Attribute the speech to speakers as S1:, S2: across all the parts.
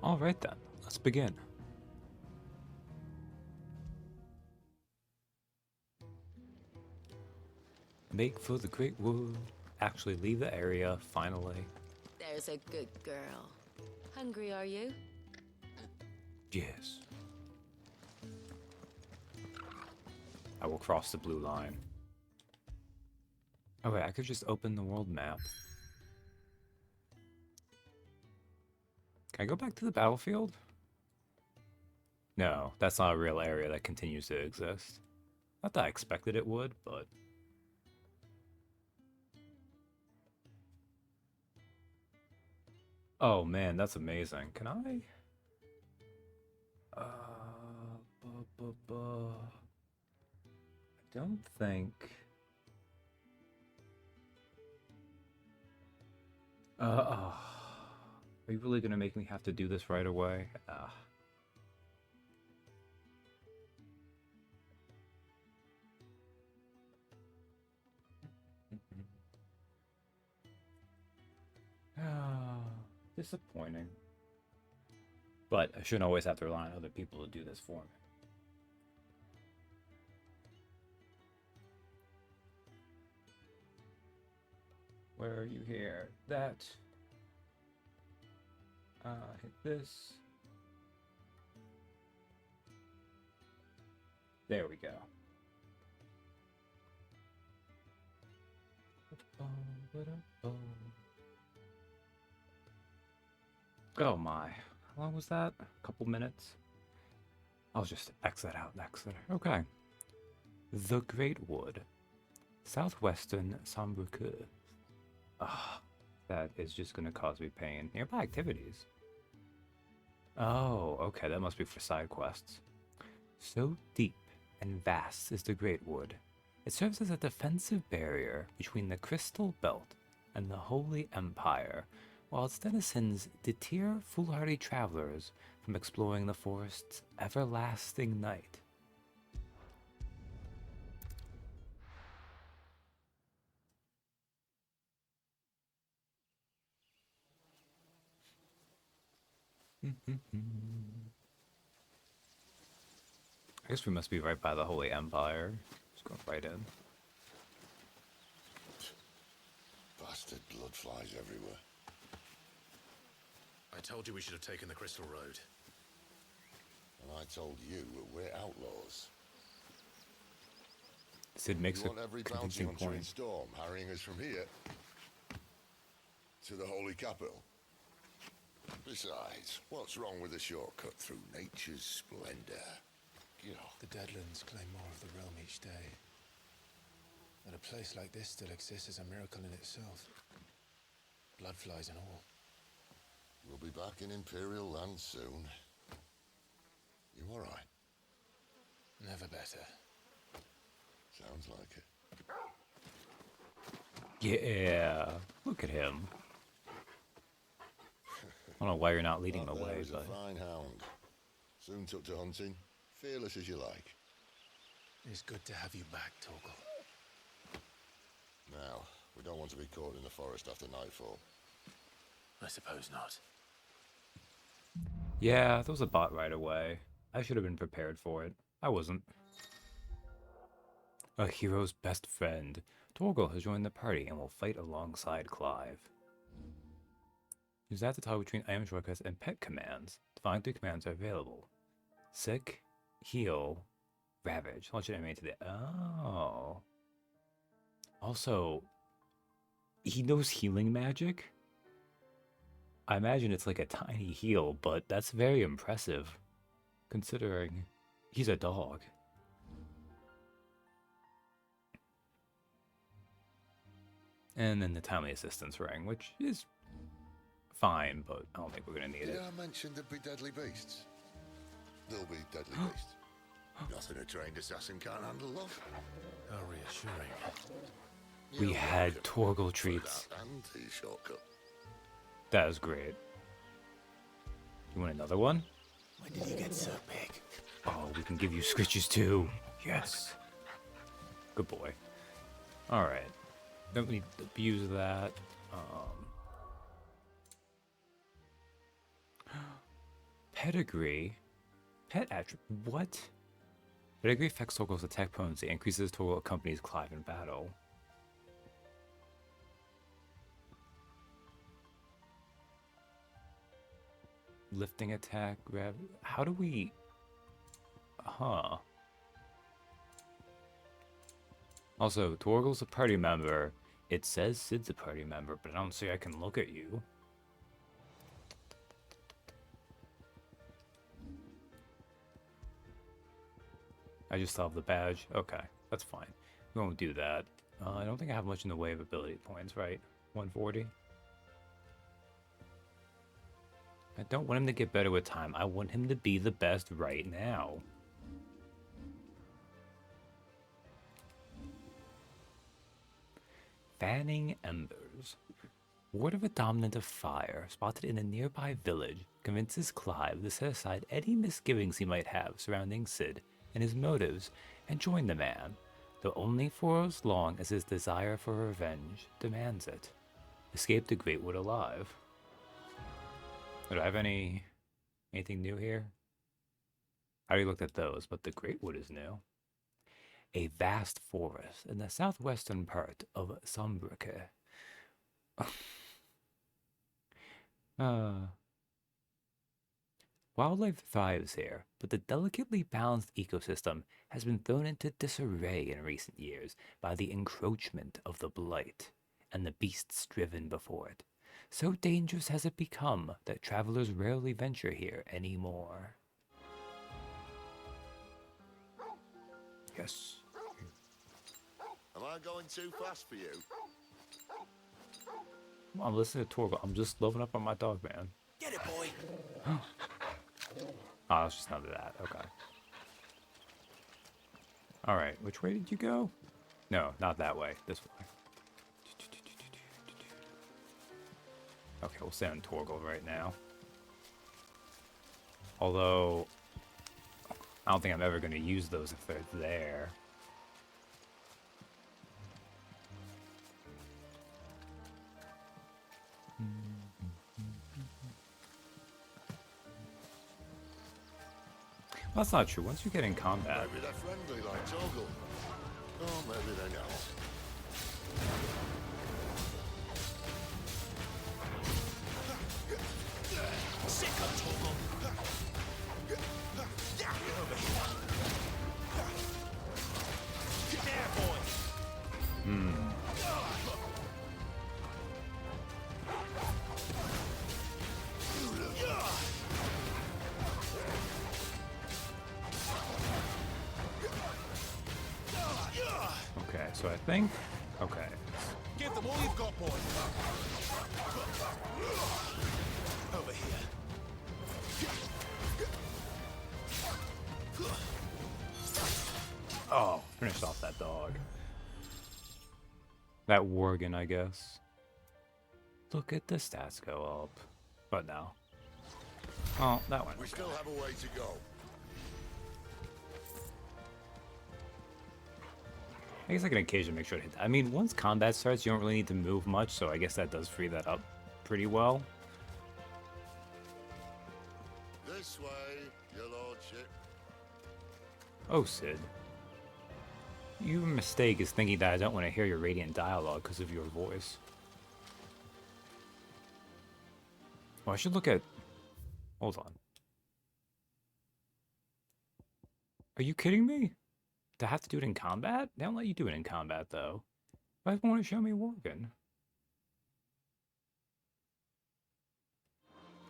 S1: Alright then, let's begin. Make for the Great Wood. Actually leave the area, finally.
S2: There's a good girl. Hungry, are you?
S1: Yes. I will cross the blue line. Okay, I could just open the world map. Can I go back to the battlefield? No, that's not a real area that continues to exist. Not that I expected it would, but... Oh man, that's amazing. Can I? I don't think... are you really gonna make me have to do this right away? Disappointing. But I shouldn't always have to rely on other people to do this for me. Where are you here? That. Hit this. There we go. Oh my. How long was that? A couple minutes? I'll just exit out and exit. Okay. The Great Wood. Southwestern Sambuku. Ah, that is just gonna cause me pain. Nearby activities. Oh, okay, that must be for side quests. So deep and vast is the Great Wood. It serves as a defensive barrier between the Crystal Belt and the Holy Empire, while its denizens deter foolhardy travelers from exploring the forest's everlasting night. I guess we must be right by the Holy Empire. Just going right in.
S3: Bastard blood flies everywhere.
S4: I told you we should have taken the Crystal Road.
S3: And I told you that we're outlaws.
S1: Sid makes
S3: You
S1: a
S3: want every bounty
S1: convincing
S3: hunter in
S1: point.
S3: Storm harrying us from here to the Holy Capital. Besides, what's wrong with a shortcut through nature's splendor? You know.
S4: The Deadlands claim more of the realm each day. That a place like this still exists is a miracle in itself. Bloodflies and all.
S3: We'll be back in Imperial land soon. You all right?
S4: Never better.
S3: Sounds like it.
S1: Yeah, look at him. I don't know why you're not leading the
S3: That there
S1: way,
S3: is
S1: but...
S3: a fine hound. Soon took to hunting. Fearless as you like.
S4: It's good to have you back, Torgal.
S3: Now, we don't want to be caught in the forest after nightfall.
S4: I suppose not.
S1: Yeah, that was a bot right away. I should have been prepared for it. I wasn't. A hero's best friend. Torgal has joined the party and will fight alongside Clive. Use that to toggle between item shortcuts and pet commands. The following 3 commands are available. Sick, heal, ravage. Launch an enemy to the... Oh. Also, he knows healing magic? I imagine it's like a tiny heal, but that's very impressive, considering he's a dog. And then the timely assistance ring, which is fine, but I don't think we're gonna need
S3: Did
S1: it.
S3: I mention there'd be deadly beasts? There'll be deadly beasts. Nothing a trained assassin can't handle, love.
S4: How reassuring.
S1: We
S3: You're
S1: had
S3: welcome
S1: Torgal
S3: for
S1: treats.
S3: that and the shortcut.
S1: That was great. You want another one?
S4: When did you get so big?
S1: Oh, we can give you scritches too. Yes. Good boy. Alright. Don't need to abuse that. Pedigree. Pet attribute. What? Pedigree affects Torgal's attack potency, increases Torgal accompanies Clive in battle. Lifting attack, grab. How do we. Huh. Also, Torgal's a party member. It says Sid's a party member, but I don't see I can look at you. I just still have the badge. Okay, that's fine. We won't do that. I don't think I have much in the way of ability points, right? 140? I don't want him to get better with time. I want him to be the best right now. Fanning Embers. Ward of a Dominant of Fire, spotted in a nearby village, convinces Clive to set aside any misgivings he might have surrounding Sid and his motives and join the man, though only for as long as his desire for revenge demands it. Escape the Great Wood alive. Do I have anything new here? I already looked at those, but the Great Wood is new. A vast forest in the southwestern part of Sombrique. Wildlife thrives here, but the delicately balanced ecosystem has been thrown into disarray in recent years by the encroachment of the blight and the beasts driven before it. So dangerous has it become that travelers rarely venture here anymore. Yes.
S3: Am I going too fast for you?
S1: Come on, listen to Torgal. I'm just loading up on my dog, man.
S5: Get it, boy.
S1: Oh, it's just none of that. Okay. Alright, which way did you go? No, not that way. This way. Okay, we'll stay on Torgal right now. Although, I don't think I'm ever going to use those if they're there. Well, that's not true. Once you get in combat...
S3: Maybe they're friendly like Torgal. Oh, maybe they're not.
S5: Sick of Torgal. Over here. There, boy.
S1: Okay, so I think... Okay.
S5: Give them all you've got, boy. Over here.
S1: Oh, finished off that dog. That Worgen, I guess. Look at the stats go up. But no. Oh, that one.
S3: We still have a way to go.
S1: I guess I can occasionally make sure to hit that. I mean, once combat starts, you don't really need to move much, so I guess that does free that up pretty well.
S3: This way, your lordship.
S1: Oh, Sid. Your mistake is thinking that I don't want to hear your radiant dialogue because of your voice. Oh, I should look at... Hold on. Are you kidding me? To have to do it in combat? They don't let you do it in combat, though. Why want to show me Worgen?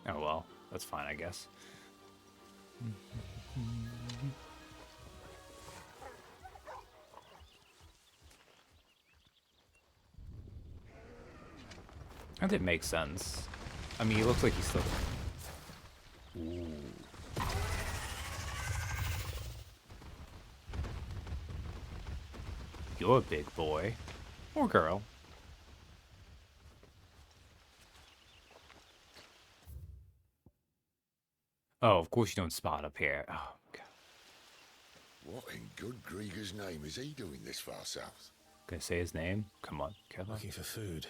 S1: Oh well, that's fine, I guess. That didn't make sense. I mean, he looks like he's still... Ooh. You're a big boy. Or girl. Oh, of course you don't spot up here. Oh, God.
S3: What in good Grieger's name is he doing this far south?
S1: Gonna say his name? Come on, Kevin.
S4: Looking for food.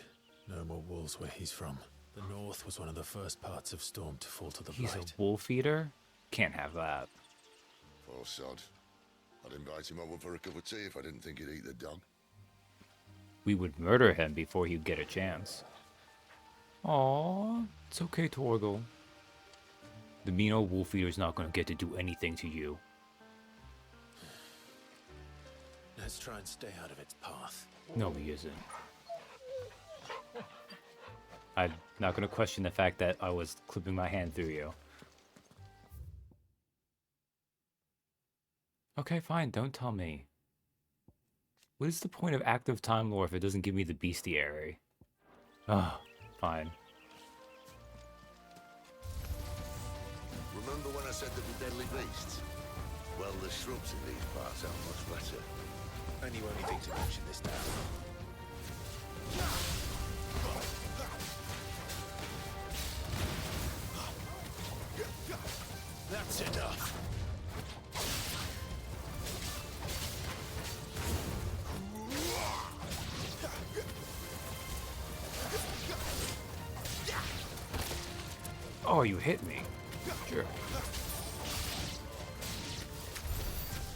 S4: No more wolves where he's from. The north was one of the first parts of Storm to fall to the
S1: He's
S4: Blight.
S1: a wolf eater? Can't have that.
S3: Poor sod. I'd invite him over for a cup of tea if I didn't think he'd eat the dog.
S1: We would murder him before he'd get a chance. Aww, it's okay, Torgal. The mean old wolf eater's not gonna get to do anything to you.
S4: Let's try and stay out of its path.
S1: No, he isn't. I'm not gonna question the fact that I was clipping my hand through you. Okay, fine, don't tell me. What is the point of active time lore if it doesn't give me the bestiary? Oh, fine.
S3: Remember when I said there'd be deadly beasts? Well, the shrubs in these parts are much better.
S4: And you only think to mention this now.
S5: That's enough.
S1: Oh, you hit me. Sure.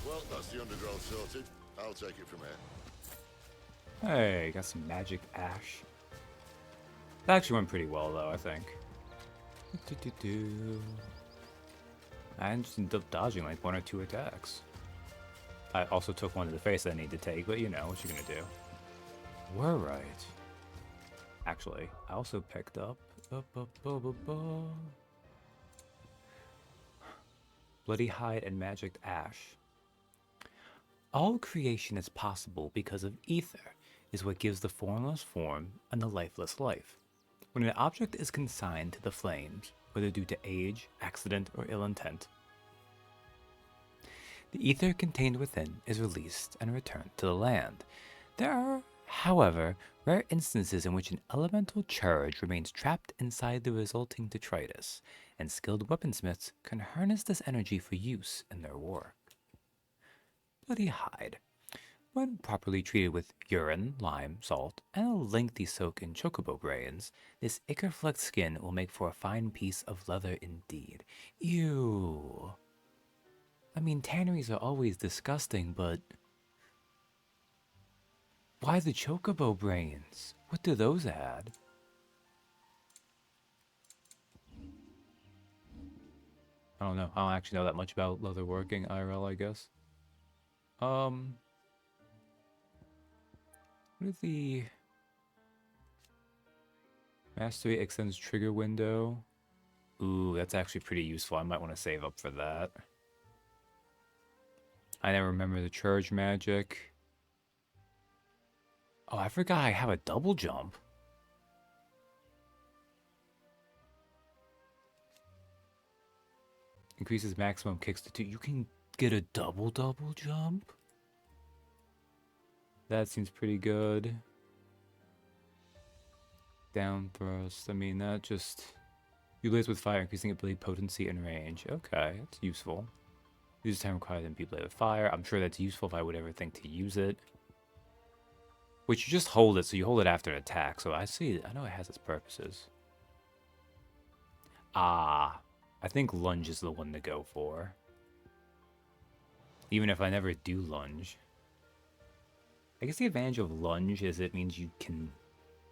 S3: Well, that's the undergrowth sorted. I'll take it from here.
S1: Hey, got some magic ash. That actually went pretty well, though, I think. I just ended up dodging like 1 or 2 attacks. I also took one to the face that I need to take, but you know, what you gonna do? We're right. Actually, I also picked up... Bloody Hide and Magic Ash. All creation is possible because of ether, is what gives the formless form and the lifeless life. When an object is consigned to the flames, whether due to age, accident, or ill intent, the ether contained within is released and returned to the land. There are, however, rare instances in which an elemental charge remains trapped inside the resulting detritus, and skilled weaponsmiths can harness this energy for use in their work. Bloody Hide. When properly treated with urine, lime, salt, and a lengthy soak in chocobo brains, this ichor-flecked skin will make for a fine piece of leather indeed. Ew. I mean, tanneries are always disgusting, but... why the chocobo brains? What do those add? I don't know. I don't actually know that much about leather working IRL, I guess. What is the... Mastery extends trigger window. Ooh, that's actually pretty useful. I might want to save up for that. I never remember the charge magic. Oh, I forgot I have a double jump. Increases maximum kicks to 2. You can get a double jump? That seems pretty good. Down thrust. I mean, that just... You blaze with fire, increasing ability potency and range. Okay, that's useful. Use time required than be blade with fire. I'm sure that's useful if I would ever think to use it. Which you just hold it, so you hold it after an attack. So I see, I know it has its purposes. Ah, I think lunge is the one to go for. Even if I never do lunge. I guess the advantage of lunge is it means you can...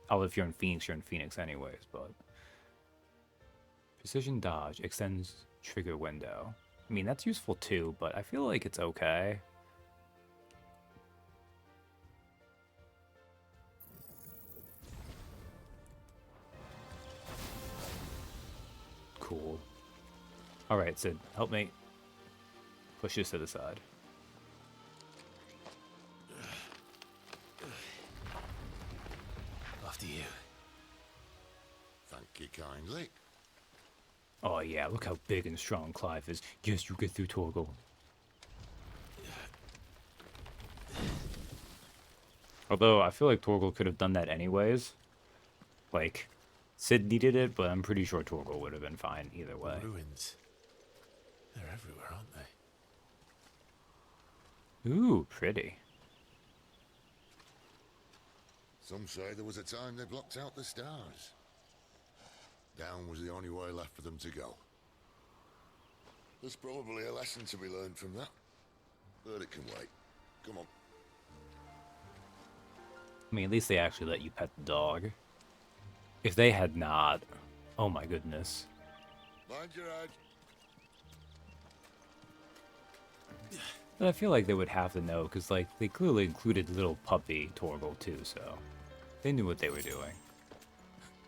S1: Oh, if you're in Phoenix anyways, but... Precision dodge extends trigger window. I mean, that's useful too, but I feel like it's okay. Cool. Alright, Sid, help me push this to the side.
S4: After you.
S3: Thank you kindly.
S1: Oh yeah, look how big and strong Clive is. Yes, you get through Torgal. Although, I feel like Torgal could have done that anyways. Like, Sid needed it, but I'm pretty sure Torgal would have been fine either way.
S4: Ruins. They're everywhere, aren't they?
S1: Ooh, pretty.
S3: Some say there was a time they blocked out the stars. Down was the only way left for them to go. There's probably a lesson to be learned from that. But it can wait. Come on.
S1: I mean, at least they actually let you pet the dog. If they had not, oh my goodness.
S3: Mind your head.
S1: But I feel like they would have to know, because, like, they clearly included little puppy Torgal, too, so they knew what they were doing.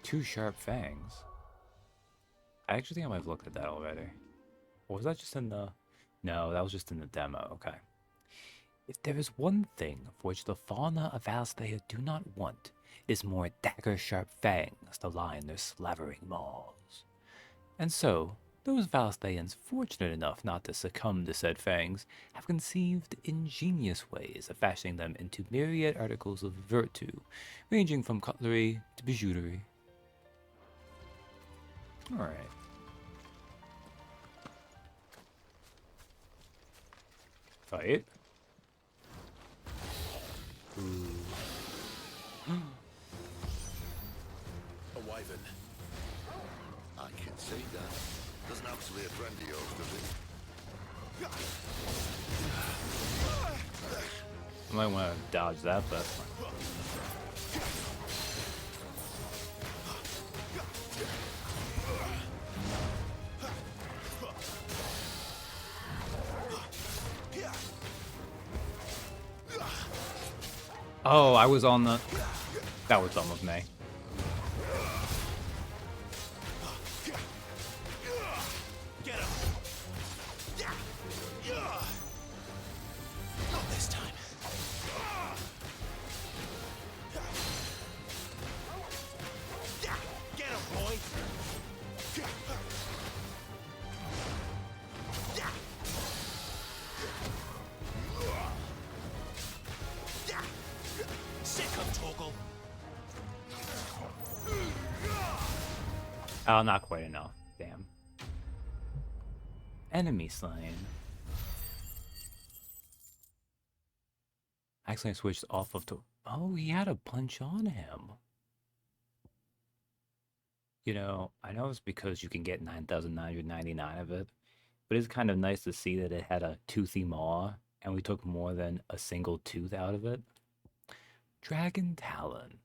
S1: 2 sharp fangs. I actually think I might have looked at that already. Or was that just in the... No, that was just in the demo, okay. If there is one thing for which the fauna of Valstea do not want, it is more dagger-sharp fangs to line their slavering maws. And so, those Valsteans fortunate enough not to succumb to said fangs have conceived ingenious ways of fashioning them into myriad articles of virtu, ranging from cutlery to bijouterie. Alright. Fight. Ooh.
S5: A wyvern.
S3: I can see that. Doesn't have to be a friend of yours, does it?
S1: I might want to dodge that, but... Oh, I was on the... That was dumb of me.
S5: Get him. Not this time. Get him, boy. Sick of Torgal.
S1: Oh, not quite enough. Damn. Enemy slain. I accidentally switched off of... Oh, he had a punch on him. You know, I know it's because you can get 9,999 of it, but it's kind of nice to see that it had a toothy maw, and we took more than a single tooth out of it. Dragon Talon.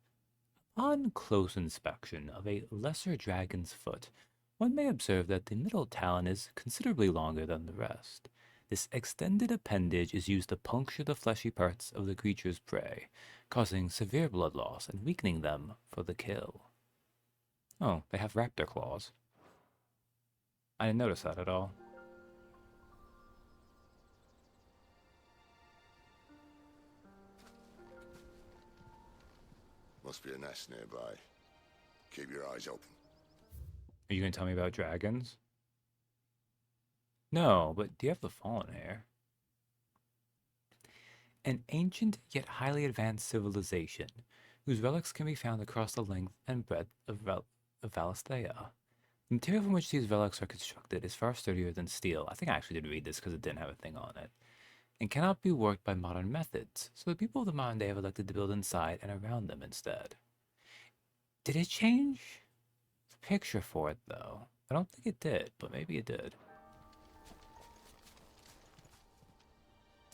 S1: On close inspection of a lesser dragon's foot, one may observe that the middle talon is considerably longer than the rest. This extended appendage is used to puncture the fleshy parts of the creature's prey, causing severe blood loss and weakening them for the kill. Oh, they have raptor claws. I didn't notice that at all.
S3: Must be a nest nearby. Keep your eyes open.
S1: Are you going to tell me about dragons? No, but do you have the fallen hair? An ancient yet highly advanced civilization, whose relics can be found across the length and breadth of Valstea. The material from which these relics are constructed is far sturdier than steel. I think I actually did read this because it didn't have a thing on it. And cannot be worked by modern methods, so the people of the modern day have elected to build inside and around them instead. Did it change the picture for it, though? I don't think it did, but maybe it did.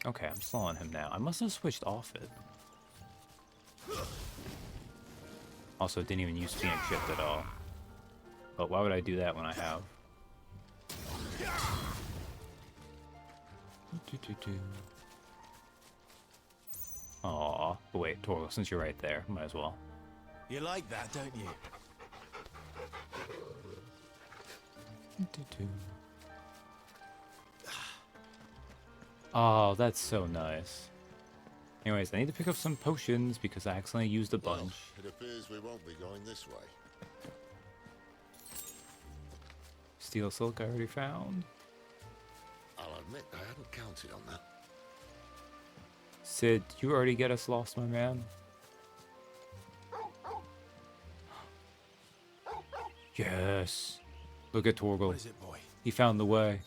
S1: Okay, I'm slowing him now. I must have switched off it. Also, didn't even use Phoenix Shift at all. But why would I do that when I have? Aw, but wait, Torgal, since you're right there, might as well.
S5: You like that, don't you?
S1: Oh, that's so nice. Anyways, I need to pick up some potions because I accidentally used a bunch.
S3: Well, it appears we won't be going this way.
S1: Steel silk I already found.
S3: I'll admit I hadn't counted on that.
S1: Sid, you already get us lost, my man. Yes. Look at Torgal.
S5: What is it, boy?
S1: He found the way.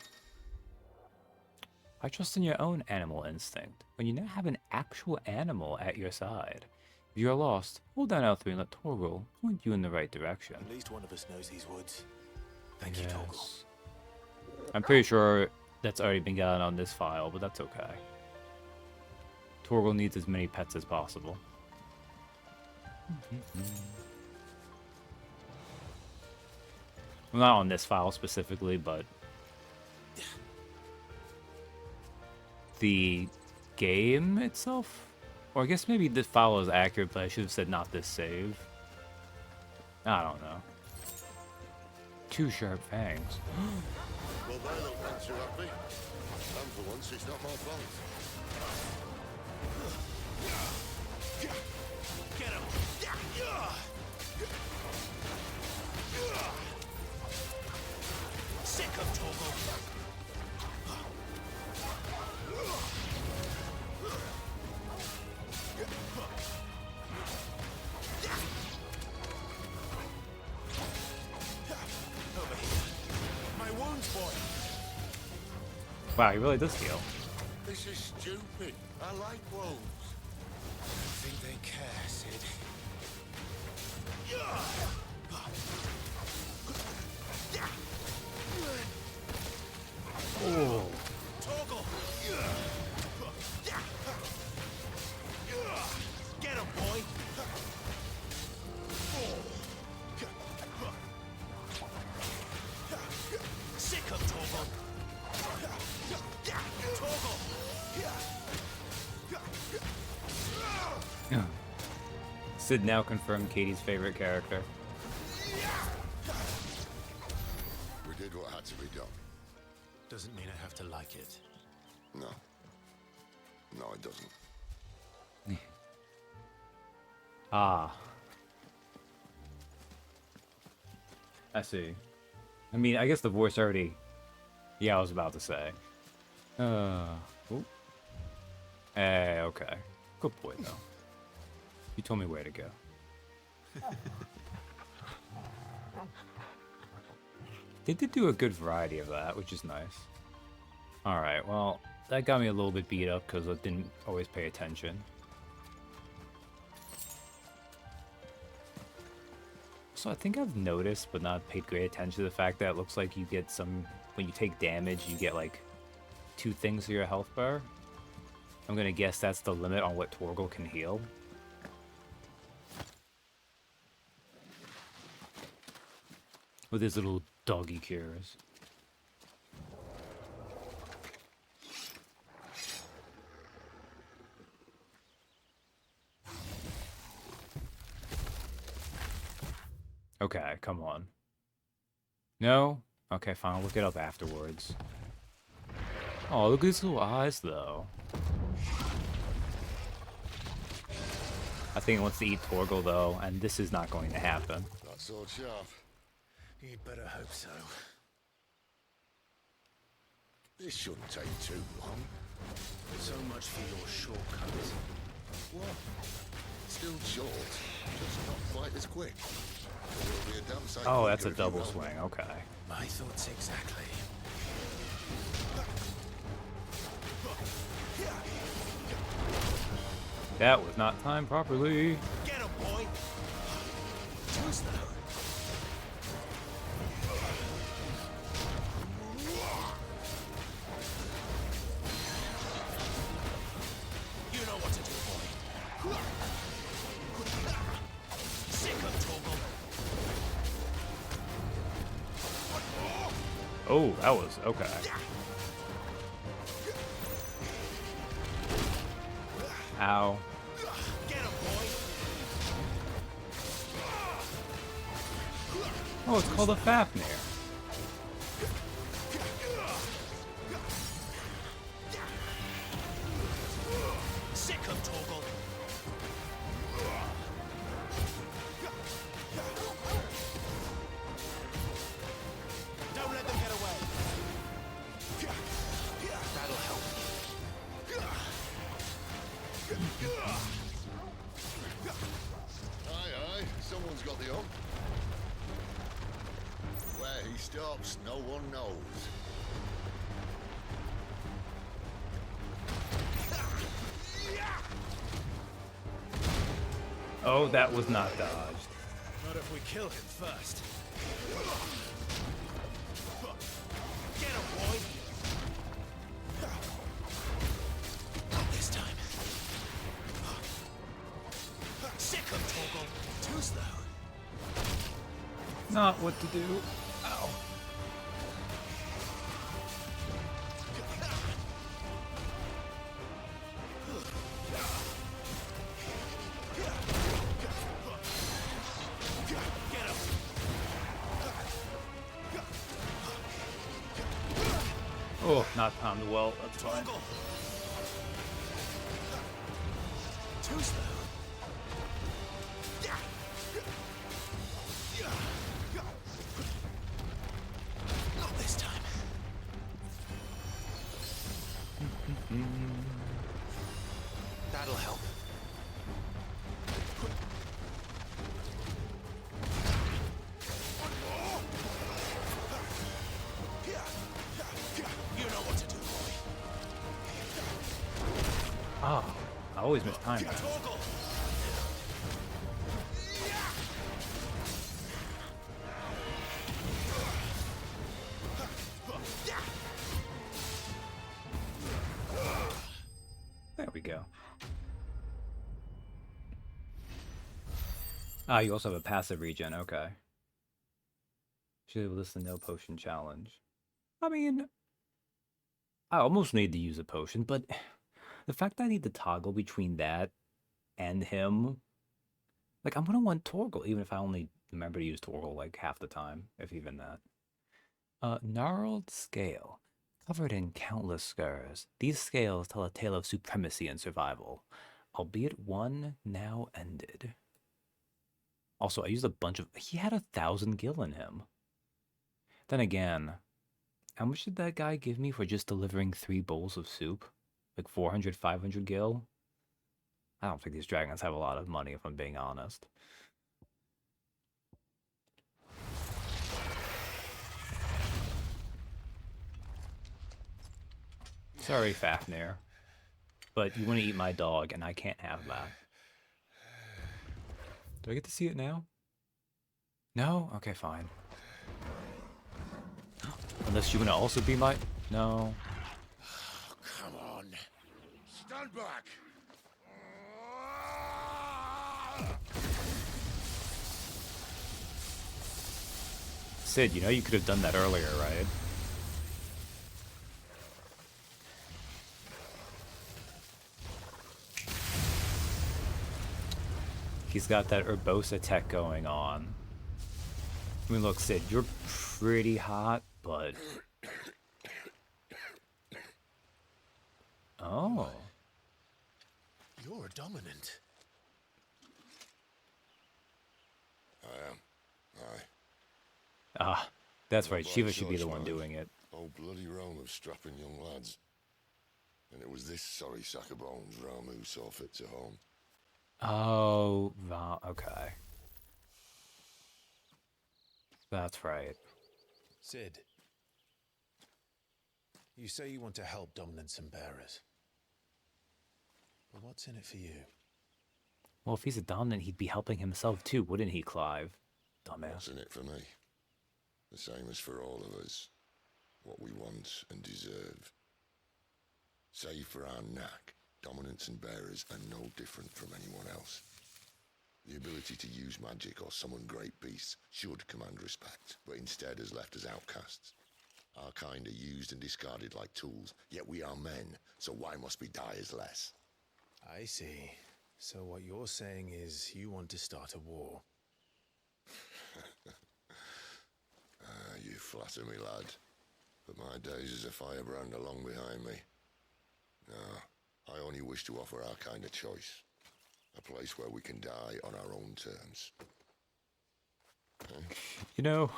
S1: I trust in your own animal instinct. When you now have an actual animal at your side, If you are lost, hold down L3 and let Torgal point you in the right direction.
S5: At least one of us knows these woods. Thank you, Torgal.
S1: Yes. I'm pretty sure that's already been gotten on this file, but that's okay. Torgal needs as many pets as possible. Well, not on this file specifically, but the game itself? Or I guess maybe this file is accurate, but I should have said not this save. I don't know. Two sharp fangs.
S3: Well, they look none too happy. And for once, it's not my fault.
S5: Get him! Sick of Torgal! Over here. My wounds, boy!
S1: Wow, he really does heal.
S3: This is stupid. I like wolves.
S4: I think they care, Sid.
S1: Oh.
S5: Torgal! Get him, boy! Sick of Torgal! Torgal!
S1: Sid now confirmed Katie's favorite character.
S3: We did what had to be done.
S5: Doesn't mean I have to like it.
S3: No. No, it doesn't.
S1: Ah. I see. I mean, I guess the voice already... Yeah, I was about to say. Ooh. Okay. Good boy, though. You told me where to go. They did do a good variety of that, which is nice. Alright, well, that got me a little bit beat up because I didn't always pay attention. So I think I've noticed, but not paid great attention to the fact that it looks like you get some... When you take damage, you get like 2 things to your health bar. I'm gonna guess that's the limit on what Torgal can heal. With his little doggy cures. Okay, come on. No? Okay, fine, I'll look it up afterwards. Oh, look at his little eyes, though. I think it wants to eat Torgal, though, and this is not going to happen.
S3: That sword sharp.
S4: You'd better hope so.
S3: This shouldn't take too long.
S4: So much for your shortcut.
S3: What? Still short, just not quite as quick. But it'll be a damn sight
S1: Oh, that's a
S3: quicker if you
S1: double
S3: roll.
S1: swing, okay.
S4: My thoughts exactly.
S1: That was not timed properly.
S5: Get him, boy! Who's that? You know what to do, boy. Sick of Torgal.
S1: Oh, that was okay. Ow.
S5: Get him, boy!
S1: Oh, it's called a Fafnir.
S5: Sick of Torgal. Don't let them get away. That'll help.
S3: Aye, someone's got the hump. Where he stops, no one knows.
S1: Oh, that was not dodged.
S5: Not if we kill him first. Get him, boy! Not this time. Sick him, Torgal. Too slow.
S1: Not what to do. Ow.
S5: Get him!
S1: Oh, not timed well. That's fine.
S5: Torgal! Too slow. Not this time. That'll help. You know what to do, boy.
S1: Oh, I always miss time.
S5: Torgal!
S1: There we go. Ah, you also have a passive regen. Okay. Should have listed no potion challenge. I mean, I almost need to use a potion, but the fact that I need to toggle between that and him, like, I'm gonna want Torgal, even if I only remember to use Torgal like half the time, if even that. Gnarled scale. Covered in countless scars, these scales tell a tale of supremacy and survival, albeit one now ended. Also, I used a bunch of... He had 1,000 gil in him. Then again, how much did that guy give me for just delivering 3 bowls of soup? Like 400, 500 gil? I don't think these dragons have a lot of money, if I'm being honest. Sorry, Fafnir. But you want to eat my dog, and I can't have that. Do I get to see it now? No? Okay, fine. Unless you want to also be my... No.
S3: Oh, come on. Stand back.
S1: Sid, you know you could have done that earlier, right? He's got that Urbosa tech going on. I mean, look, Sid, you're pretty hot, but... Oh.
S4: You're dominant.
S3: I am. Aye.
S1: Ah, that's
S3: Not
S1: right.
S3: by
S1: Shiva should be the
S3: choice,
S1: one
S3: man.
S1: doing it.
S3: Oh, bloody realm of strapping young lads. And it was this sorry sack of bones Ramu saw fit to home.
S1: Oh, okay. That's right.
S4: Sid, you say you want to help dominants and bearers. But what's in it for you?
S1: Well, if he's a dominant, he'd be helping himself too, wouldn't he, Clive? Dumbass.
S3: What's in it for me? The same as for all of us. What we want and deserve. Save for our knack, dominants and bearers are no different from anyone else. The ability to use magic or summon great beasts should command respect, but instead is left as outcasts. Our kind are used and discarded like tools, yet we are men, so why must we die as less?
S4: I see. So what you're saying is you want to start a war.
S3: You flatter me, lad. But my days as a firebrand are long behind me. No, I only wish to offer our kind of choice. A place where we can die on our own terms.
S1: You know,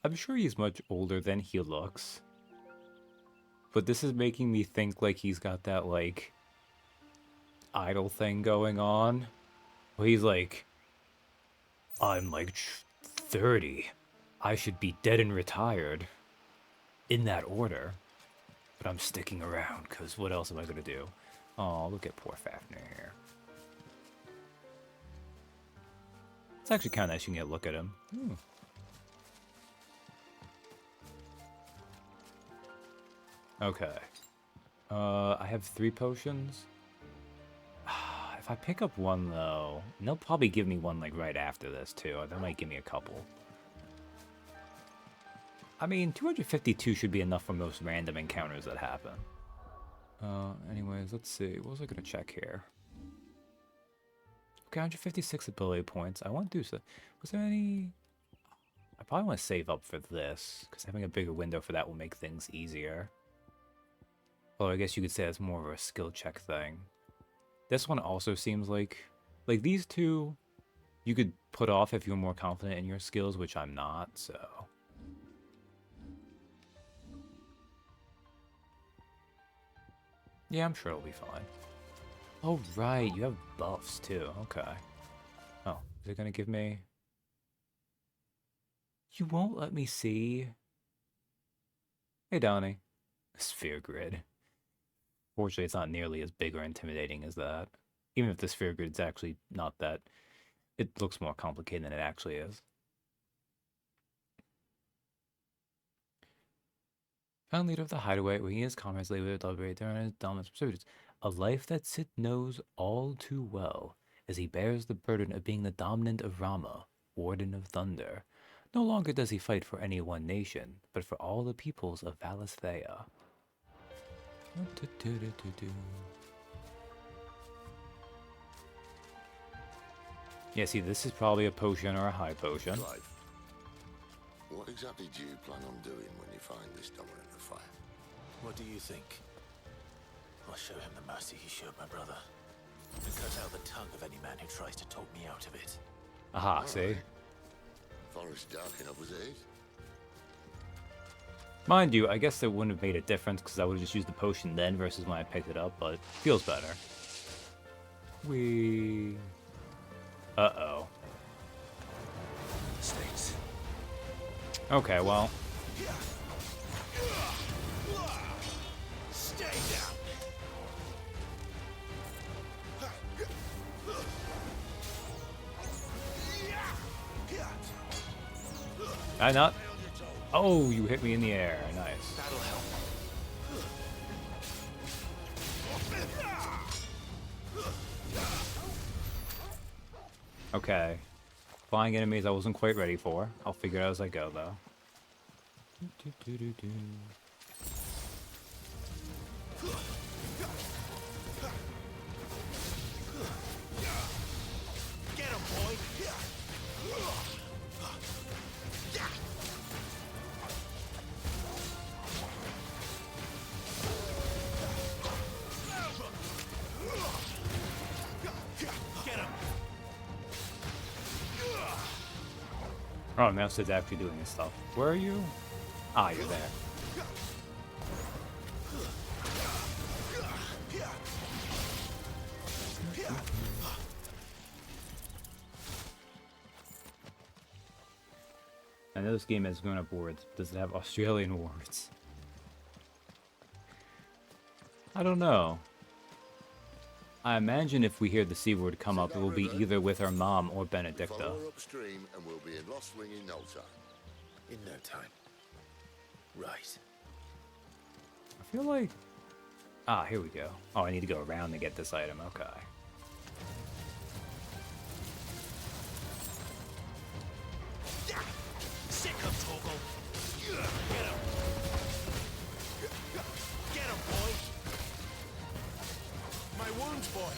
S1: I'm sure he's much older than he looks. But this is making me think like he's got that, like, idol thing going on. Where he's like, I'm like 30. I should be dead and retired. In that order. But I'm sticking around, because what else am I going to do? Oh, look at poor Fafnir here. It's actually kind of nice you can get a look at him. Hmm. Okay. I have 3 potions. If I pick up one, though, and they'll probably give me one, like, right after this, too. Or they might give me a couple. I mean, 252 should be enough for most random encounters that happen. Anyways, let's see. What was I gonna check here? Okay, 156 ability points. I want to do so. Was there any... I probably want to save up for this, because having a bigger window for that will make things easier. Although I guess you could say that's more of a skill check thing. This one also seems like these two, you could put off if you're more confident in your skills, which I'm not, so. Yeah, I'm sure it'll be fine. Oh, right, you have buffs too, okay. Oh, is it gonna give me... You won't let me see... Hey, Donnie. Sphere grid. Fortunately, it's not nearly as big or intimidating as that. Even if the sphere grid's actually not that... It looks more complicated than it actually is. Found leader of the hideaway, where his comrades lay with their deliberate during his dominance pursuits. A life that Sid knows all too well, as he bears the burden of being the dominant of Rama, Warden of Thunder. No longer does he fight for any one nation, but for all the peoples of Valisthea. Yeah, see, this is probably a potion or a high potion.
S3: Clive, what exactly do you plan on doing when you find this dominant of fire?
S5: What do you think? I'll show him the mercy he showed my brother. And cut out the tongue of any man who tries to talk me out of it.
S1: Aha, see?
S3: Forest dark enough as it is.
S1: Mind you, I guess that wouldn't have made a difference because I would have just used the potion then versus when I picked it up, but feels better. Uh-oh.
S5: States.
S1: Okay, well.
S5: Stay down.
S1: I not? Oh, you hit me in the air. Nice.
S5: That'll help.
S1: Okay. Flying enemies I wasn't quite ready for. I'll figure it out as I go, though.
S5: Get him, boy. Get him.
S1: Oh, now Sid's actually doing his stuff. Where are you? Ah, you're there. I know this game has grown-up words. Does it have Australian words? I don't know. I imagine if we hear the C word come up, it will be either with our mom or Benedicta.
S3: Follow her upstream and we'll be in Lost Wing in no time.
S5: In no time. Right.
S1: I feel like... Ah, here we go. Oh, I need to go around to get this item. Okay.
S5: Sick of Toggle. Get him. Get him, boy. My wounds, boy.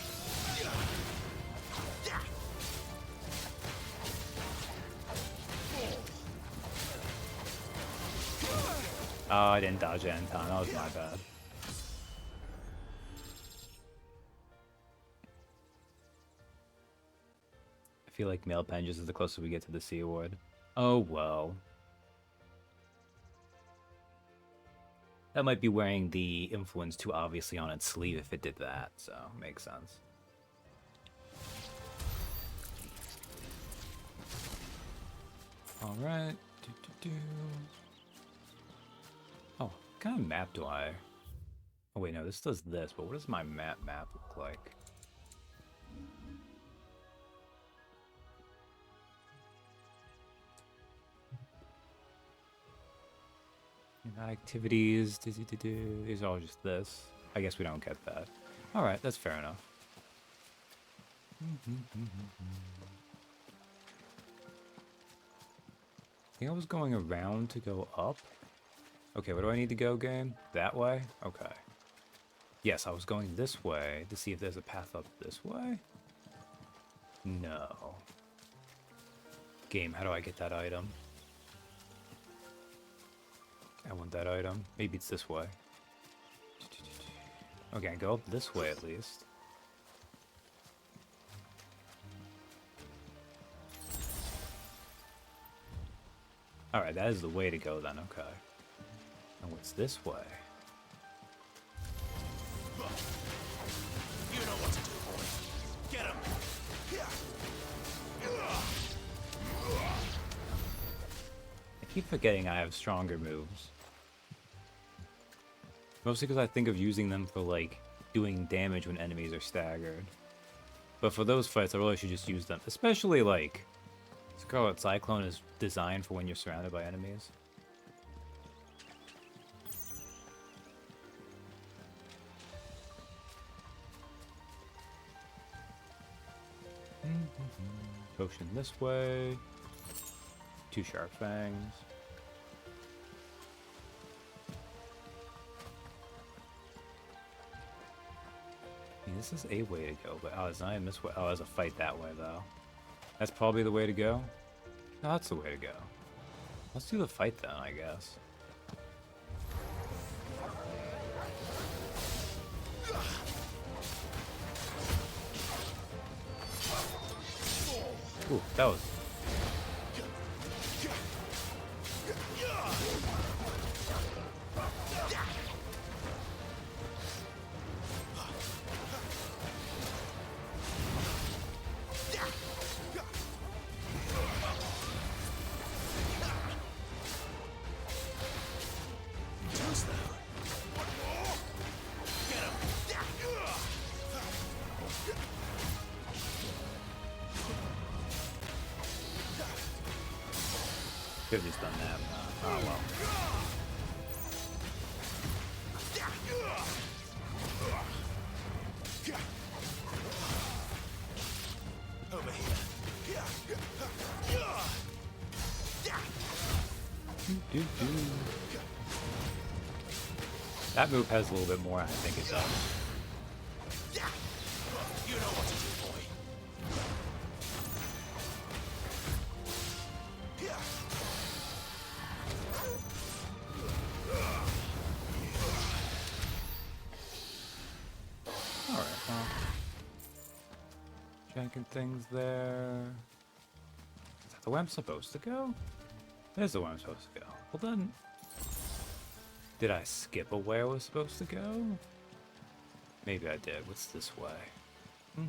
S1: Oh, I didn't dodge it in time. That was my bad. I feel like male appendages is the closest we get to the C word. Oh, well. That might be wearing the influence too obviously on its sleeve if it did that, so makes sense. Alright. Oh, what kind of map do I... Oh wait, no, this does this, but what does my map look like? Activities. These are all just this. I guess we don't get that. Alright, that's fair enough. I think I was going around to go up. Okay, where do I need to go, game? That way? Okay. Yes, I was going this way to see if there's a path up this way. No. Game, how do I get that item? I want that item. Maybe it's this way. Okay, go up this way at least. Alright, that is the way to go then, okay. And what's this way?
S5: You know what to do, boy. Get him.
S1: I keep forgetting I have stronger moves. Mostly because I think of using them for, like, doing damage when enemies are staggered. But for those fights, I really should just use them. Especially, like, Scarlet Cyclone is designed for when you're surrounded by enemies. Potion this way. 2 sharp fangs. I mean, this is a way to go, but oh, it's not in this way. Oh, there's a fight that way though. That's probably the way to go. No, that's the way to go. Let's do the fight then, I guess. Ooh, that was... Could have just done that. Oh well.
S5: Over here.
S1: That move has a little bit more, I think it does.
S5: You know what to do, boy.
S1: Alright, well. Checking things there. Is that the way I'm supposed to go? There's the way I'm supposed to go. Well then... Did I skip a way I was supposed to go? Maybe I did. What's this way? I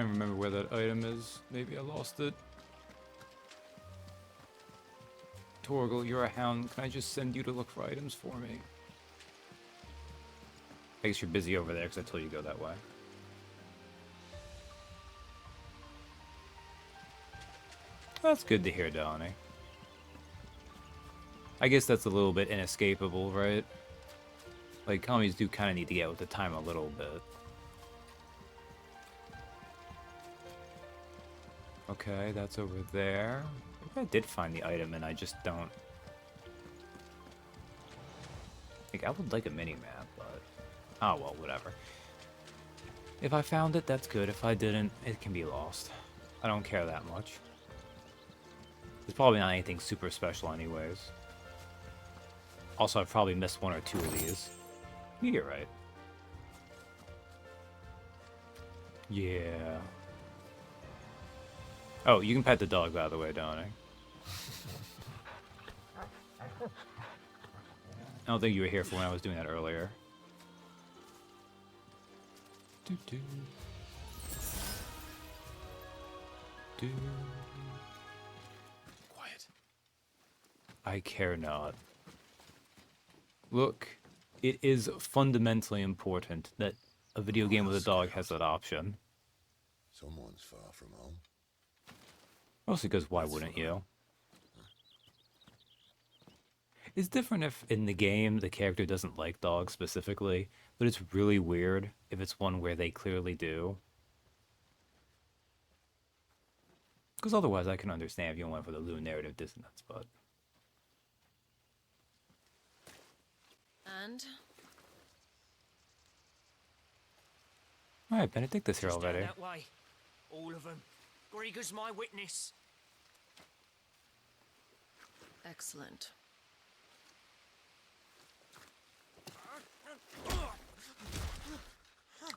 S1: don't remember where that item is. Maybe I lost it. Torgal, you're a hound. Can I just send you to look for items for me? I guess you're busy over there because I told you to go that way. That's good to hear, Donnie. I guess that's a little bit inescapable, right? Like, commies do kind of need to get with the time a little bit. Okay, that's over there. Maybe I did find the item and I just don't... Like, I would like a mini-map, but... Oh, well, whatever. If I found it, that's good. If I didn't, it can be lost. I don't care that much. There's probably not anything super special anyways. Also, I've probably missed 1 or 2 of these. You're right. Yeah. Oh, you can pet the dog, by the way, Donnie. I don't think you were here for when I was doing that earlier. Do-do. Do.
S5: Quiet.
S1: I care not. Look, it is fundamentally important that a video game with a dog has that option.
S3: Someone's far from home.
S1: Mostly because why wouldn't you? It's different if in the game the character doesn't like dogs specifically, but it's really weird if it's one where they clearly do. Because otherwise I can understand if you went for the Lou narrative dissonance, but...
S2: And?
S1: Alright, Benedictus here
S6: Just down
S1: already.
S6: that way. All of them. Grieger's my witness.
S2: Excellent.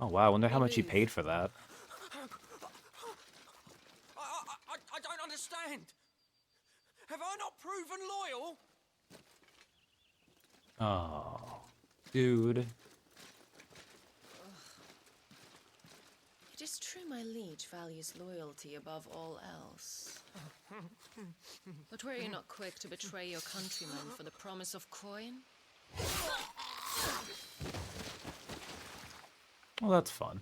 S1: Oh wow, I wonder how much he paid for that.
S6: I don't understand. Have I not proven loyal?
S1: Oh, dude.
S2: It is true my liege values loyalty above all else. But were you not quick to betray your countrymen for the promise of coin?
S1: Well, that's fun.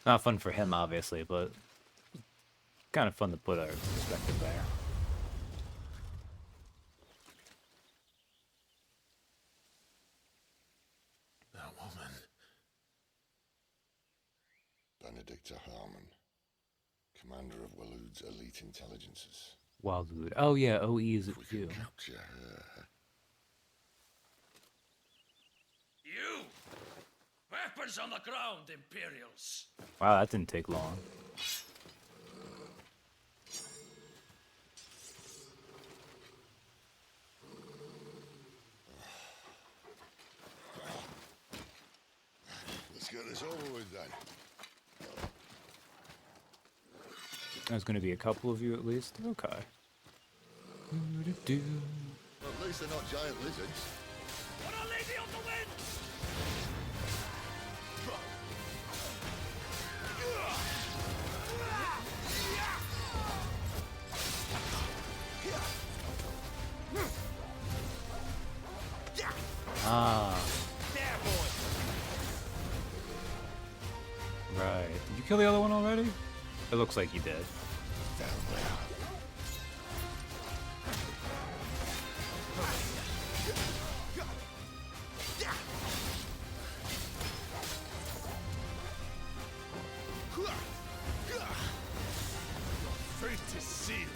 S1: Not fun for him, obviously, but kind of fun to put our perspective there.
S5: That woman.
S3: Benedicta Harmon, commander of Walood's elite intelligences.
S1: Walood. Oh yeah, OE is
S3: If we
S1: you.
S3: can capture her.
S7: You! Weapons on the ground, Imperials!
S1: Wow, that didn't take long.
S3: Let's get this over with then.
S1: There's going to be a couple of you at least. Okay. Do-do-do.
S3: Well, at least they're not giant lizards.
S7: What a lady on the wind!
S1: Ah,
S6: There, boy.
S1: right. Did you kill the other one already? It looks like you did.
S3: Down there.
S5: Fate is sealed.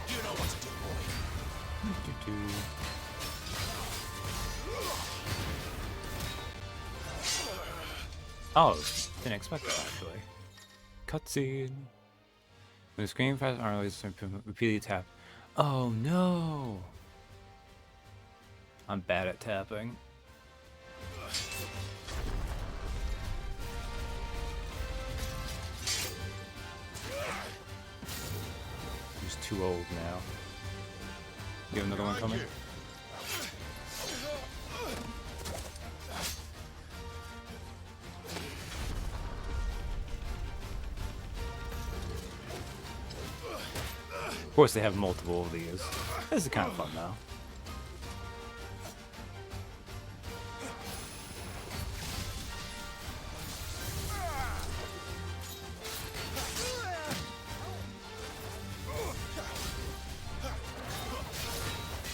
S6: You know what to do, boy.
S1: Do-do. Oh, didn't expect that actually. Cutscene. When the screen fires on repeatedly tap. Oh no! I'm bad at tapping. He's too old now. You have another one coming? Of course they have multiple of these. This is kind of fun though.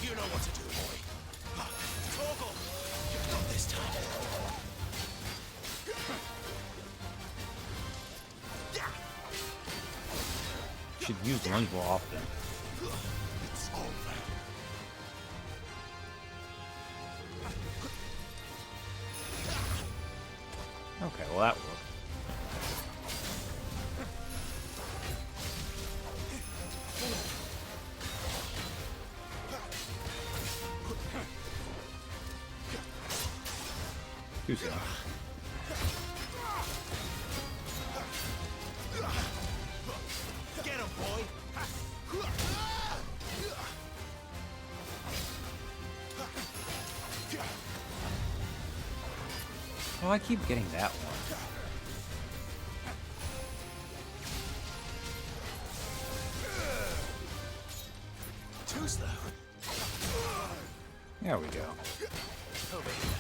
S6: You know what to do, boy. Torgal, you've got this time.
S1: Should use lunge more often.
S6: It's over.
S1: Okay, well that worked. Too soon. Oh, I keep getting that one.
S5: Too slow.
S1: There we go.
S5: Over here.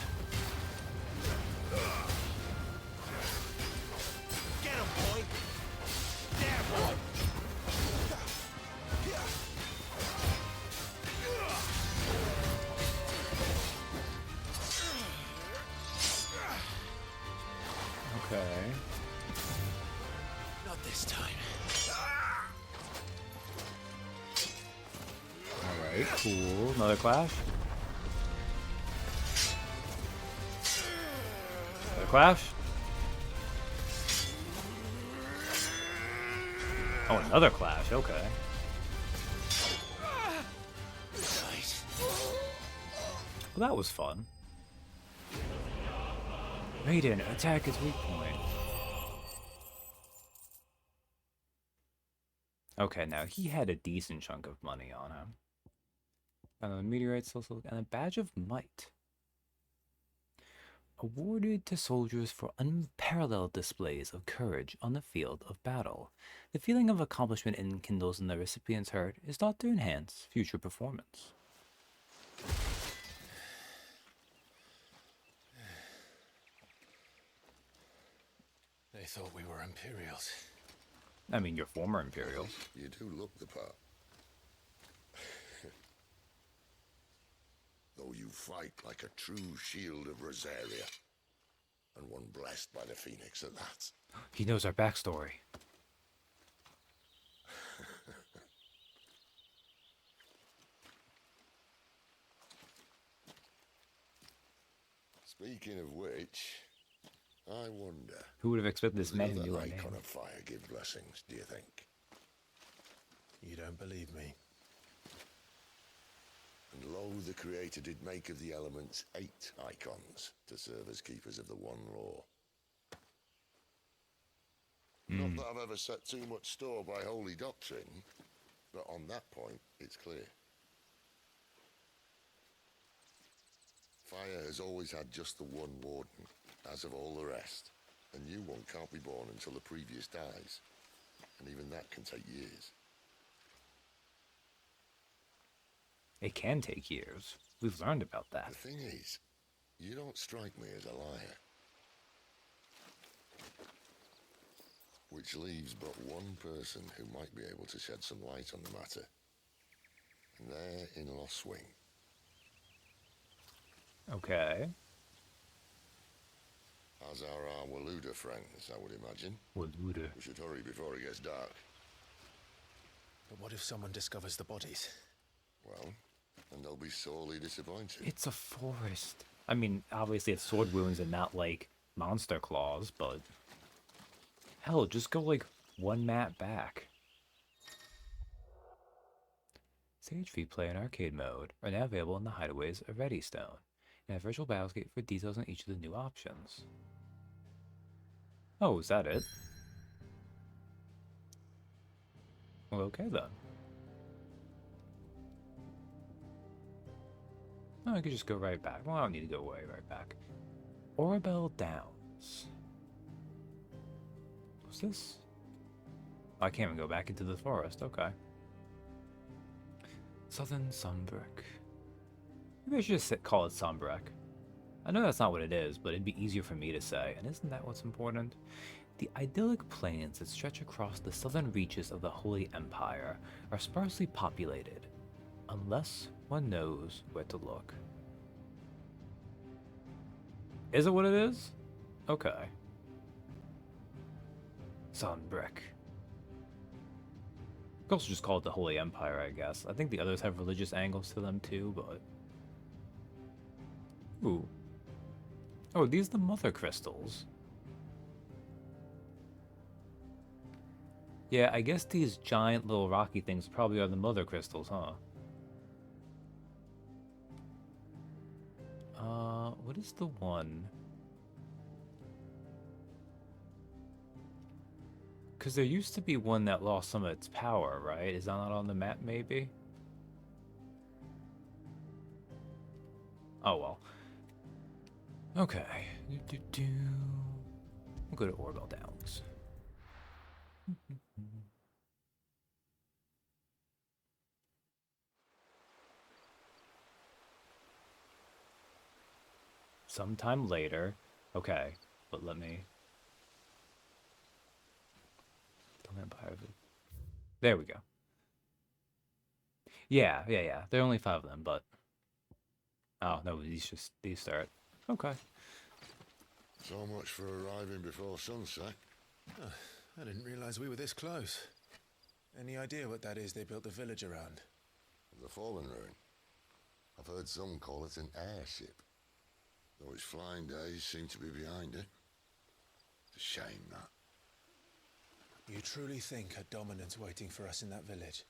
S5: Get him, boy. There, boy.
S1: Okay.
S5: Not this time.
S1: Alright, cool. Another clash. Another clash. Oh, another clash. Okay. Well, that was fun. Raiden, attack its weak point. Okay, now he had a decent chunk of money on him. And a meteorite also, and a badge of might. Awarded to soldiers for unparalleled displays of courage on the field of battle. The feeling of accomplishment it enkindles in the recipient's heart is thought to enhance future performance.
S4: They thought we were Imperials.
S1: I mean, your former Imperials.
S3: You do look the part. Though you fight like a true shield of Rosaria. And one blessed by the Phoenix at that.
S1: He knows our backstory.
S3: Speaking of which, I wonder...
S1: Who would have expected this man to
S3: does
S1: do
S3: the
S1: our name?
S3: icon of fire give blessings, do you think?
S4: You don't believe me?
S3: And lo, the Creator did make of the elements 8 icons to serve as keepers of the one law. Not that I've ever set too much store by holy doctrine, but on that point, it's clear. Fire has always had just the one warden, as of all the rest. A new one can't be born until the previous dies, and even that can take years.
S1: It can take years. We've learned about that.
S3: The thing is, you don't strike me as a liar. Which leaves but one person who might be able to shed some light on the matter. And they're in Lost Swing.
S1: Okay.
S3: As are our Waluda friends, I would imagine.
S1: Waluda.
S3: We should hurry before it gets dark.
S4: But what if someone discovers the bodies?
S3: Well, and they'll be sorely disappointed.
S1: It's a forest. I mean, obviously it's sword wounds and not like monster claws, but hell, just go like one map back. Stage free play and arcade mode are now available in the hideaways of Reddystone, and a virtual battlescape for details on each of the new options. Oh, is that it? Well, okay then. Oh, I could just go right back. Well, I don't need to go away right back. Orabelle Downs. What's this? I can't even go back into the forest. Okay. Southern Sunbrook. Maybe I should just call it Sunbrook. I know that's not what it is, but it'd be easier for me to say, and isn't that what's important? The idyllic plains that stretch across the southern reaches of the Holy Empire are sparsely populated, unless one knows where to look. Is it what it is? Okay. Sunbrook. You could also just call it the Holy Empire, I guess. I think the others have religious angles to them too, but... Ooh. Oh, these are the mother crystals. Yeah, I guess these giant little rocky things probably are the mother crystals, huh? What is the one? Because there used to be one that lost some of its power, right? Is that not on the map, maybe? Oh, well. Okay. We'll go to Orbell Downs. Sometime later. Okay, but let me... There we go. Yeah. There are only 5 of them, but... Oh, no, these start. Okay.
S3: So much for arriving before sunset.
S4: Oh, I didn't realize we were this close. Any idea what that is they built the village around?
S3: The fallen ruin. I've heard some call it an airship. Though its flying days seem to be behind it. It's a shame, that.
S4: You truly think a dominant's waiting for us in that village?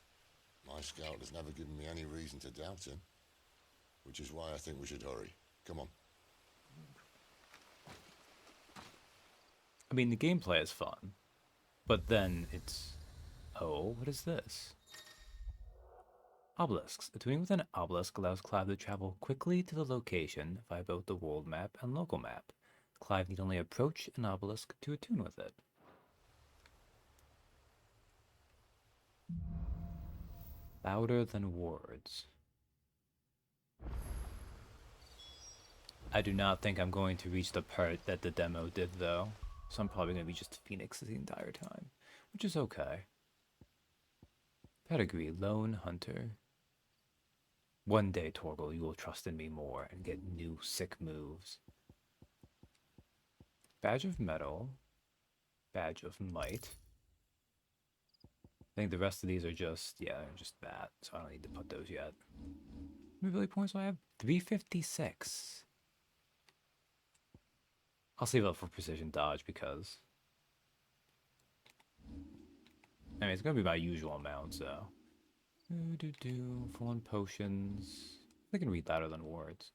S3: My scout has never given me any reason to doubt him. Which is why I think we should hurry. Come on.
S1: I mean, the gameplay is fun. But then it's... Oh, what is this? Obelisks. Attuning with an obelisk allows Clive to travel quickly to the location via both the world map and local map. Clive need only approach an obelisk to attune with it. Louder than words. I do not think I'm going to reach the part that the demo did, though. So I'm probably going to be just Phoenix the entire time, which is okay. Pedigree, Lone Hunter. One day, Torgal, you will trust in me more and get new sick moves. Badge of Metal. Badge of Might. I think the rest of these are just, yeah, just that. So I don't need to put those yet. How many ability points do I have? 356. I'll save up for precision dodge because... I mean, it's going to be my usual amount, so... Full on potions. I can read louder than words.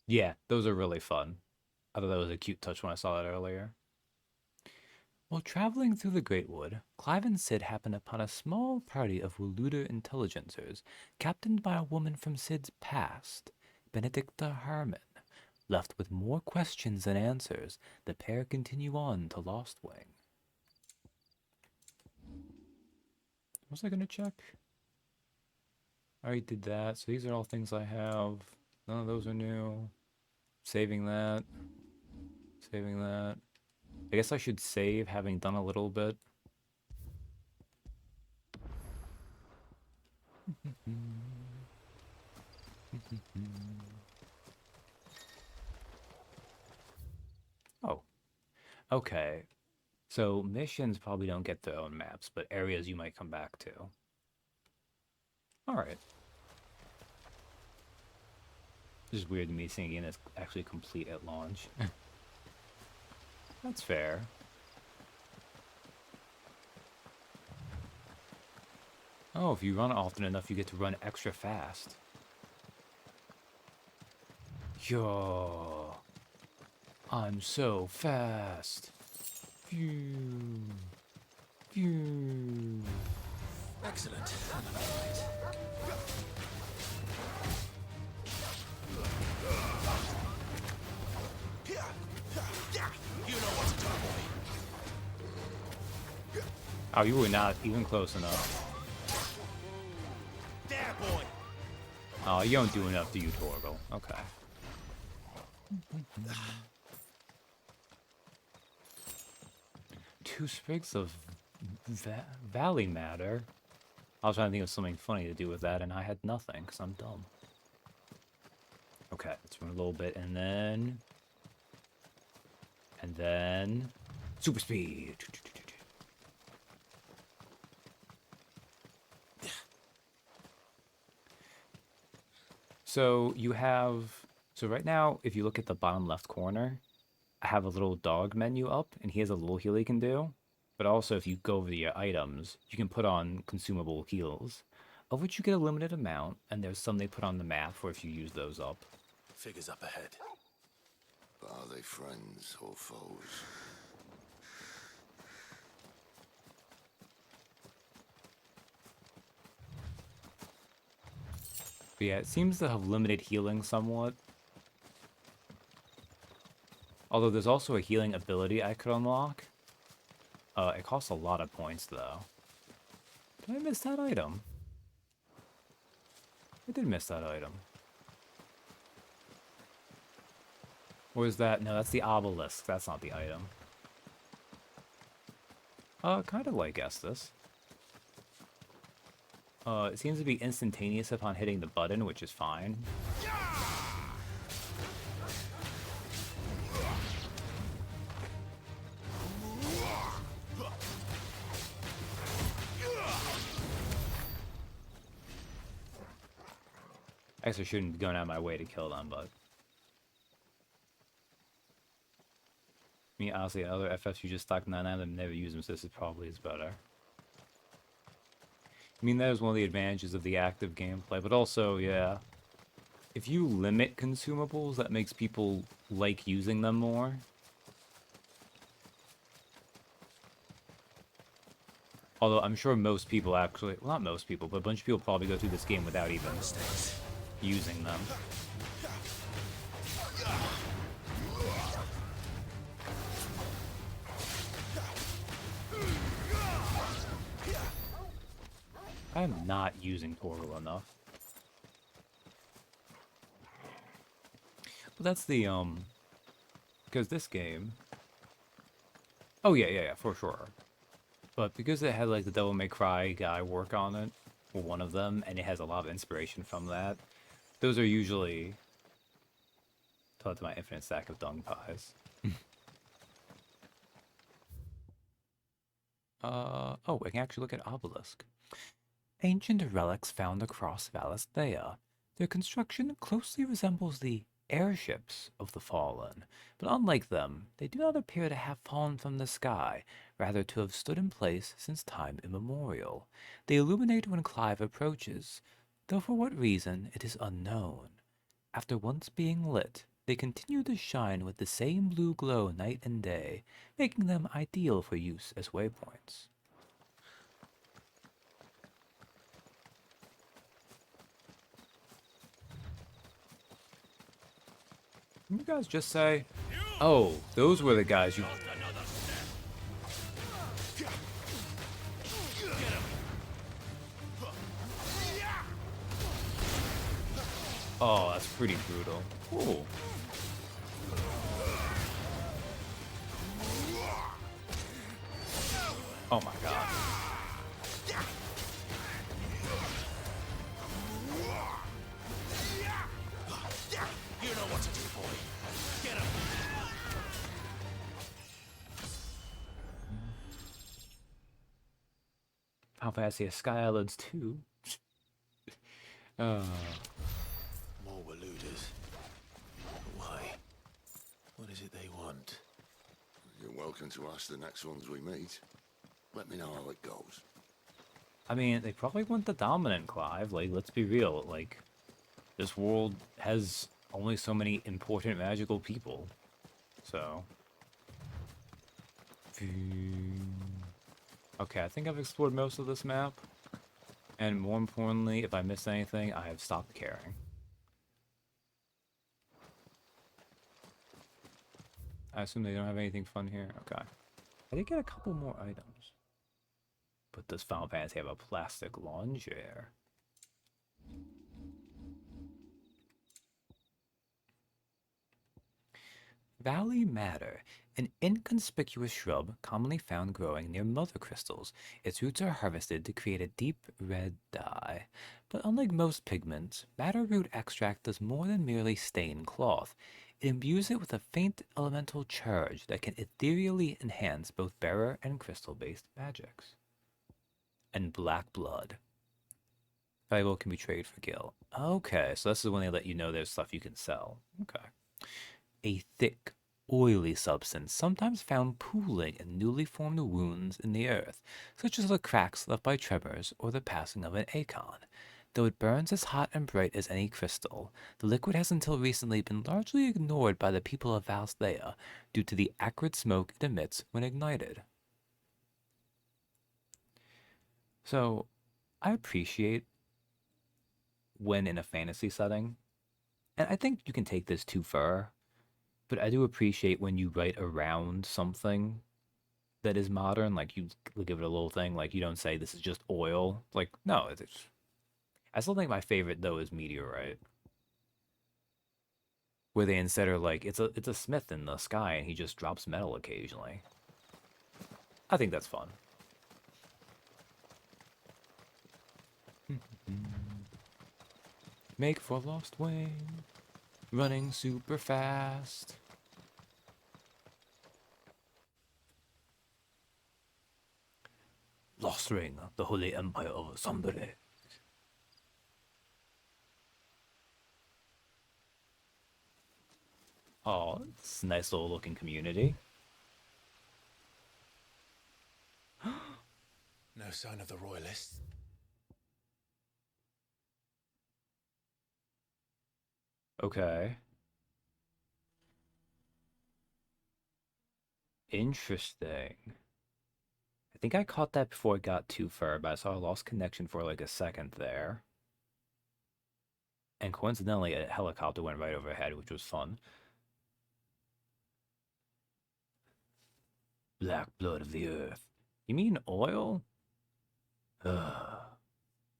S1: Yeah, those are really fun. I thought that was a cute touch when I saw that earlier. While traveling through the Great Wood, Clive and Cid happen upon a small party of Wuluder intelligencers, captained by a woman from Cid's past, Benedicta Harmon. Left with more questions than answers, the pair continue on to Lost Wing. Was I going to check? I already did that, so these are all things I have. None of those are new. Saving that. Saving that. I guess I should save having done a little bit. Oh. Okay. So missions probably don't get their own maps, but areas you might come back to. Alright. It's just weird to me seeing a game that's actually complete at launch. That's fair. Oh, if you run often enough, you get to run extra fast. Yo, I'm so fast. Phew. Phew.
S5: Excellent. You know what to do, boy.
S1: Oh, you were not even close enough.
S5: There, boy.
S1: Oh, you don't do enough, do you, Torgal? Okay. Two sprigs of valley matter. I was trying to think of something funny to do with that, and I had nothing, because I'm dumb. Okay, let's run a little bit, and then... Super speed! So you have... So right now, if you look at the bottom left corner, I have a little dog menu up, and he has a little heal he can do. But also, if you go over to your items, you can put on consumable heals, of which you get a limited amount, and there's some they put on the map for if you use those up.
S5: Figures up ahead.
S3: But are they friends or foes?
S1: But yeah, it seems to have limited healing somewhat. Although there's also a healing ability I could unlock. It costs a lot of points, though. Did I miss that item? I did miss that item. Or is that... No, that's the obelisk. That's not the item. Kind of like Estus. It seems to be instantaneous upon hitting the button, which is fine. I guess I shouldn't be going out of my way to kill them, but... I mean, honestly, other FFs you just stock 99 and never use them, so this is probably is better. I mean, that is one of the advantages of the active gameplay, but also, yeah, if you limit consumables, that makes people like using them more. Although I'm sure most people actually, well, not most people, but a bunch of people probably go through this game without even using them. I'm not using Toru enough. But that's the, because this game... Oh, yeah, for sure. But because it had, like, the Devil May Cry guy work on it, or one of them, and it has a lot of inspiration from that, those are usually... Taught to my infinite stack of dung pies. Oh, we can actually look at Obelisk. Ancient relics found across Valisthea. Their construction closely resembles the airships of the fallen, but unlike them, they do not appear to have fallen from the sky, rather to have stood in place since time immemorial. They illuminate when Clive approaches, though for what reason it is unknown. After once being lit, they continue to shine with the same blue glow night and day, making them ideal for use as waypoints. Can you guys just say, oh, those were the guys you... Oh, that's pretty brutal. Ooh. Oh my god.
S5: You know what to do, boy. Get him.
S1: How fast here? Sky Islands 2.
S5: More Waluders. Why? What is it they want?
S3: You're welcome to ask the next ones we meet. Let me know how it goes.
S1: I mean, they probably want the dominant, Clive. Like, let's be real. Like, this world has only so many important magical people. So. Okay, I think I've explored most of this map. And more importantly, if I missed anything, I have stopped caring. I assume they don't have anything fun here? Okay. I did get a couple more items. But does Final Fantasy have a plastic lawn chair? Valley Madder, an inconspicuous shrub commonly found growing near mother crystals. Its roots are harvested to create a deep red dye. But unlike most pigments, madder root extract does more than merely stain cloth. It imbues it with a faint elemental charge that can ethereally enhance both bearer and crystal-based magics. And black blood. Valuable can be traded for gil. Okay, so this is when they let you know there's stuff you can sell. Okay. A thick, oily substance sometimes found pooling in newly formed wounds in the earth, such as the cracks left by tremors or the passing of an Akon. Though it burns as hot and bright as any crystal, the liquid has until recently been largely ignored by the people of Valisthea due to the acrid smoke it emits when ignited. So, I appreciate when in a fantasy setting. And I think you can take this too far, but I do appreciate when you write around something that is modern, like you give it a little thing, like you don't say this is just oil. Like, no, it's, I still think my favorite though is meteorite, where they instead are like it's a smith in the sky and he just drops metal occasionally. I think that's fun. Make for Lost Wing, running super fast. Lost Ring, the Holy Empire of Sombre. Oh, it's a nice little looking community.
S4: No sign of the royalists.
S1: Okay. Interesting. I think I caught that before it got too far, but I saw a lost connection for like a second there. And coincidentally, a helicopter went right overhead, which was fun. Black blood of the earth. You mean oil? Ugh.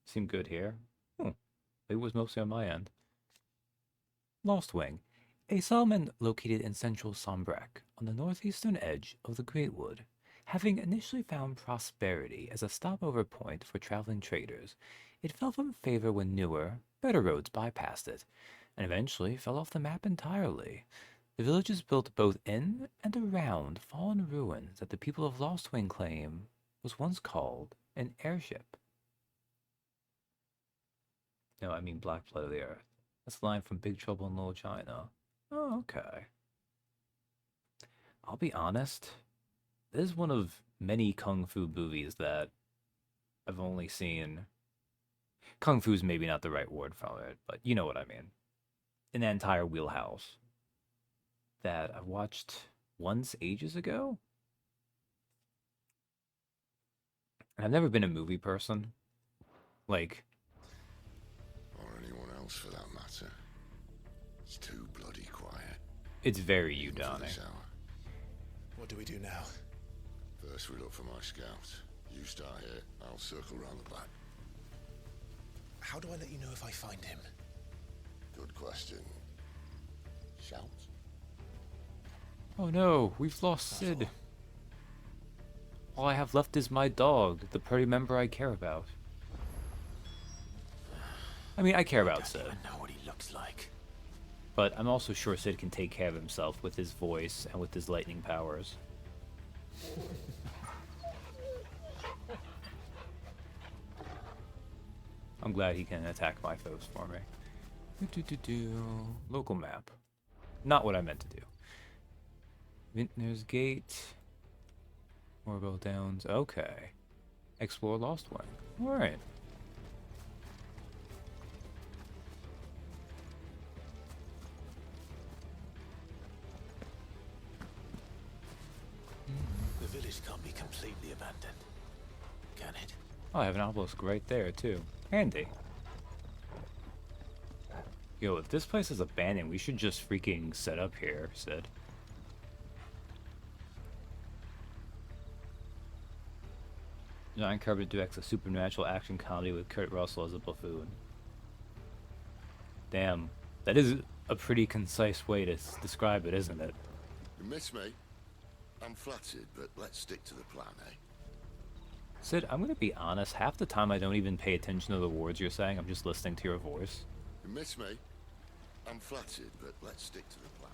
S1: Seemed good here. It was mostly on my end. Lost Wing. A settlement located in central Sombrek, on the northeastern edge of the Great Wood. Having initially found prosperity as a stopover point for traveling traders, it fell from favor when newer, better roads bypassed it, and eventually fell off the map entirely. The village is built both in and around fallen ruins that the people of Lost Wing claim was once called an airship. No, I mean Black Blood of the Earth. That's a line from Big Trouble in Little China. Oh, okay. I'll be honest, this is one of many Kung Fu movies that I've only seen. Kung Fu's maybe not the right word for it, but you know what I mean. An entire wheelhouse that I watched once ages ago. And I've never been a movie person. Like,
S3: Or anyone else for that matter. It's too bloody quiet.
S1: it's very you,
S3: Even for
S1: Donnie.
S3: this hour.
S4: What do we do now?
S3: First we look for my scout. You start here, I'll circle round the back.
S4: How do I let you know if I find him?
S3: Good question. Shout?
S1: Oh no, we've lost Sid. All I have left is my dog, the party member I care about. I mean, I care about
S5: I
S1: Sid,
S5: don't even know what he looks like.
S1: but I'm also sure Sid can take care of himself with his voice and with his lightning powers. I'm glad he can attack my foes for me. Local map. Not what I meant to do. Vintner's Gate. Morville Downs. Okay. Explore Lost Wing. Alright.
S5: The village can't be completely abandoned, can it?
S1: Oh, I have an obelisk right there, too. Handy. Yo, if this place is abandoned, we should just freaking set up here, Sid. John Carpenter directs a supernatural action comedy with Kurt Russell as a buffoon. Damn. That is a pretty concise way to describe it, isn't it?
S3: You miss me? I'm flattered, but let's stick to the plan, eh?
S1: Sid, I'm gonna be honest, half the time I don't even pay attention to the words you're saying, I'm just listening to your voice.
S3: You miss me? I'm flattered, but let's stick to the plan,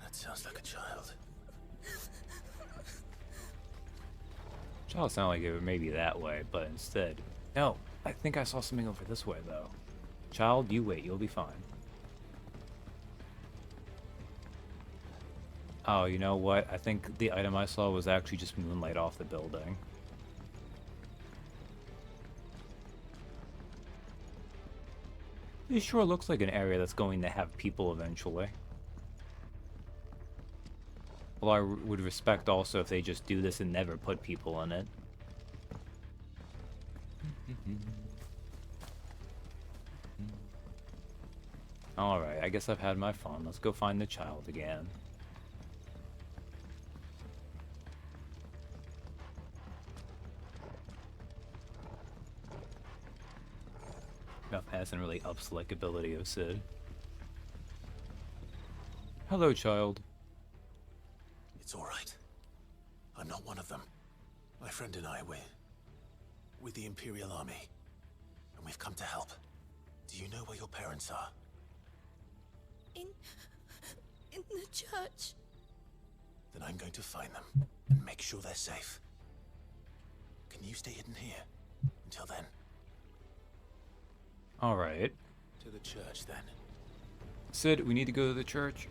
S5: That sounds like a child.
S1: Child sound like it would maybe that way, but instead... No, I think I saw something over this way, though. Child, you wait, you'll be fine. Oh, you know what? I think the item I saw was actually just moonlight off the building. This sure looks like an area that's going to have people eventually. Well, I would respect also if they just do this and never put people in it. Alright, I guess I've had my fun. Let's go find the child again. That hasn't really ups the likability of Sid. Hello, child.
S5: It's all right. I'm not one of them. My friend and I, we're with the Imperial Army, and we've come to help. Do you know where your parents are?
S2: In the church.
S5: Then I'm going to find them and make sure they're safe. Can you stay hidden here until then?
S1: Alright.
S5: To the church, then.
S1: Sid, we need to go to the church.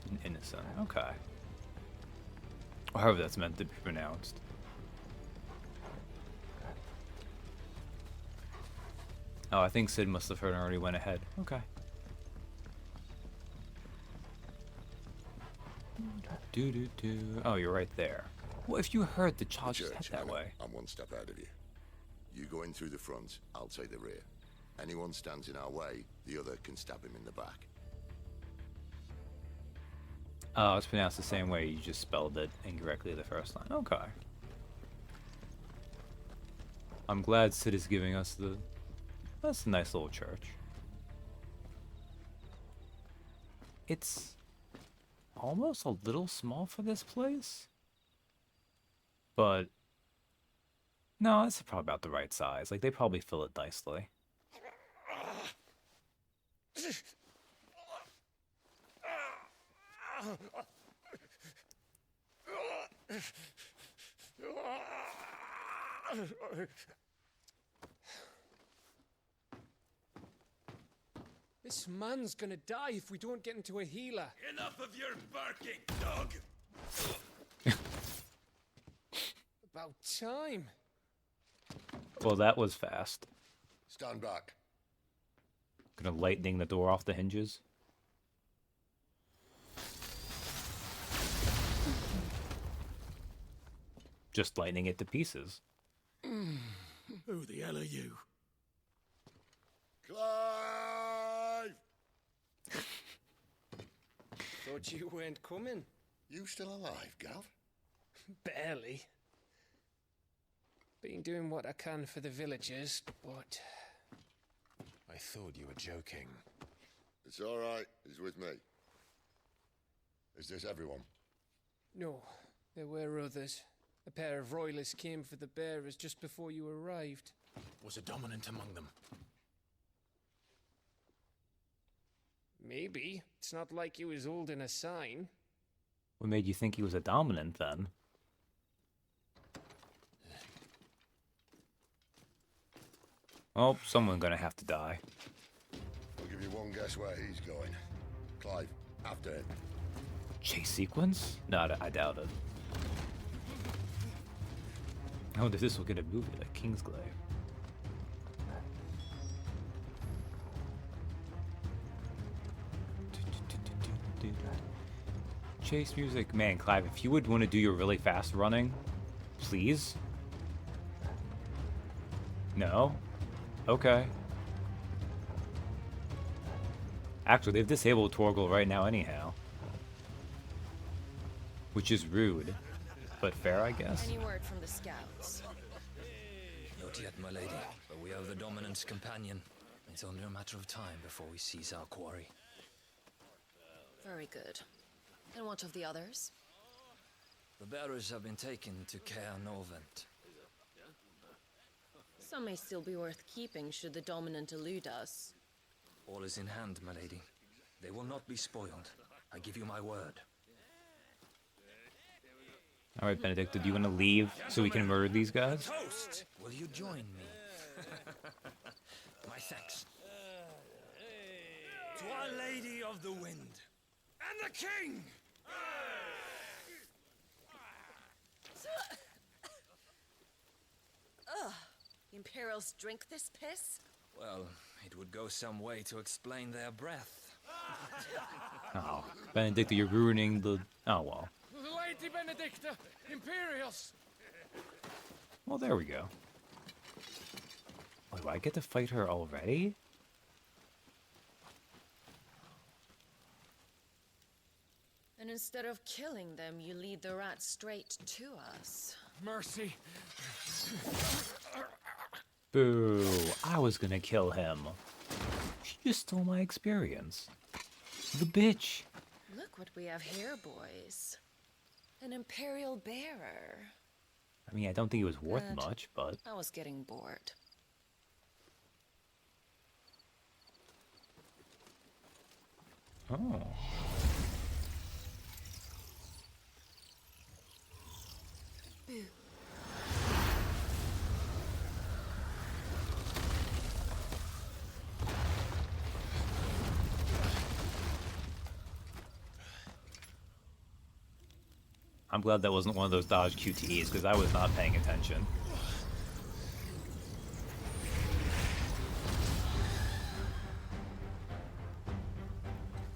S1: An innocent. Okay. Or however that's meant to be pronounced. Oh, I think Sid must have heard and already went ahead. Okay. Oh, you're right there. Well, if you heard the child just head that way.
S3: I'm one step ahead of you. You go in through the front, I'll take the rear. Anyone stands in our way, the other can stab him in the back.
S1: Oh, it's pronounced the same way. You just spelled it incorrectly the first line. Okay. I'm glad Sid is giving us the... That's a nice little church. It's almost a little small for this place. But... No, it's probably about the right size. Like, they probably fill it nicely.
S6: This man's gonna die if we don't get into a healer.
S7: Enough of your barking, dog!
S6: About time.
S1: Well, that was fast.
S3: Stand back.
S1: Gonna lightning the door off the hinges. Just lightning it to pieces.
S5: Who the hell are you?
S3: Clive!
S6: Thought you weren't coming.
S3: You still alive, Gav?
S6: Barely. Been doing what I can for the villagers, but...
S4: I thought you were joking.
S3: It's all right. He's with me. Is this everyone?
S6: No, there were others. A pair of royalists came for the bearers just before you arrived.
S5: Was a dominant among them?
S6: Maybe. It's not like he was holding a sign.
S1: What made you think he was a dominant then? Oh, someone's gonna have to die.
S3: I'll give you one guess where he's going. Clive, after him.
S1: Chase sequence? No, I doubt it. Oh, this will get a movie like Kingsglaive. Chase music. Man, Clive, if you would want to do your really fast running, please? No? Okay. Actually, they've disabled Torgal right now anyhow. Which is rude. But fair, I guess.
S2: Any word from the scouts?
S8: Not yet, my lady, but we have the dominant's companion. It's only a matter of time before we seize our quarry.
S2: Very good. And what of the others?
S8: The bearers have been taken to Caer Novent.
S2: Some may still be worth keeping should the dominant elude us.
S8: All is in hand, my lady. They will not be spoiled. I give you my word.
S1: Alright, Benedict, do you want to leave so we can murder these guys?
S8: Toast! Will you join me? My thanks.
S7: To Our Lady of the Wind and the King!
S2: Ugh. The Imperials drink this piss?
S8: Well, it would go some way to explain their breath.
S1: Oh, Benedicta, you're ruining the... Oh, well.
S6: Lady Benedicta, Imperials!
S1: Well, there we go. Wait, do I get to fight her already?
S2: And instead of killing them, you lead the rat straight to us.
S6: Mercy.
S1: Boo, I was gonna kill him. She just stole my experience. The bitch.
S2: Look what we have here, boys. An Imperial bearer.
S1: I mean, I don't think it was worth
S2: Good.
S1: much, but...
S2: I was getting bored.
S1: Oh.
S2: Boo.
S1: I'm glad that wasn't one of those dodge QTEs, because I was not paying attention.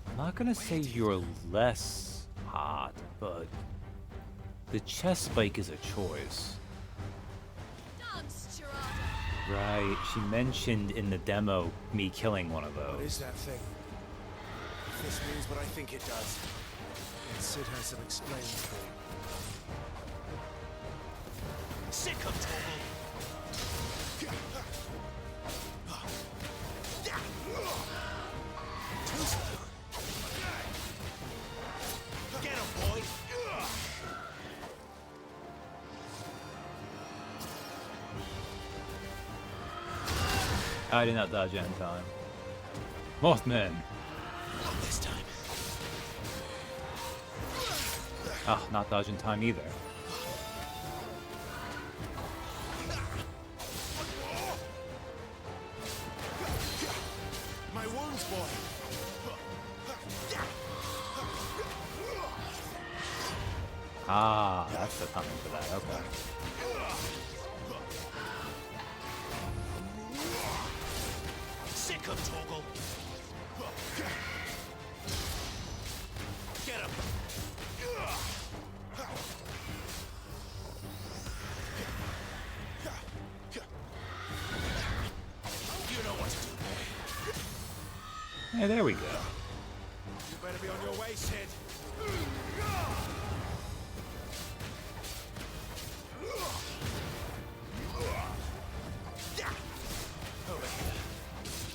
S1: I'm not gonna say you're less hot, but the chest spike is a choice.
S2: Dance, Gerardo.
S1: Right, she mentioned in the demo me killing one of
S4: What is
S1: those.
S4: that thing? If this means what I think it does, then Sid has some explaining to do.
S5: Sick of Torgal! Too slow. Get him, boy!
S1: I did not dodge in time. Mothman!
S5: Not this time.
S1: Ah, not dodge in time either.
S5: My wounds, boy!
S1: Ah, that's the timing for that, okay.
S5: Sick of Torgal! Get him! You know what to do, boy.
S1: Hey, there we go.
S5: You better be on your way, Sid. Over here.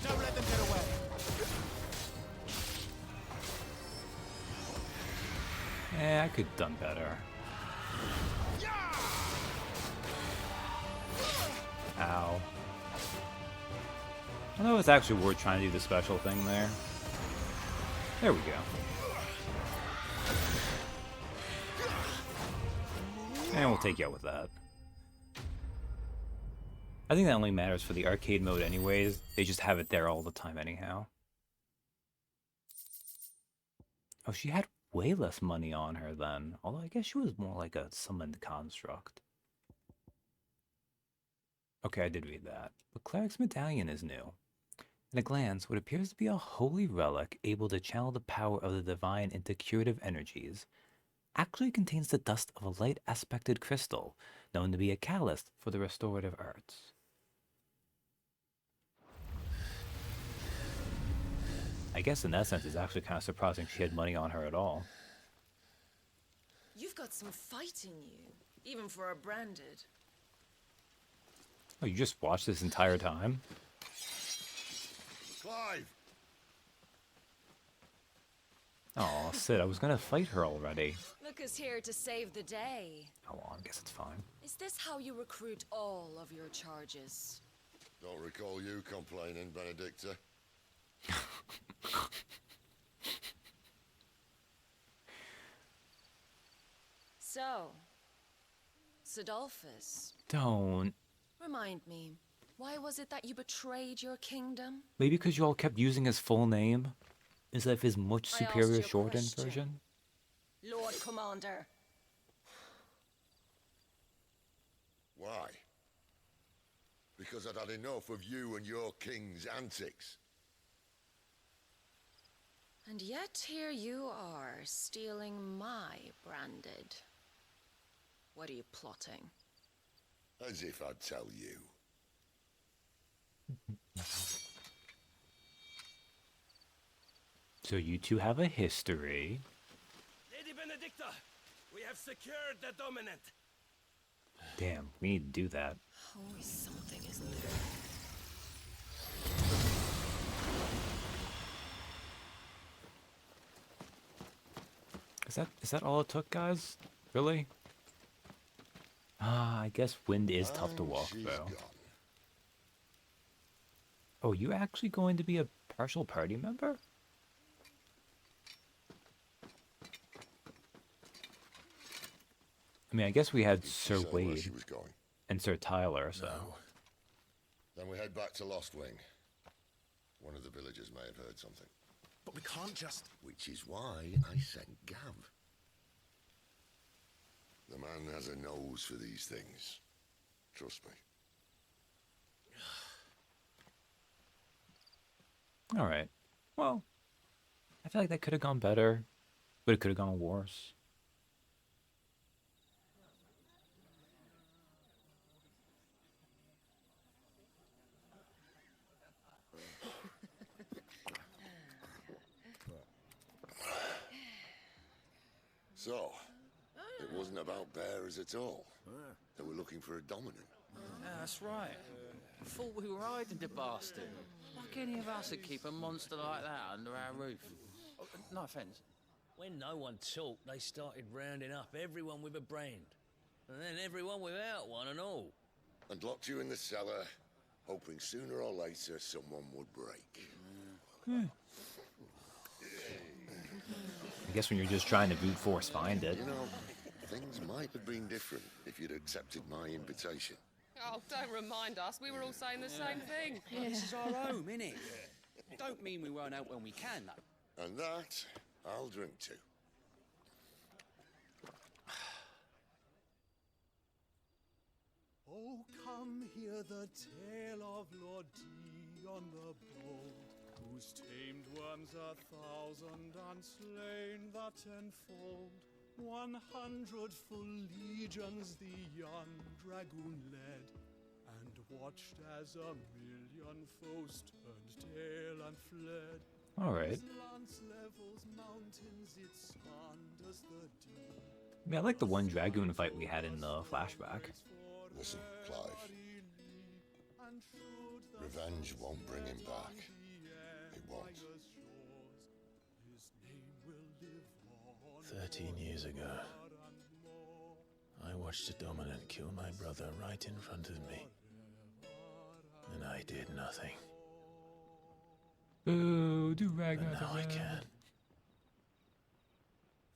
S5: Don't let them get away.
S1: I could have done better. Ow. I know it's actually worth trying to do the special thing there. There we go. And we'll take you out with that. I think that only matters for the arcade mode anyways. They just have it there all the time anyhow. Oh, she had way less money on her then. Although I guess she was more like a summoned construct. Okay, I did read that. But Cleric's medallion is new. In a glance, what appears to be a holy relic able to channel the power of the divine into curative energies actually contains the dust of a light aspected crystal, known to be a catalyst for the restorative arts. I guess in that sense, it's actually kind of surprising she had money on her at all.
S2: You've got some fight in you, even for a branded.
S1: Oh, you just watched this entire time?
S3: Clive!
S1: Oh, Sid, I was gonna fight her already.
S2: Look who's here to save the day.
S1: Oh, well, I guess it's fine.
S2: Is this how you recruit all of your charges?
S3: Don't recall you complaining, Benedicta.
S2: So, Sidolphus,
S1: Don't.
S2: remind me, why was it that you betrayed your kingdom?
S1: Maybe because you all kept using his full name? Instead of his much
S2: I asked
S1: superior
S2: you a
S1: shortened
S2: question.
S1: version?
S2: Lord Commander.
S3: Why? Because I'd had enough of you and your king's antics.
S2: And yet here you are, stealing my branded. What are you plotting?
S3: As if I'd tell you.
S1: So you two have a history.
S7: Lady Benedicta, we have secured the dominant.
S1: Damn, we need to do that.
S2: Always something, isn't there?
S1: Is that all it took, guys? Really? Ah, I guess wind is tough to
S3: And
S1: walk
S3: she's
S1: through.
S3: gone.
S1: Oh, you actually going to be a partial party member? I mean, I guess we had
S3: Did she
S1: Sir
S3: say where
S1: Wade
S3: she was going?
S1: and Sir Tyler, so.
S5: No.
S3: Then we head back to Lost Wing. One of the villagers may have heard something.
S5: But we can't just...
S3: Which is why I sent Gav. The man has a nose for these things. Trust me.
S1: All right. Well, I feel like that could have gone better, but it could have gone worse.
S3: So, it wasn't about bearers at all. They were looking for a dominant.
S9: Yeah, that's right. I thought we were hiding the bastard. Like any of us would keep a monster like that under our roof. Oh, no offence.
S10: When no one talked, they started rounding up everyone with a brand. And then everyone without one and all.
S3: And locked you in the cellar, hoping sooner or later someone would break.
S1: I guess when you're just trying to brute force find it.
S3: You know, things might have been different if you'd accepted my invitation.
S11: Oh, don't remind us. We were all saying the same thing.
S7: This is our home, innit? Don't mean we won't help when we can, though.
S3: And that, I'll drink to.
S12: Oh, come hear the tale of Lord Dion the Bold, whose tamed worms 1,000 and slain the tenfold. 100 full legions the young dragoon led, and watched as 1,000,000 foes turned tail and fled.
S1: All right.
S12: His lance levels mountains, it sanders the deep.
S1: I mean, I like the one dragoon fight we had in the flashback.
S3: Listen, Clive. Revenge won't bring him back. It won't.
S5: 13 years ago, I watched a dominant kill my brother right in front of me. And I did nothing.
S1: Boo, do rag.
S5: But now I can.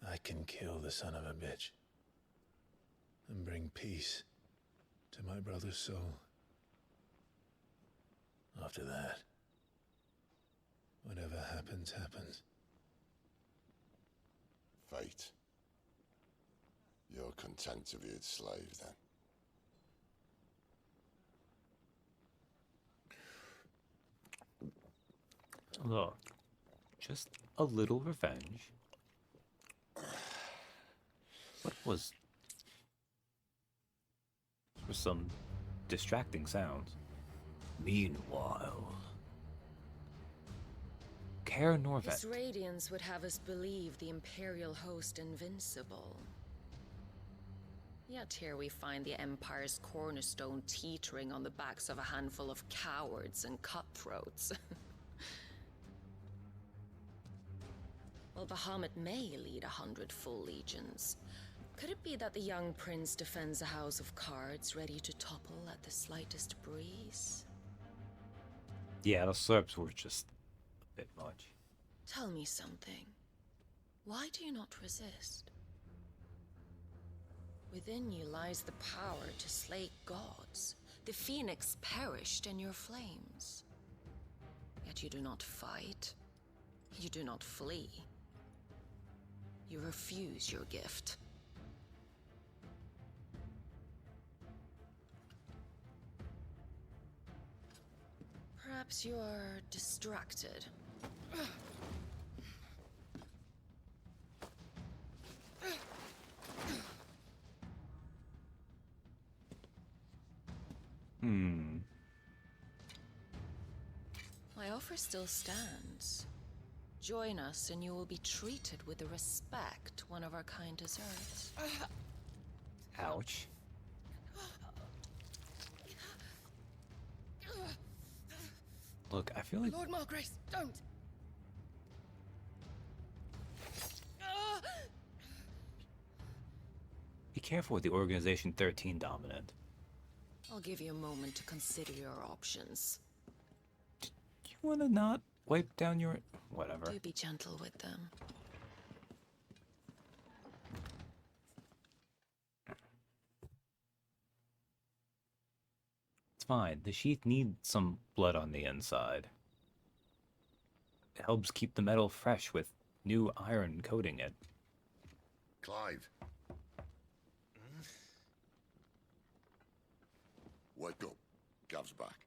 S5: I can kill the son of a bitch. And bring peace to my brother's soul. After that, whatever happens, happens.
S3: Fate. You're content to be its slave, then?
S1: Look, just a little revenge. What was... There were some distracting sounds. Meanwhile... Care Norvet.
S2: His radiance would have us believe the Imperial host invincible. Yet here we find the Empire's cornerstone teetering on the backs of a handful of cowards and cutthroats. Well, Bahamut may lead 100 full legions. Could it be that the young prince defends a house of cards ready to topple at the slightest breeze?
S1: Yeah, the slurps were just a bit much.
S2: Tell me something. Why do you not resist? Within you lies the power to slay gods. The phoenix perished in your flames. Yet you do not fight. You do not flee. You refuse your gift. Perhaps you are distracted. My offer still stands. Join us and you will be treated with the respect one of our kind deserves.
S1: Ouch. Look, I feel like...
S11: Lord Margrace, don't!
S1: Be careful with the Organization 13 dominant.
S2: I'll give you a moment to consider your options.
S1: Do you want to not wipe down your... Whatever.
S2: Do be gentle with them.
S1: It's fine. The sheath needs some blood on the inside. It helps keep the metal fresh with new iron coating it.
S3: Clive. Wake up. Gav's back.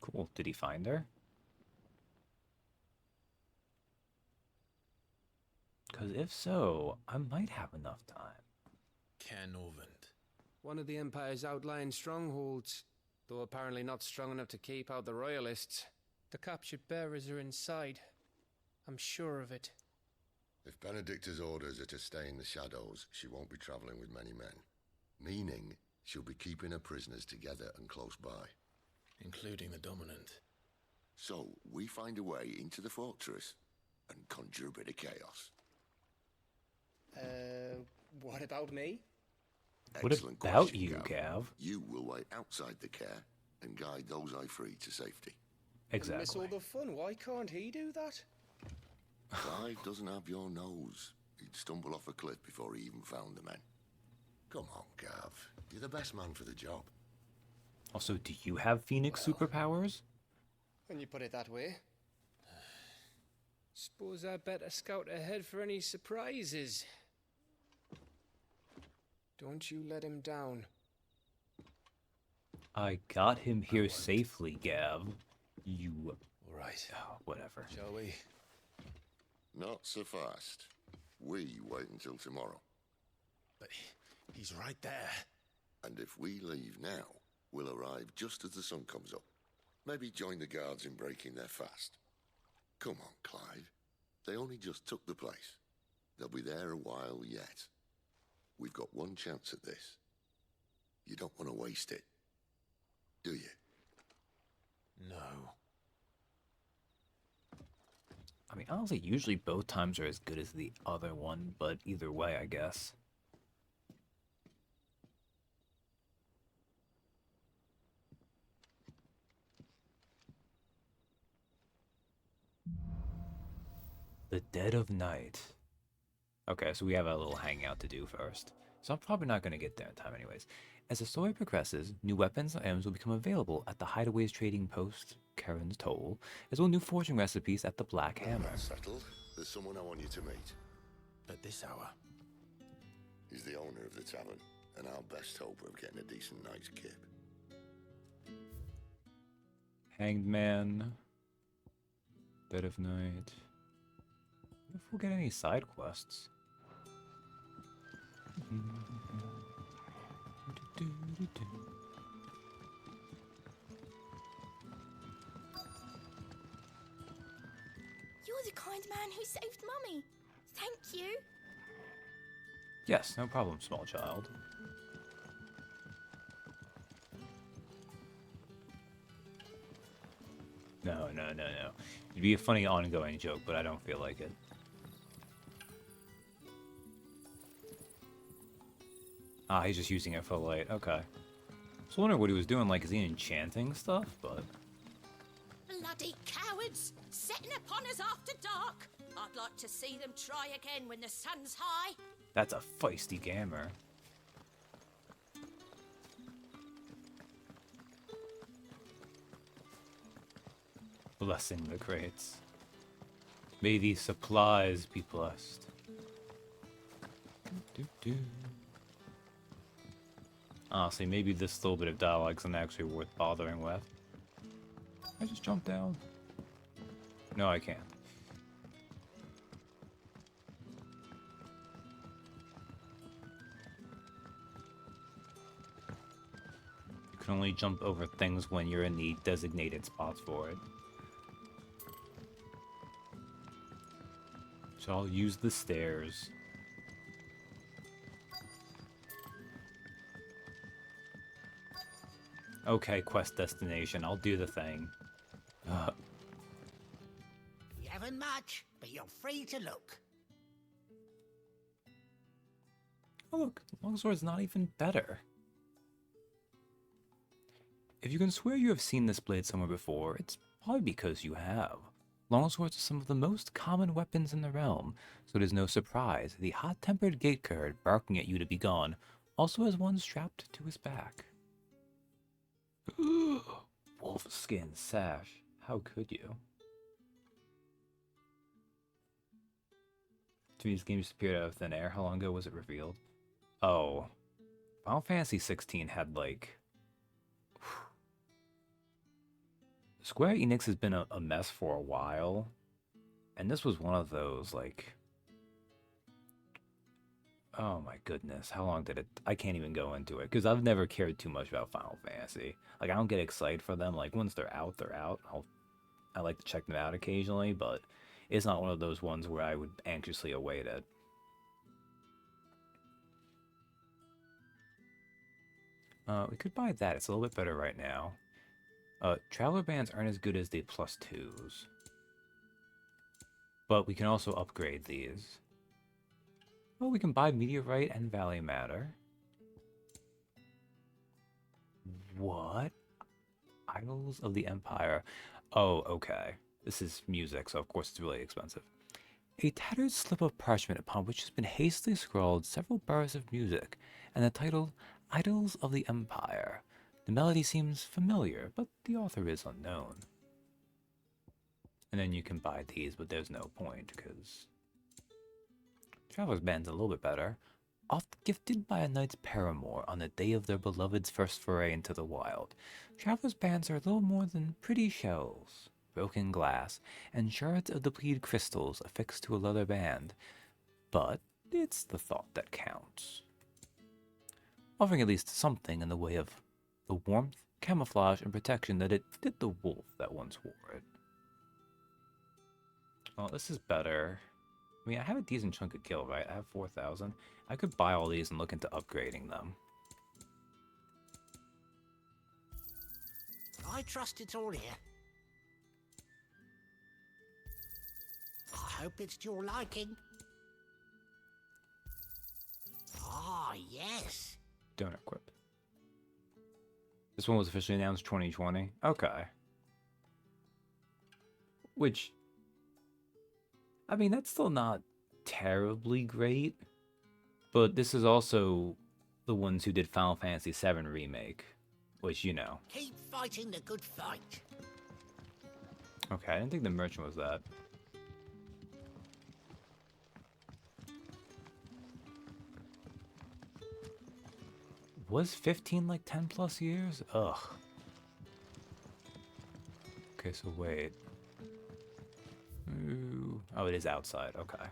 S1: Cool. Did he find her? Because if so, I might have enough time.
S4: Canovant.
S6: One of the Empire's outlying strongholds, though apparently not strong enough to keep out the Royalists. The captured bearers are inside. I'm sure of it.
S3: If Benedicta's orders are to stay in the shadows, she won't be traveling with many men. Meaning, she'll be keeping her prisoners together and close by.
S4: Including the Dominant.
S3: So, we find a way into the fortress and conjure a bit of chaos.
S6: What about me?
S1: What
S3: Excellent
S1: about
S3: question,
S1: you, Gav?
S3: You will wait outside the care and guide those I free to safety.
S1: Exactly.
S6: Miss all the fun. Why can't he do that?
S3: Clive doesn't have your nose. He'd stumble off a cliff before he even found the men. Come on, Gav. You're the best man for the job.
S1: Also, do you have Phoenix superpowers?
S6: When you put it that way. Suppose I better scout ahead for any surprises. Don't you let him down.
S1: I got him here safely, Gav. You...
S4: All right.
S1: Oh, whatever.
S4: Shall we?
S3: Not so fast. We wait until tomorrow.
S4: But he's right there.
S3: And if we leave now, we'll arrive just as the sun comes up. Maybe join the guards in breaking their fast. Come on, Clive. They only just took the place. They'll be there a while yet. We've got one chance at this. You don't want to waste it, do you?
S4: No.
S1: I mean, honestly, usually both times are as good as the other one, but either way, I guess. The dead of night. Okay, so we have a little hangout to do first. So I'm probably not going to get there in time anyways. As the story progresses, new weapons and items will become available at the Hideaways Trading Post, Karen's Toll, as well as new fortune recipes at the Black Hammer.
S3: Settled. There's someone I want you to meet.
S4: At this hour?
S3: He's the owner of the tavern, and our best hope of getting a decent night's kip.
S1: Hanged Man. Dead of Night. If we'll get any side quests.
S13: You're the kind man who saved Mummy. Thank you.
S1: Yes, no problem, small child. No. It'd be a funny ongoing joke, but I don't feel like it. Ah, he's just using it for light. Okay. I was wondering what he was doing. Like, is he enchanting stuff? But
S13: Bloody cowards! Setting upon us after dark. I'd like to see them try again when the sun's high.
S1: that's a feisty gamer. Blessing the crates. May these supplies be blessed. Honestly, maybe this little bit of dialogue isn't actually worth bothering with. I just jump down. No, I can't. can only jump over things when you're in the designated spots for it. So I'll use the stairs. Okay, quest destination. I'll do the thing.
S14: You haven't much, but you're free to look.
S1: Oh look, longsword's not even better. If you can swear you have seen this blade somewhere before, it's probably because you have. Longswords are some of the most common weapons in the realm, so it is no surprise the hot-tempered gatecurd barking at you to be gone also has one strapped to his back. Wolfskin sash. How could you? To me, this game just appeared out of thin air. How long ago was it revealed? Oh. Final Fantasy 16 had, like... Square Enix has been a mess for a while. And this was one of those, like... Oh my goodness, how long did it... I can't even go into it, because I've never cared too much about Final Fantasy. Like, I don't get excited for them. Like, once they're out, they're out. I like to check them out occasionally, but it's not one of those ones where I would anxiously await it. We could buy that. It's a little bit better right now. Traveler bands aren't as good as the +2s. But we can also upgrade these. Oh, we can buy Meteorite and Valley Matter. What? Idols of the Empire. Oh, okay. This is music, so of course it's really expensive. A tattered slip of parchment upon which has been hastily scrawled several bars of music, and the title, Idols of the Empire. The melody seems familiar, but the author is unknown. And then you can buy these, but there's no point, because... Traveler's Band's a little bit better. Oft gifted by a knight's paramour on the day of their beloved's first foray into the wild, Traveler's Bands are little more than pretty shells, broken glass, and shards of depleted crystals affixed to a leather band. But it's the thought that counts. Offering at least something in the way of the warmth, camouflage, and protection that it did the wolf that once wore it. Well, this is better. I mean, I have a decent chunk of gil, right? I have 4,000. I could buy all these and look into upgrading them.
S14: I trust it's all here. I hope it's to your liking. Ah, yes.
S1: Don't equip. This one was officially announced 2020. Okay. Which... I mean, that's still not terribly great, but this is also the ones who did Final Fantasy VII Remake, which, you know.
S14: Keep fighting the good fight.
S1: Okay, I didn't think the merchant was that. Was 15 like 10 plus years? Ugh. Okay, so wait. Ooh. Oh, it is outside. Okay.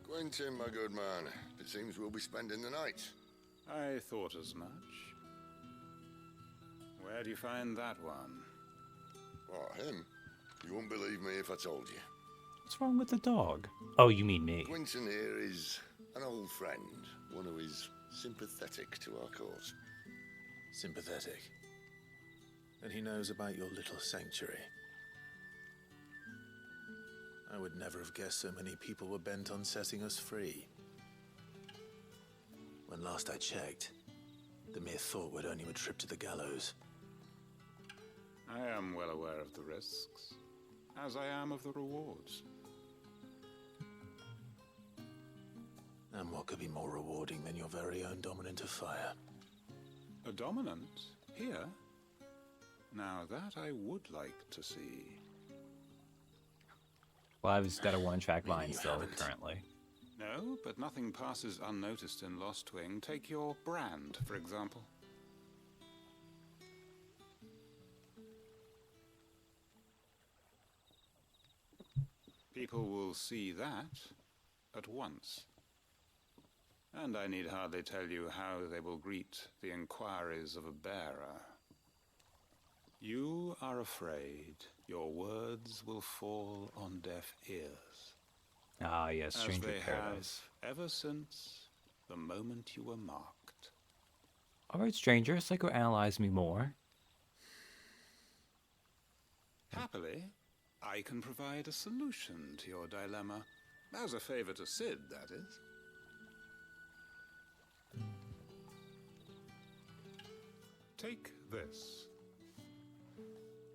S3: Quentin, my good man. It seems we'll be spending the night.
S15: I thought as much. Where do you find that one?
S3: What, him? You wouldn't believe me if I told you.
S1: What's wrong with the dog? Oh, you mean me.
S3: Quentin here is an old friend, one who is sympathetic to our cause.
S4: Sympathetic. And he knows about your little sanctuary. I would never have guessed so many people were bent on setting us free. When last I checked, the mere thought would earn you a trip to the gallows.
S15: I am well aware of the risks, as I am of the rewards.
S4: And what could be more rewarding than your very own dominant of fire?
S15: A dominant? Here? Now that I would like to see.
S1: Well, I've just got a one-track mind still, currently.
S15: No, but nothing passes unnoticed in Lost Wing. Take your brand, for example. People will see that at once. And I need hardly tell you how they will greet the inquiries of a bearer. You are afraid your words will fall on deaf ears.
S1: Ah, yes,
S15: as
S1: stranger
S15: they
S1: paradise.
S15: have ever since the moment you were marked.
S1: Alright, stranger, psychoanalyze me more.
S15: Happily, I can provide a solution to your dilemma. As a favor to Sid, that is. Take this.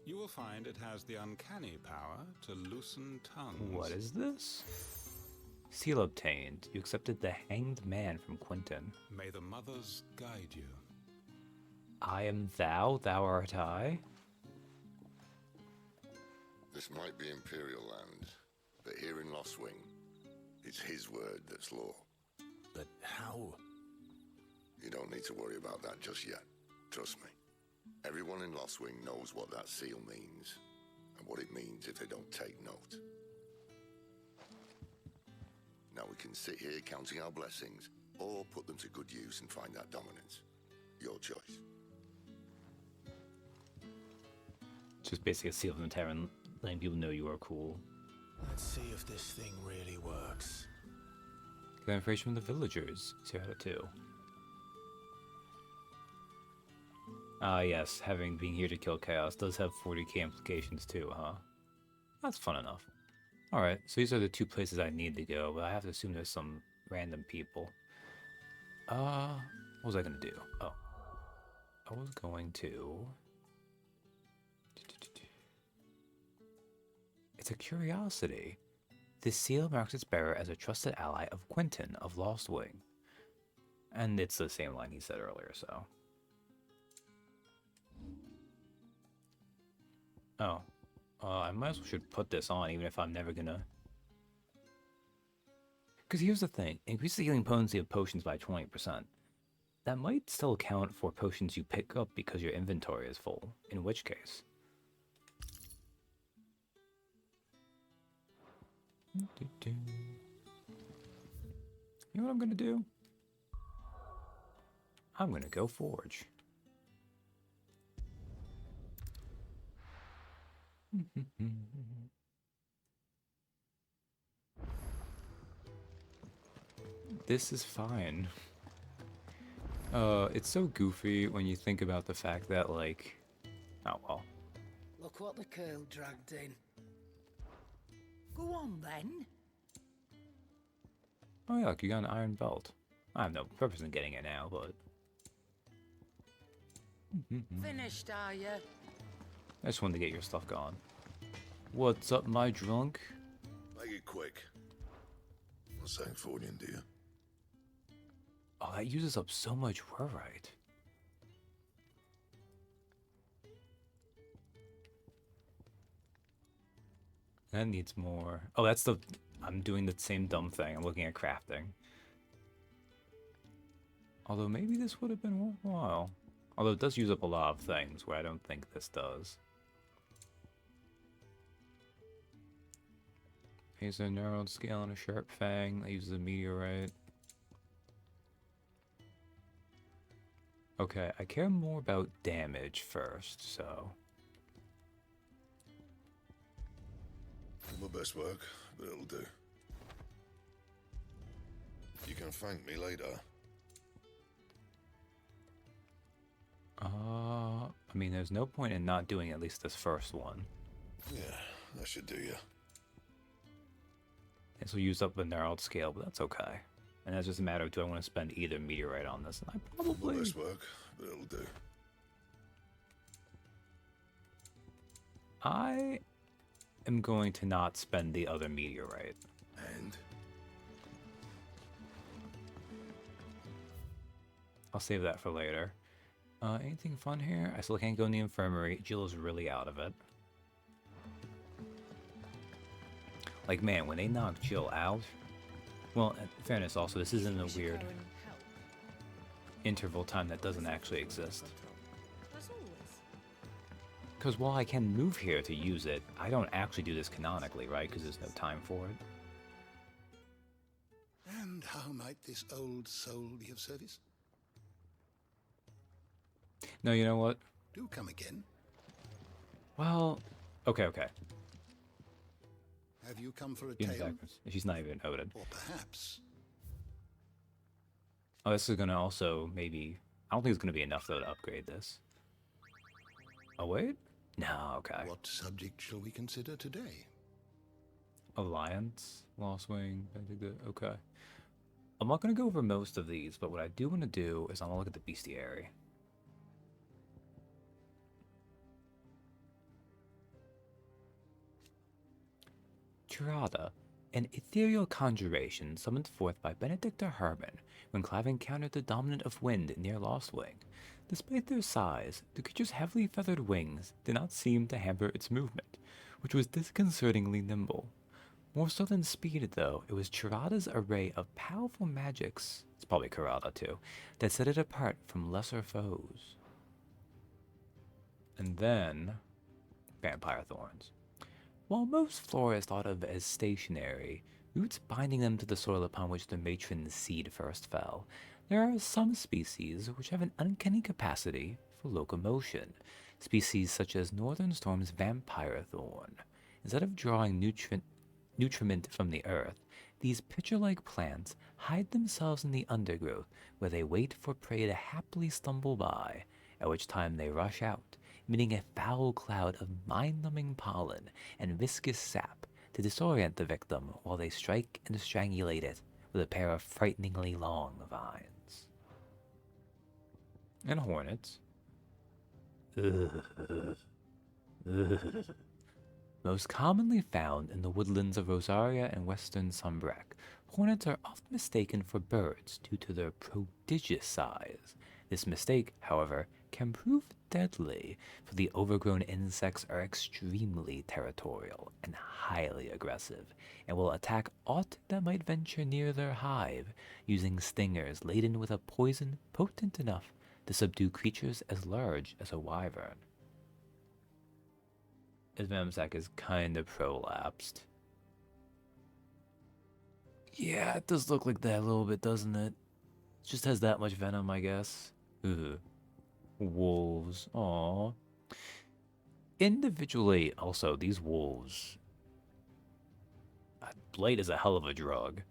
S15: You will find it has the uncanny power to loosen tongues.
S1: What is this? Seal obtained. You accepted the hanged man from Quentin.
S15: May the mothers guide you.
S1: I am thou, thou art I.
S3: This might be Imperial land, but here in Lostwing, it's his word that's law.
S5: But how?
S3: You don't need to worry about that just yet. Trust me. Everyone in Lostwing knows what that seal means, and what it means if they don't take note. Now we can sit here counting our blessings, or put them to good use and find that dominance. Your choice.
S1: Just basically a seal of the and letting people know you are cool.
S5: Let's see if this thing really works.
S1: Get information from the villagers. 0 out of 2. Ah, yes, having been here to kill chaos does have 40k implications too, huh? That's fun enough. Alright, so these are the 2 places I need to go, but I have to assume there's some random people. What was I gonna do? Oh. I was going to... It's a curiosity. This seal marks its bearer as a trusted ally of Quentin of Lost Wing. And it's the same line he said earlier, so... Oh. I might as well should put this on, even if I'm never gonna... Because here's the thing. Increase the healing potency of potions by 20%. That might still account for potions you pick up because your inventory is full. In which case... You know what I'm gonna do? I'm gonna go forge. This is fine. It's so goofy when you think about the fact that, like... Oh, well.
S14: Look what the curl dragged in. Go on, then.
S1: Oh, yeah, look, you got an iron belt. I have no purpose in getting it now, but...
S14: Finished, are you?
S1: I just wanted to get your stuff gone. What's up, my drunk?
S3: Make it quick. Not saying Fordian, do you?
S1: Oh, that uses up so much rurite. That needs more. Oh, that's the... I'm doing the same dumb thing. I'm looking at crafting. Although maybe this would have been worthwhile. Although it does use up a lot of things where I don't think this does. Here's a narrowed scale and a sharp fang that uses a meteorite. Okay, I care more about damage first, so...
S3: My best work, but it'll do. You can thank me later.
S1: I mean, there's no point in not doing at least this first one.
S3: Yeah, that should do you.
S1: This will use up the narrowed scale, but that's okay. And that's just a matter of, do I want to spend either meteorite on this? And I probably...
S3: My best work, but it'll do.
S1: I am going to not spend the other meteorite.
S3: And?
S1: I'll save that for later. Anything fun here? I still can't go in the infirmary. Jill is really out of it. Like, man, when they knock Jill out... Well, in fairness, also, this isn't a weird interval time that doesn't actually exist. Because while I can move here to use it, I don't actually do this canonically, right? Because there's no time for it.
S4: And how might this old soul be of service?
S1: No, you know what?
S4: Do come again.
S1: Well, okay.
S4: Have you come for a
S1: Even
S4: tale?
S1: backwards. She's not even Odin.
S4: Or perhaps...
S1: Oh, this is gonna also maybe... I don't think it's gonna be enough, though, to upgrade this. Oh, wait? No, okay.
S4: What subject shall we consider today?
S1: Alliance, Lost Wing, okay. I'm not gonna go over most of these, but what I do want to do is I want to look at the bestiary. Tirada, an ethereal conjuration summoned forth by Benedicta Herman when Clive encountered the dominant of wind near Lost Wing. Despite their size, the creature's heavily feathered wings did not seem to hamper its movement, which was disconcertingly nimble. More so than speed, though, it was Tirada's array of powerful magics, it's probably Karada too, that set it apart from lesser foes. And then, vampire thorns. While most flora is thought of as stationary, roots binding them to the soil upon which the matron's seed first fell, there are some species which have an uncanny capacity for locomotion, species such as Northern Storm's vampire thorn. Instead of drawing nutriment from the earth, these pitcher-like plants hide themselves in the undergrowth where they wait for prey to happily stumble by, at which time they rush out, emitting a foul cloud of mind-numbing pollen and viscous sap to disorient the victim while they strike and strangulate it with a pair of frighteningly long vines. And hornets. Most commonly found in the woodlands of Rosaria and western Sombrec, hornets are often mistaken for birds due to their prodigious size. This mistake, however, can prove deadly, for the overgrown insects are extremely territorial and highly aggressive, and will attack aught that might venture near their hive, using stingers laden with a poison potent enough to subdue creatures as large as a wyvern. His venom sac is kind of prolapsed. Yeah, it does look like that a little bit, doesn't it? It just has that much venom, I guess. Ugh. Wolves. Aww. Individually, also, these wolves... Blight is a hell of a drug.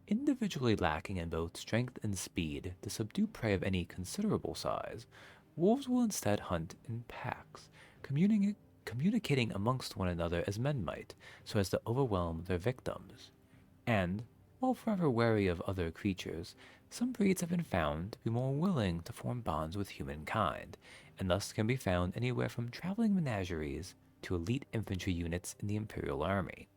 S1: Individually lacking in both strength and speed to subdue prey of any considerable size, wolves will instead hunt in packs, communicating amongst one another as men might, so as to overwhelm their victims. And, while forever wary of other creatures, some breeds have been found to be more willing to form bonds with humankind, and thus can be found anywhere from traveling menageries to elite infantry units in the Imperial Army.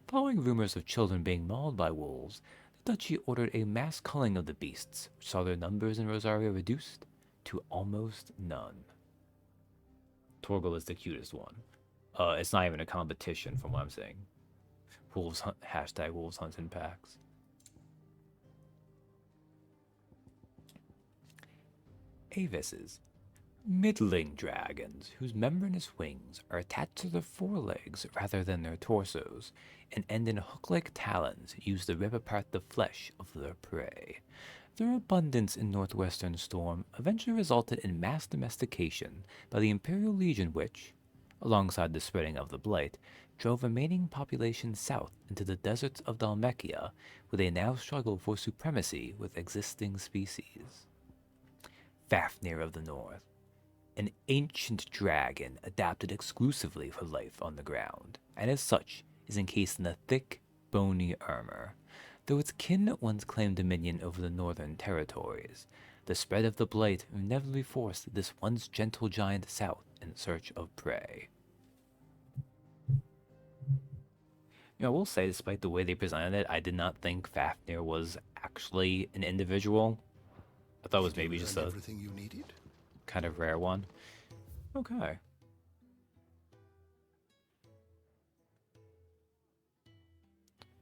S1: Following rumors of children being mauled by wolves, the Duchy ordered a mass culling of the beasts, which saw their numbers in Rosaria reduced to almost none. Torgal is the cutest one. It's not even a competition from what I'm saying. Wolves hunt, hashtag wolves hunt in packs. Avises. Middling dragons, whose membranous wings are attached to their forelegs rather than their torsos, and end in hook-like talons used to rip apart the flesh of their prey. Their abundance in northwestern Storm eventually resulted in mass domestication by the Imperial Legion which, alongside the spreading of the Blight, drove remaining population south into the deserts of Dhalmekia, where they now struggle for supremacy with existing species. Fafnir of the North. An ancient dragon adapted exclusively for life on the ground, and as such is encased in a thick, bony armor. Though its kin once claimed dominion over the northern territories, the spread of the Blight inevitably forced this once gentle giant south in search of prey. I will say, despite the way they presented it, I did not think Fafnir was actually an individual. I thought it was maybe just a
S4: everything you needed?
S1: kind of rare one. Okay.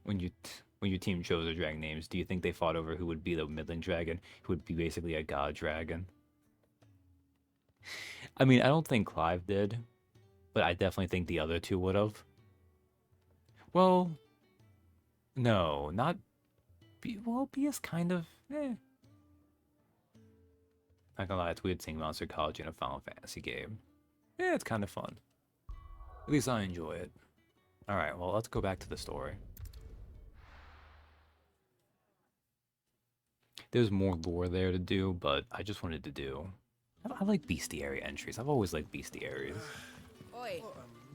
S1: When your team chose their dragon names, do you think they fought over who would be the middling dragon, who would be basically a god dragon? I mean, I don't think Clive did, but I definitely think the other two would have. Well, no, not B is kind of, eh. Not gonna lie, it's weird seeing Monster College in a Final Fantasy game. Yeah, it's kind of fun. At least I enjoy it. Alright, well, let's go back to the story. There's more lore there to do, but I just wanted to do... I like bestiary entries. I've always liked bestiaries.
S14: Oi,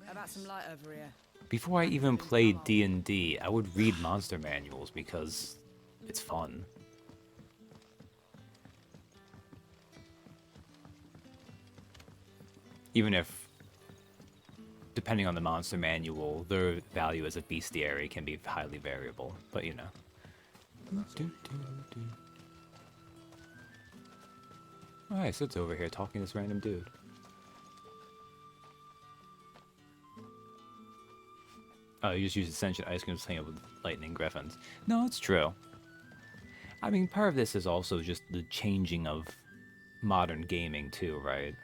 S14: how about some light over here?
S1: Before I even played D&D, I would read monster manuals because it's fun. Even if, depending on the monster manual, their value as a bestiary can be highly variable, but you know. Alright, Sid's over here talking to this random dude. Oh, you just use sentient ice cream to hang up with lightning griffins. No, it's true. I mean, part of this is also just the changing of modern gaming too, right?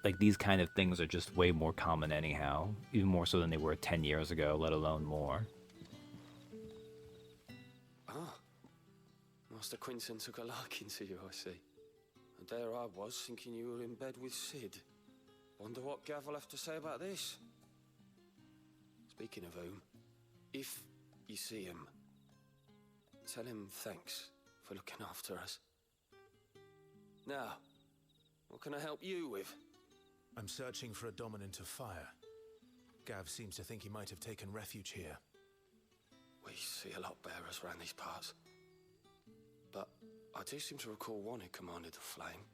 S1: Like, these kind of things are just way more common anyhow. Even more so than they were 10 years ago, let alone more.
S16: Ah. Master Quinton took a liking to you, I see. And there I was, thinking you were in bed with Sid. Wonder what Gav will have to say about this. Speaking of whom, if you see him, tell him thanks for looking after us. Now, what can I help you with?
S5: I'm searching for a dominant of fire. Gav seems to think he might have taken refuge here.
S16: We see a lot bearers around these parts. But I do seem to recall one who commanded the flame.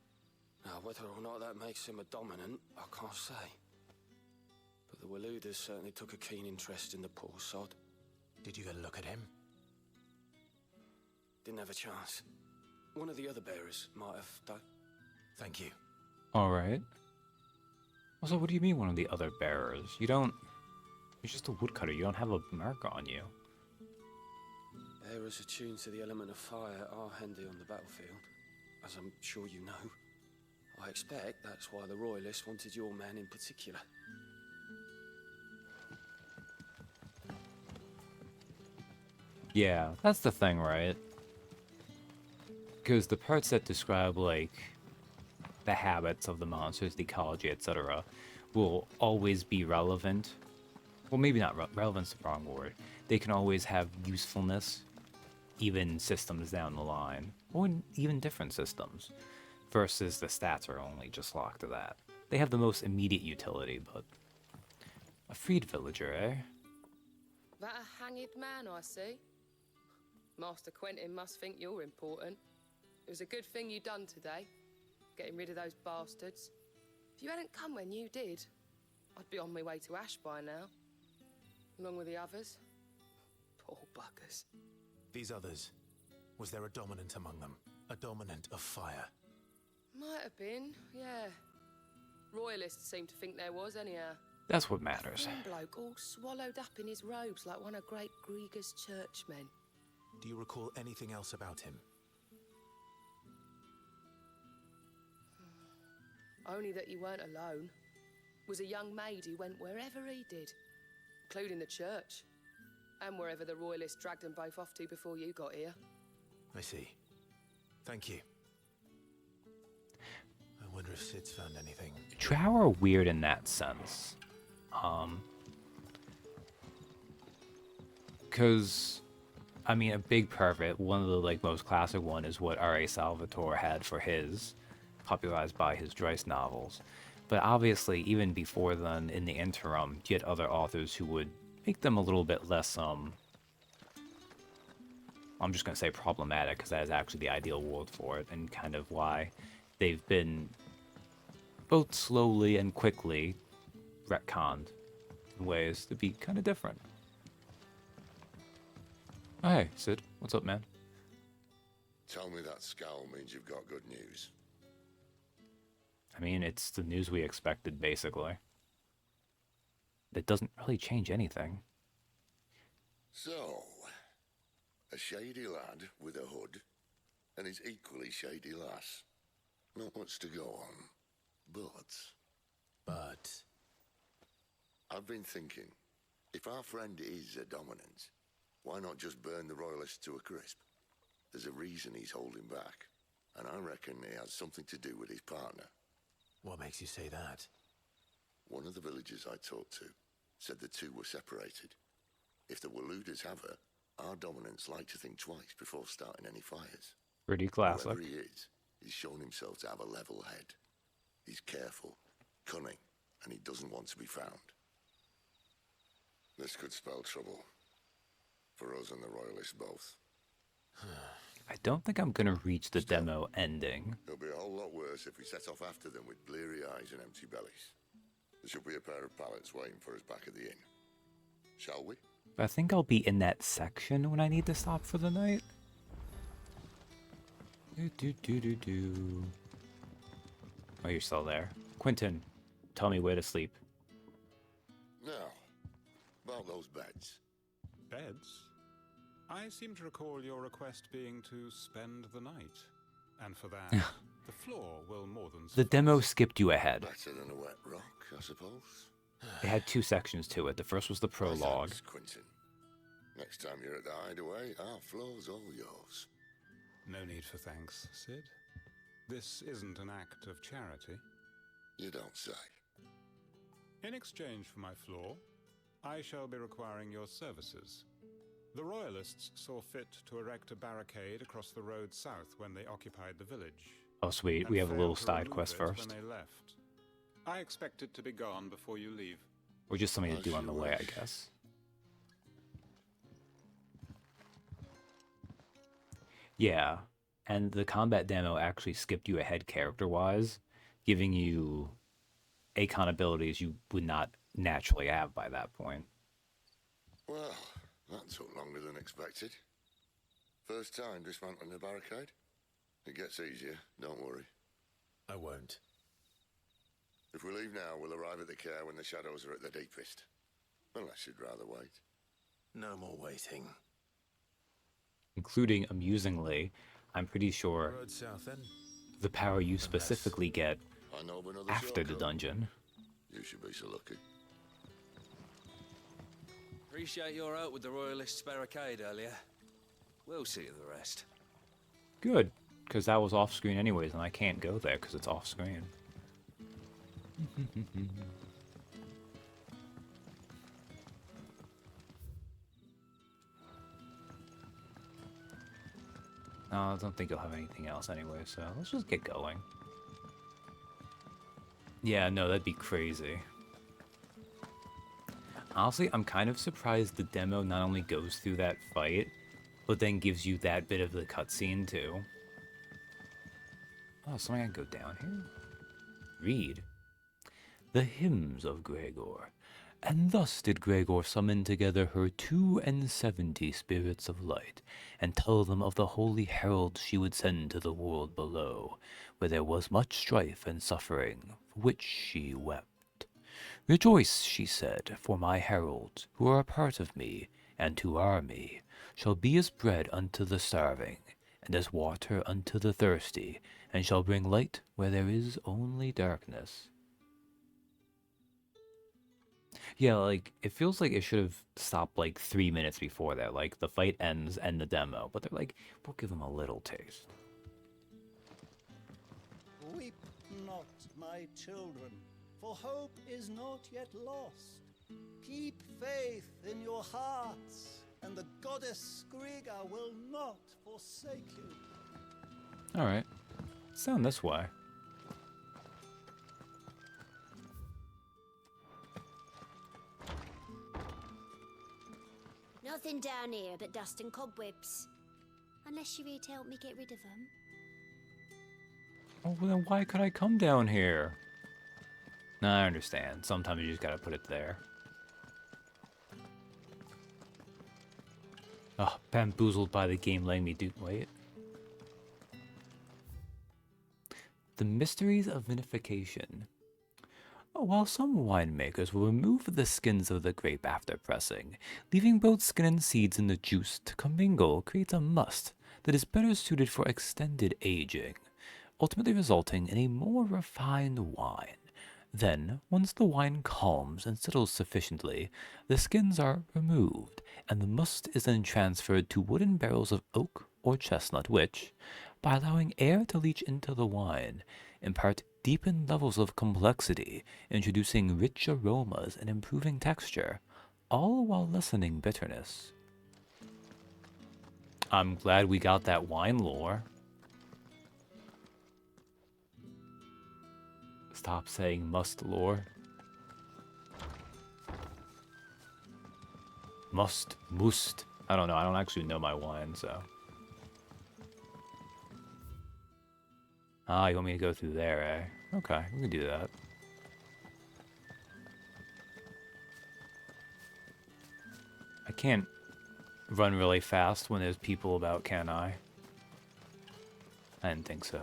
S16: Now, whether or not that makes him a dominant, I can't say. But the Waluders certainly took a keen interest in the poor sod.
S5: Did you get a look at him?
S16: Didn't have a chance. One of the other bearers might have done.
S5: Thank you.
S1: Alright. Also, what do you mean one of the other bearers? You don't... You're just a woodcutter, you don't have a mark on you.
S16: Bearers attuned to the element of fire are handy on the battlefield, as I'm sure you know. I expect that's why the Royalists wanted your man in particular.
S1: Yeah, that's the thing, right? Because the parts that describe, like, the habits of the monsters, the ecology, etc., will always be relevant. Well, maybe not relevant's the wrong word. They can always have usefulness, even systems down the line, or in even different systems, versus the stats are only just locked to that. They have the most immediate utility, but... A freed villager, eh?
S11: That a hanged man, I see. Master Quentin must think you're important. It was a good thing you done today, getting rid of those bastards. If you hadn't come when you did, I'd be on my way to Ash by now, along with the others. Poor buggers.
S5: These others, was there a dominant among them? A dominant of fire?
S11: Might have been, yeah. Royalists seem to think there was, anyhow.
S1: That's what matters.
S11: Some bloke all swallowed up in his robes like one of great Grieger's churchmen.
S5: Do you recall anything else about him?
S11: Only that he weren't alone. Was a young maid who went wherever he did, including the church, and wherever the Royalists dragged them both off to before you got here.
S5: I see. Thank you. I wonder if Sid's found anything.
S1: Drow are weird in that sense. Because, I mean, a big part of it, one of the like most classic one is what R.A. Salvatore had for his, popularized by his Dryce novels. But obviously, even before then, in the interim, you had other authors who would make them a little bit less, I'm just going to say problematic, because that is actually the ideal word for it, and kind of why they've been both slowly and quickly retconned in ways to be kind of different. Oh, hey, Sid. What's up, man?
S3: Tell me that scowl means you've got good news.
S1: I mean, it's the news we expected, basically. That doesn't really change anything.
S3: So, a shady lad with a hood, and his equally shady lass. Not much to go on, but... I've been thinking, if our friend is a dominant, Why not just burn the Royalists to a crisp? There's a reason he's holding back, and I reckon he has something to do with his partner.
S5: What makes you say that?
S3: One of the villagers I talked to said the two were separated. If the Waluders have her, our dominants like to think twice before starting any fires.
S1: Pretty classic.
S3: Whoever he is, he's shown himself to have a level head. He's careful, cunning, and he doesn't want to be found. This could spell trouble. For us and the Royalists both.
S1: I don't think I'm gonna reach the demo ending.
S3: It'll be a whole lot worse if we set off after them with bleary eyes and empty bellies. There should be a pair of pallets waiting for us back at the inn. Shall we?
S1: I think I'll be in that section when I need to stop for the night. Oh, you're still there. Quentin, tell me where to sleep.
S3: Now, about those beds.
S15: Beds? I seem to recall your request being to spend the night. And for that, the floor will more than
S1: The demo skipped you ahead.
S3: Better than a wet rock, I suppose.
S1: It had 2 sections to it. The first was the prologue.
S3: Thanks, Quentin. Next time you're at the hideaway, our floor's all yours.
S15: No need for thanks, Sid. This isn't an act of charity.
S3: You don't say.
S15: In exchange for my floor, I shall be requiring your services. The Royalists saw fit to erect a barricade across the road south when they occupied the village.
S1: Oh, sweet. We have a little side quest first.
S15: When they left. I expect it to be gone before you leave.
S1: Or just something to do on the way, I guess. Yeah, and the combat demo actually skipped you ahead character-wise, giving you Acon abilities you would not naturally have by that point.
S3: Well, that took longer than expected. First time dismantling the barricade? It gets easier, don't worry.
S5: I won't.
S3: If we leave now, we'll arrive at the care when the shadows are at their deepest. Unless you'd rather wait.
S5: No more waiting.
S1: Including, amusingly, I'm pretty sure
S5: Road south, then?
S1: the power you specifically get
S3: I know of another
S1: after the
S3: shortcut.
S1: dungeon.
S3: You should be so lucky.
S10: Appreciate your help with the Royalists' barricade earlier. We'll see to the rest.
S1: Good, because that was off screen anyways, and I can't go there because it's off screen. No, I don't think you'll have anything else anyway, so let's just get going. Yeah, no, that'd be crazy. Honestly, I'm kind of surprised the demo not only goes through that fight, but then gives you that bit of the cutscene too. Oh, something I can go down here? Read. The hymns of Gregor. And thus did Gregor summon together her 72 spirits of light, and tell them of the holy heralds she would send to the world below, where there was much strife and suffering, for which she wept. Rejoice, she said, for my heralds, who are a part of me, and who are me, shall be as bread unto the starving, and as water unto the thirsty, and shall bring light where there is only darkness. Yeah, like, it feels like it should have stopped like 3 minutes before that. Like, the fight ends and the demo. But they're like, we'll give them a little taste.
S12: Weep not, my children, for hope is not yet lost. Keep faith in your hearts, and the goddess Skriga will not forsake you.
S1: Alright. It's down this way.
S13: Nothing down here but dust and cobwebs. Unless you're here to help me get rid of them.
S1: Oh, well then why could I come down here? No, I understand. Sometimes you just gotta put it there. Oh, bamboozled by the game letting me do... Wait. The mysteries of vinification. Oh, while some winemakers will remove the skins of the grape after pressing, leaving both skin and seeds in the juice to commingle creates a must that is better suited for extended aging, ultimately resulting in a more refined wine. Then, once the wine calms and settles sufficiently, the skins are removed, and the must is then transferred to wooden barrels of oak or chestnut, which, by allowing air to leach into the wine, impart deepened levels of complexity, introducing rich aromas and improving texture, all while lessening bitterness. I'm glad we got that wine lore. Stop saying must lore. Must. I don't know. I don't actually know my wine, so. Ah, you want me to go through there, eh? Okay, we can do that. I can't run really fast when there's people about, can I? I didn't think so.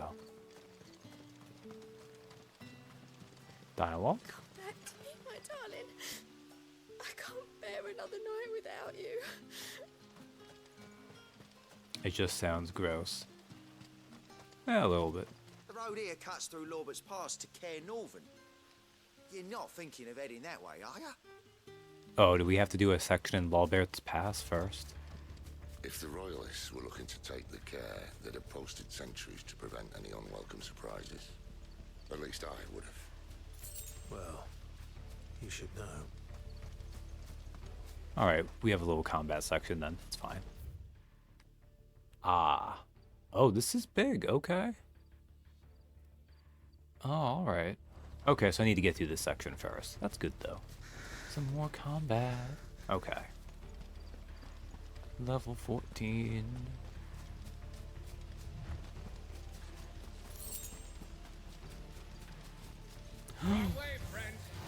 S1: Dialogue?
S11: Come back to me, my darling. I can't bear another night without you.
S1: It just sounds gross. Yeah, a little bit.
S17: The road here cuts through Lorbert's Pass to Care Northern. You're not thinking of heading that way, are you?
S1: Oh, do we have to do a section in Lawbert's Pass first?
S3: If the Royalists were looking to take the care, they'd have posted sentries to prevent any unwelcome surprises. At least I would have.
S5: Well, you should know.
S1: Alright, we have a little combat section then. It's fine. Ah. Oh, this is big. Okay. Oh, alright. Okay, so I need to get through this section first. That's good, though. Some more combat. Okay. Level 14.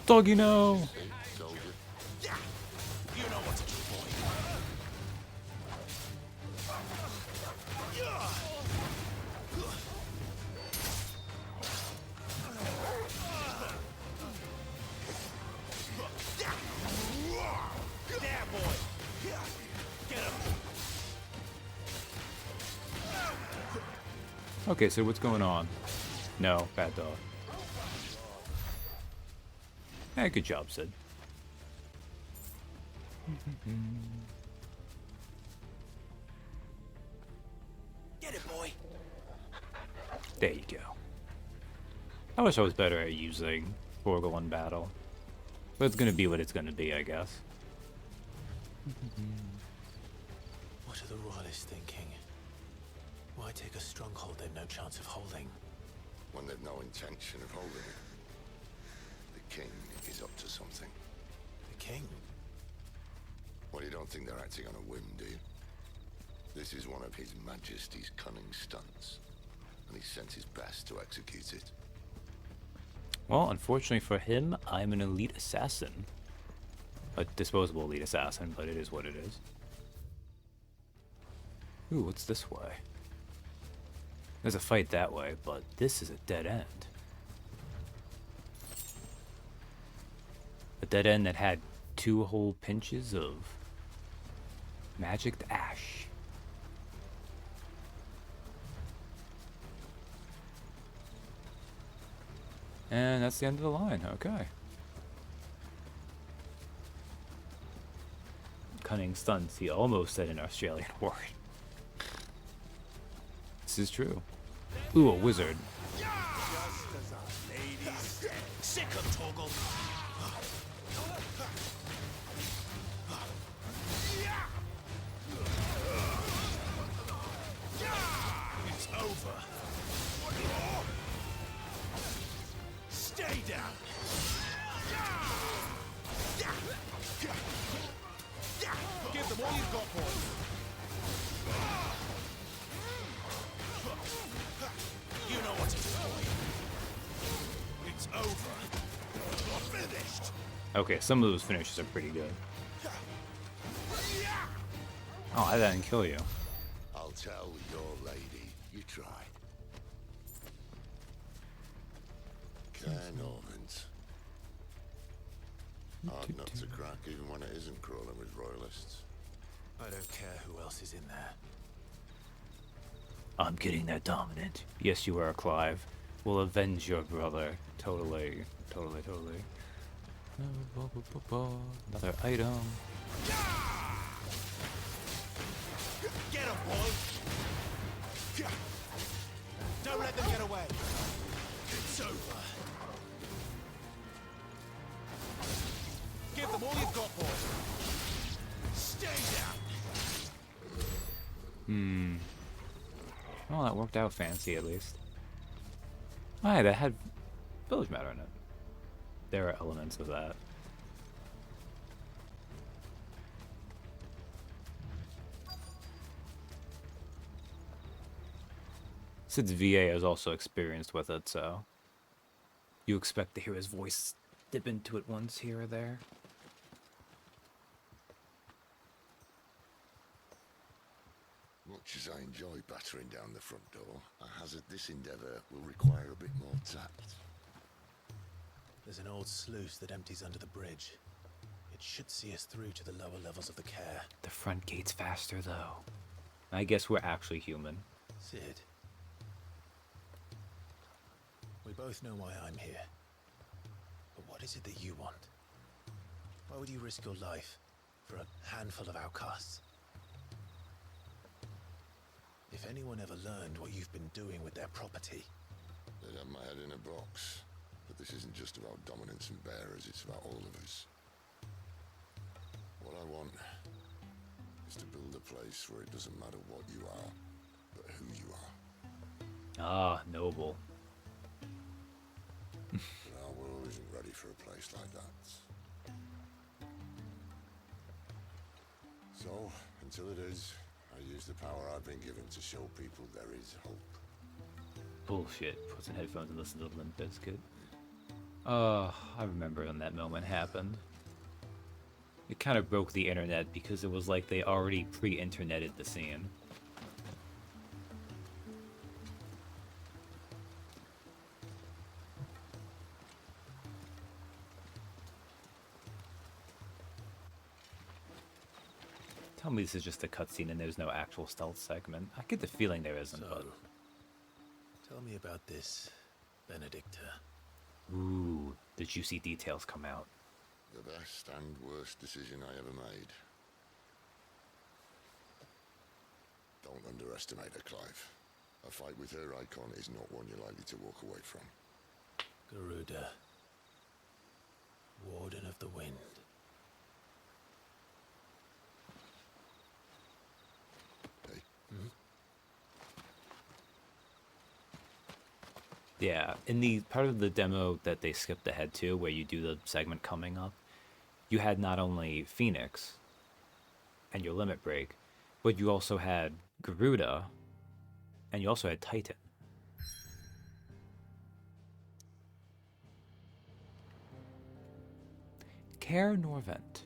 S1: Doggy, no!
S17: You know what to do, boy. There, boy. Get him.
S1: Okay, so what's going on? No, bad dog. Hey, good job, Sid.
S17: Get it, boy.
S1: There you go. I wish I was better at using Borgle in battle. But it's gonna be what it's gonna be, I guess.
S5: What are the Royalists thinking? Why take a stronghold they've no chance of holding?
S3: When they've no intention of holding it. The king is up to something.
S5: The king?
S3: Well, you don't think they're acting on a whim, do you? This is one of His Majesty's cunning stunts, and he sent his best to execute it.
S1: Well, unfortunately for him, I'm an elite assassin. A disposable elite assassin, but it is what it is. Ooh, what's this way? There's a fight that way, but this is a dead end. A dead end that had 2 whole pinches of magicked ash. And that's the end of the line, okay. Cunning stunts, he almost said an Australian word. This is true. Ooh, a wizard.
S17: Sick of Torgal. It's over. Stay down. Give them all you've got, boys. You know what to do, boy. It's over. Finished.
S1: Okay, some of those finishes are pretty good. Oh, I didn't kill you.
S3: I'll tell your lady you tried. Cairnorvans. Hard not to crack even when it isn't crawling with royalists.
S5: I don't care who else is in there.
S1: I'm getting that dominant. Yes, you are, Clive. We'll avenge your brother. Totally. Another item. Well, that worked out fancy at least. Oh, yeah, that had village matter in it. There are elements of that. Sid's VA is also experienced with it, so you expect to hear his voice dip into it once here or there.
S3: Much as I enjoy battering down the front door, I hazard this endeavour will require a bit more tact.
S5: There's an old sluice that empties under the bridge. It should see us through to the lower levels of the care.
S1: The front gate's faster, though. I guess we're actually human.
S5: Sid. We both know why I'm here. But what is it that you want? Why would you risk your life for a handful of outcasts? If anyone ever learned what you've been doing with their property...
S3: They'd have my head in a box. But this isn't just about dominance and bearers, it's about all of us. What I want is to build a place where it doesn't matter what you are, but who you are.
S1: Ah, noble.
S3: But our world isn't ready for a place like that. So, until it is, I use the power I've been given to show people there is hope.
S1: Bullshit. Puts in headphones and listens to Limp Bizkit. Oh, I remember when that moment happened. It kind of broke the internet because it was like they already pre-interneted the scene. Tell me this is just a cutscene and there's no actual stealth segment. I get the feeling there isn't, but...
S5: Tell me about this, Benedicta.
S1: Ooh, the juicy details come out.
S3: The best and worst decision I ever made. Don't underestimate her, Clive. A fight with her icon is not one you're likely to walk away from.
S5: Garuda. Warden of the Wind.
S3: Hey.
S5: Hmm?
S1: Yeah, in the part of the demo that they skipped ahead to, where you do the segment coming up, you had not only Phoenix and your limit break, but you also had Garuda, and you also had Titan. Caer Norvent.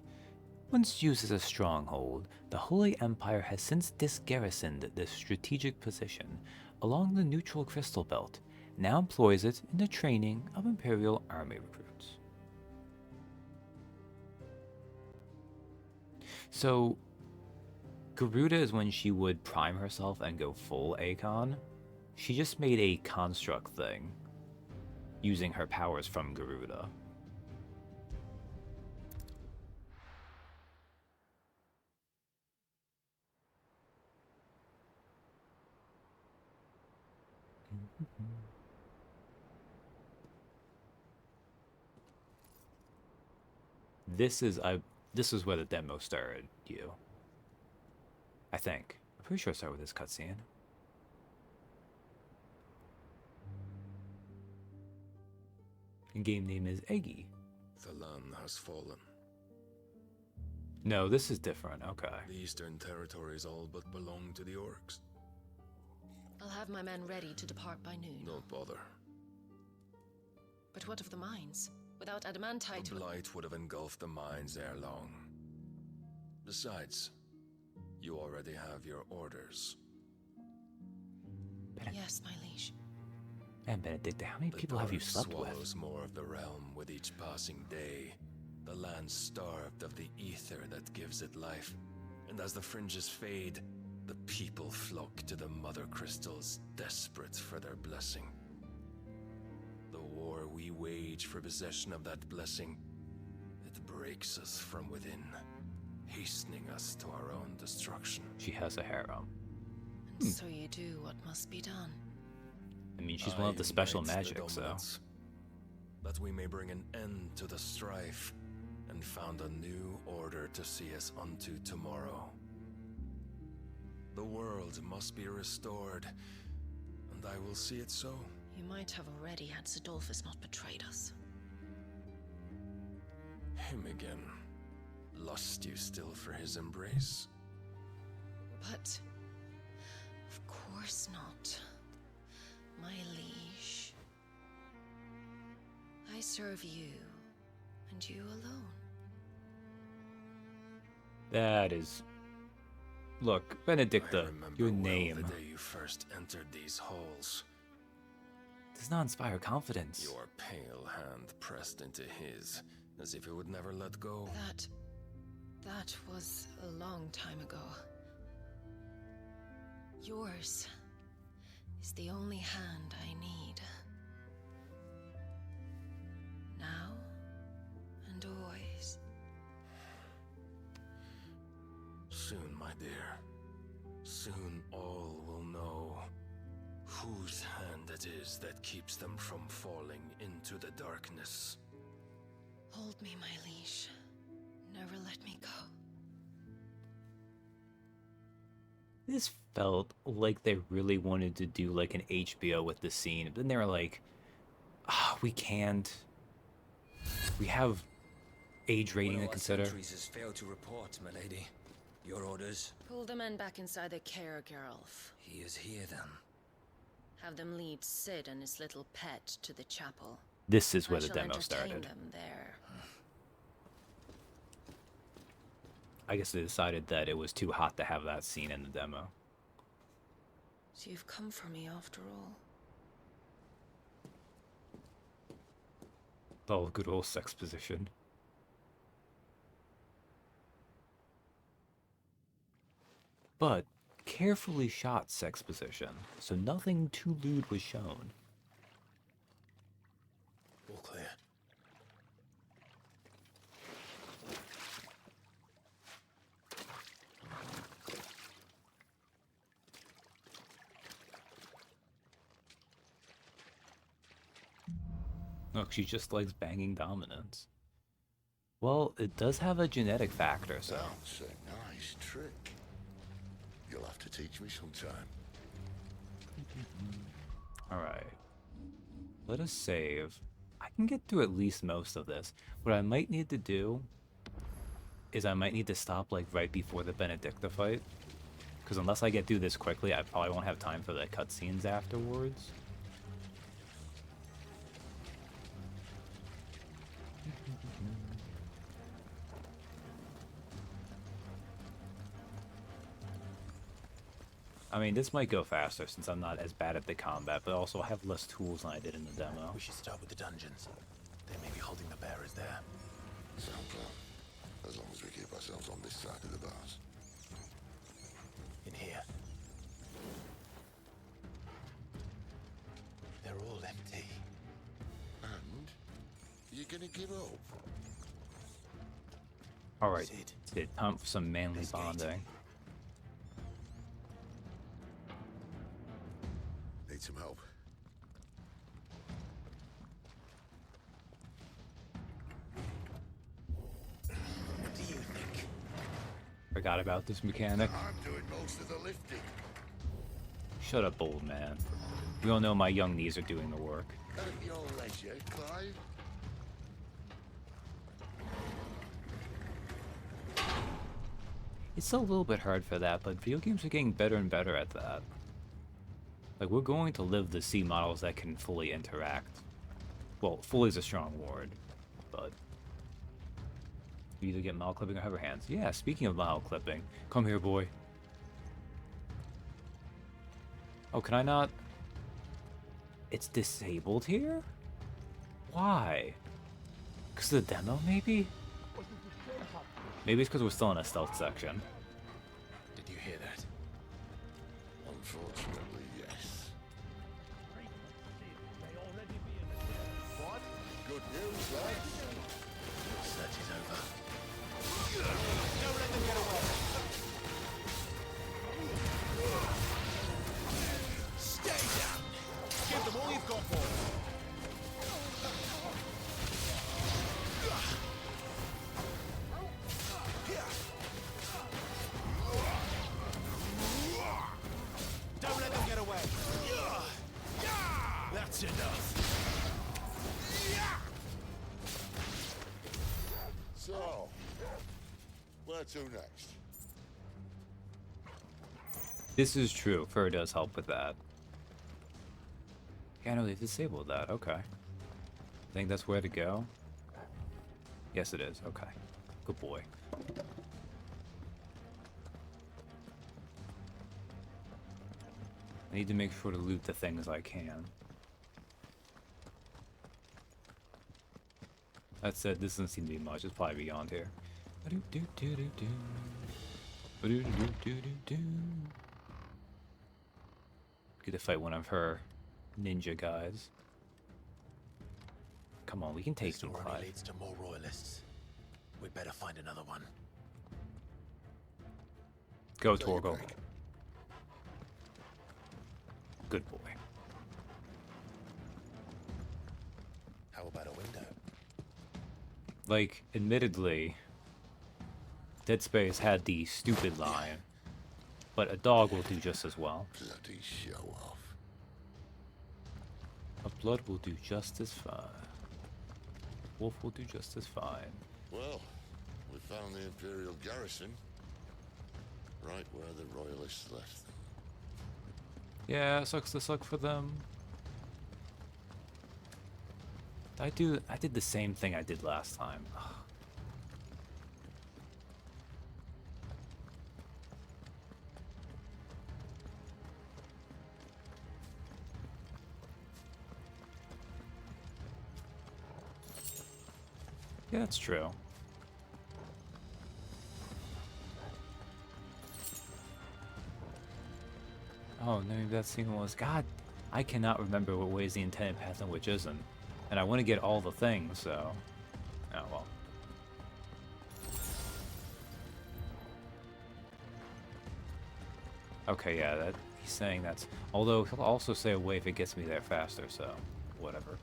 S1: Once used as a stronghold, the Holy Empire has since disgarrisoned this strategic position along the neutral crystal belt, now employs it in the training of Imperial Army recruits. So, Garuda is when she would prime herself and go full Akon. She just made a construct thing, using her powers from Garuda. This is where the demo started, you. I think. I'm pretty sure it started with this cutscene. The game name is Eggy.
S18: The land has fallen.
S1: No, this is different. Okay.
S18: The eastern territories all but belong to the orcs.
S2: I'll have my men ready to depart by noon.
S18: Don't bother.
S2: But what of the mines? Without adamantite...
S18: The blight would have engulfed the mines ere long. Besides, you already have your orders.
S2: Yes, my liege.
S1: And Benedicta, how many people have you slept with?
S18: The swallows more of the realm with each passing day. The land starved of the ether that gives it life. And as the fringes fade, the people flock to the mother crystals, desperate for their blessing. The war we wage for possession of that blessing, it breaks us from within, hastening us to our own destruction.
S1: She has a harem.
S2: And so you do what must be done.
S1: I mean, she's one of the special magic, so...
S18: That we may bring an end to the strife, and found a new order to see us unto tomorrow. The world must be restored, and I will see it so.
S2: You might have already had Sidolphus not betrayed us.
S18: Him again. Lust you still for his embrace?
S2: But of course not, my liege. I serve you, and you alone.
S1: That is... Look, Benedicta, your name
S18: The day you first entered these halls.
S1: does not inspire confidence.
S18: Your pale hand pressed into his, as if it would never let go.
S2: That was a long time ago. Yours is the only hand I need. Now and always.
S18: Soon, my dear. Soon all will know whose hand it is that keeps them from falling into the darkness.
S2: Hold me, my liege. Never let me go.
S1: This felt like they really wanted to do like an HBO with the scene. But then they were like, we can't. We have age rating to consider.
S8: Sentries has failed to report, my lady. Your orders?
S2: Pull the men back inside the care, Geralf.
S8: He is here then.
S2: Have them lead Sid and his little pet to the chapel.
S1: This is where
S2: I
S1: the
S2: shall
S1: demo
S2: entertain
S1: started.
S2: them there.
S1: I guess they decided that it was too hot to have that scene in the demo.
S2: So you've come for me after all.
S1: Oh, good old sex position. But carefully shot sex position, so nothing too lewd was shown.
S5: All clear.
S1: Look, she just likes banging dominance. Well, it does have a genetic factor, so...
S3: That's a nice trick. You'll have to teach me sometime.
S1: Alright. Let us save. I can get through at least most of this. What I might need to do is I might need to stop like right before the Benedicta fight. Because unless I get through this quickly, I probably won't have time for the cutscenes afterwards. I mean, this might go faster since I'm not as bad at the combat, but also I have less tools than I did in the demo.
S5: We should start with the dungeons. They may be holding the bearers there.
S3: Sound plan. As long as we keep ourselves on this side of the bars.
S5: In here. They're all empty.
S3: And? You're gonna give up?
S1: Alright, Sid, time for some manly bonding.
S3: Need some help.
S5: What do you think?
S1: Forgot about this mechanic.
S3: I'm doing most of the lifting.
S1: Shut up, old man. We all know my young knees are doing the work.
S3: At your leisure, Clive.
S1: It's still a little bit hard for that, but video games are getting better and better at that. Like, we're going to live to see models that can fully interact. Well, fully is a strong word, but... You either get model clipping or hover hands. Yeah, speaking of model clipping, come here, boy. Oh, can I not? It's disabled here? Why? Because of the demo, maybe? Maybe it's because we're still in a stealth section.
S5: Did you hear that?
S3: Unfortunately, yes. What? Good news, lads.
S5: Search is over.
S12: Don't let them get away. Stay down. Give them all you've got for them.
S3: to next?
S1: This is true. Fur does help with that. Yeah, no, they've disabled that. Okay. I think that's where to go. Yes, it is. Okay. Good boy. I need to make sure to loot the things I can. That said, this doesn't seem to be much. It's probably beyond here. Get to fight one of her ninja guys. Come on, we can take some
S5: This door
S1: fight.
S5: only leads to more royalists. We'd better find another one.
S1: Go, Torgal. Good boy.
S5: How about a window?
S1: Like, admittedly, Dead Space had the stupid line, but a dog will do just as well.
S3: Bloody show off.
S1: A blood will do just as fine. Wolf will do just as fine.
S3: Well, we found the Imperial garrison. Right where the Royalists left them.
S1: Yeah, sucks to suck for them. I did the same thing I did last time. Ugh. Yeah, that's true. Oh, no, maybe that scene was... God, I cannot remember what way is the intended path and which isn't. And I want to get all the things, so... Oh, well. Okay, yeah, that he's saying that's... Although, he'll also say a way if it gets me there faster, so... Whatever.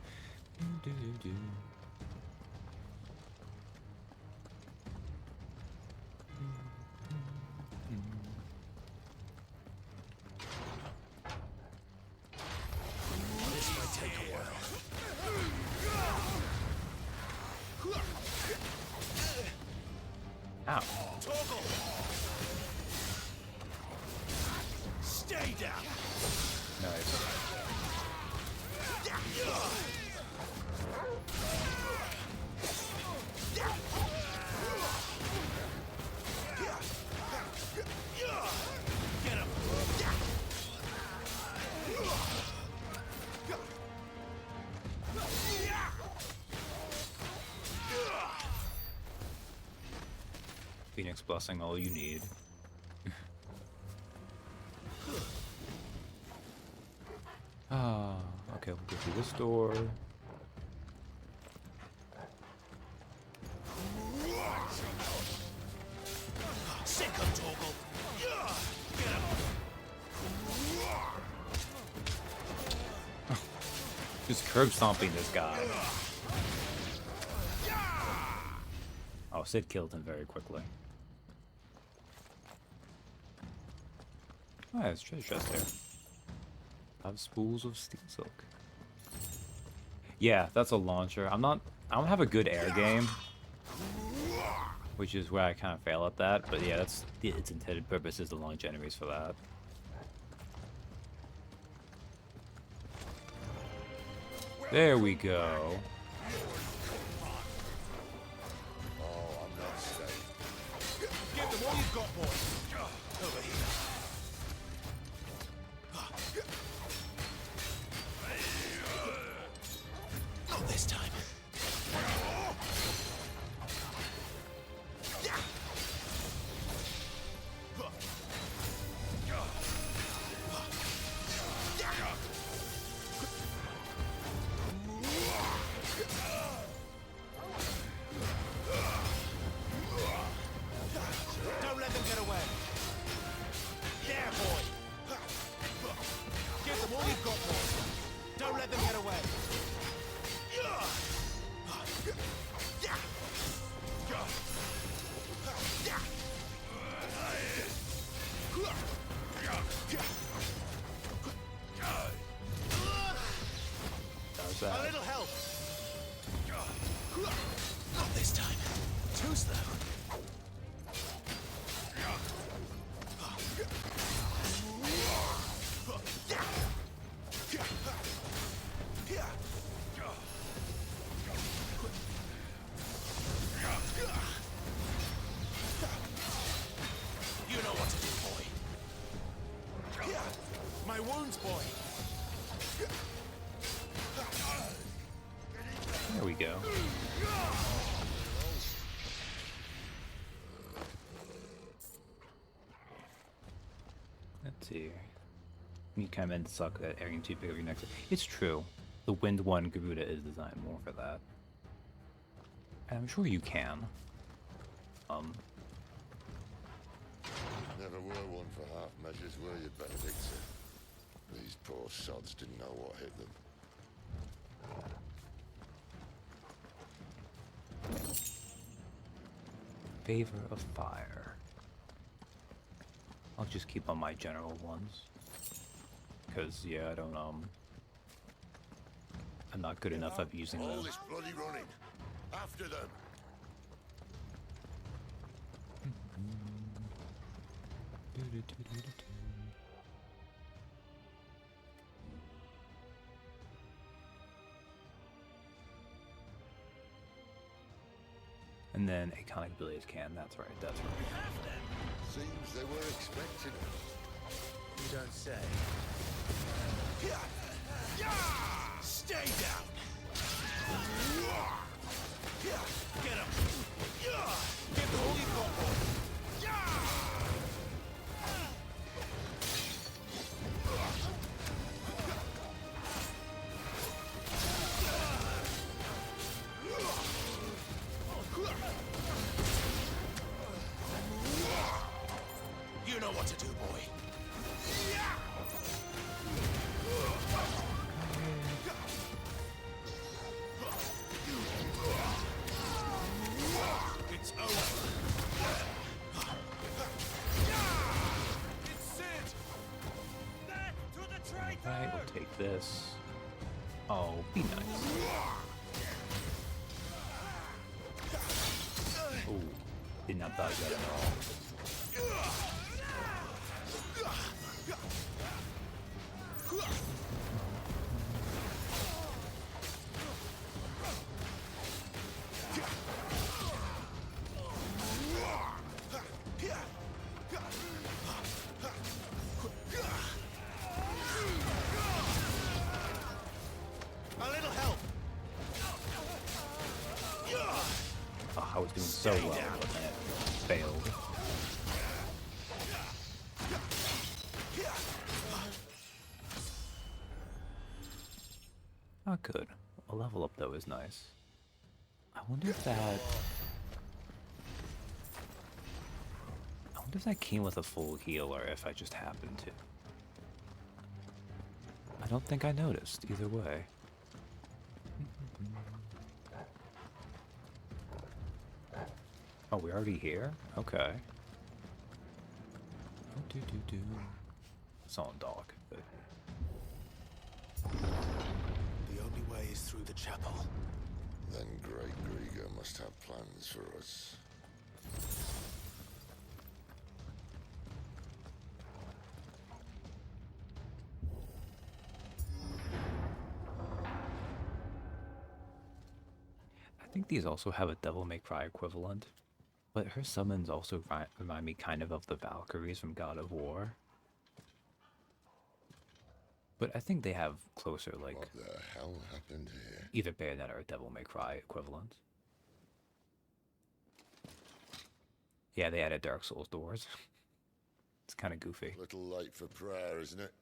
S5: This might take a while.
S1: Ow.
S5: Toggle! Stay down!
S1: Nice.
S5: Get him!
S1: Phoenix Blessing, all you need. Ah, okay, we'll go through this door.
S5: Sick of Toggle! Get him!
S1: Just curb stomping this guy. Oh, Sid killed him very quickly. Oh, there's a treasure chest there. 5 spools of steel silk. Yeah, that's a launcher. I don't have a good air game, which is where I kind of fail at that. But yeah, that's its intended purpose is to launch enemies for that. There we go.
S3: Oh, I'm not staying.
S5: Give them all you've got, boy! Over here. Not this time. Don't let them get away.
S17: your wounds, boy.
S1: There we go. Let's see. You kind of suck at airing too big of your next. It's true. The Wind One Garuda is designed more for that. And I'm sure you can.
S3: Never were one for half measures, were you, Benedicta? These poor sods didn't know what hit them.
S1: Favor of Fire. I'll just keep on my general ones. Because, yeah, I don't, I'm not good enough at using
S3: All
S1: them.
S3: this bloody running. After them.
S1: And then Iconic Abilities can, that's right, that's right.
S3: Seems they were expecting us.
S5: You don't say. Stay down! Get him! Get the holy combo! You know what to do, boy. It's over. It's Sid. Back to the traitor.
S1: Right, we'll take this. Oh, be nice. Ooh, did not dodge that at all.
S17: A little help.
S1: Oh, I was doing so well, wasn't it? Failed. Not good. A level up though is nice. I wonder if that came with a full heal or if I just happened to. I don't think I noticed either way. Oh, we're already here? Okay. It's on dog, but
S5: The only way is through the chapel.
S3: Then Great Grieger must have plans for us.
S1: I think these also have a Devil May Cry equivalent. But her summons also remind me kind of the Valkyries from God of War. But I think they have closer, like,
S3: What the hell happened here?
S1: either Bayonetta or Devil May Cry equivalent. Yeah, they added Dark Souls doors. It's kind of goofy.
S3: Little late for prayer, isn't it?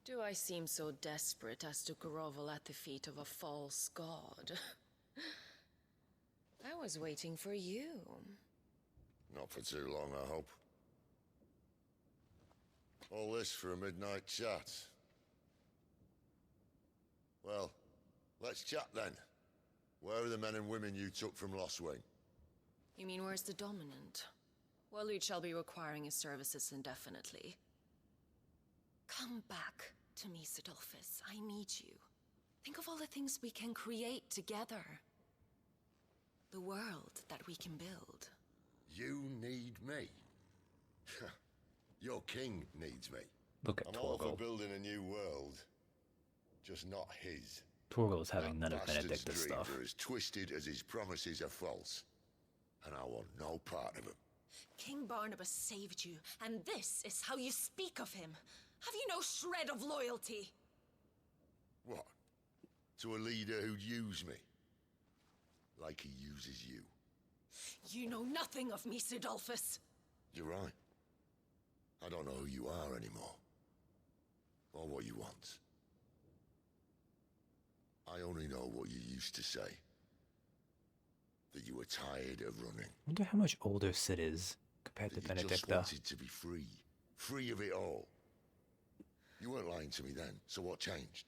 S2: Do I seem so desperate as to grovel at the feet of a false god? I was waiting for you.
S3: Not for too long, I hope. All this for a midnight chat. Well, let's chat then. Where are the men and women you took from Lostwing?
S2: You mean where's the dominant? Waleed shall be requiring his services indefinitely. Come back to me, Sidolphus. I need you. Think of all the things we can create together. The world that we can build.
S3: You need me? Your king needs me.
S1: Look at
S3: I'm all for
S1: Torgal.
S3: building a new world. Just not his.
S1: Torgal is having
S3: That
S1: none of
S3: bastard's
S1: Benedicta's
S3: dreams
S1: stuff.
S3: are as twisted as his promises are false. And I want no part of them.
S13: King Barnabas saved you, and this is how you speak of him.
S2: Have you no shred of loyalty?
S3: What? To a leader who'd use me? Like he uses you.
S2: You know nothing of me, Sidolphus.
S3: You're right. I don't know who you are anymore. Or what you want. I only know what you used to say. That you were tired of running.
S1: I wonder how much older Sid is compared to
S3: You just
S1: Benedicta.
S3: wanted to be free. Free of it all. You weren't lying to me then, so what changed?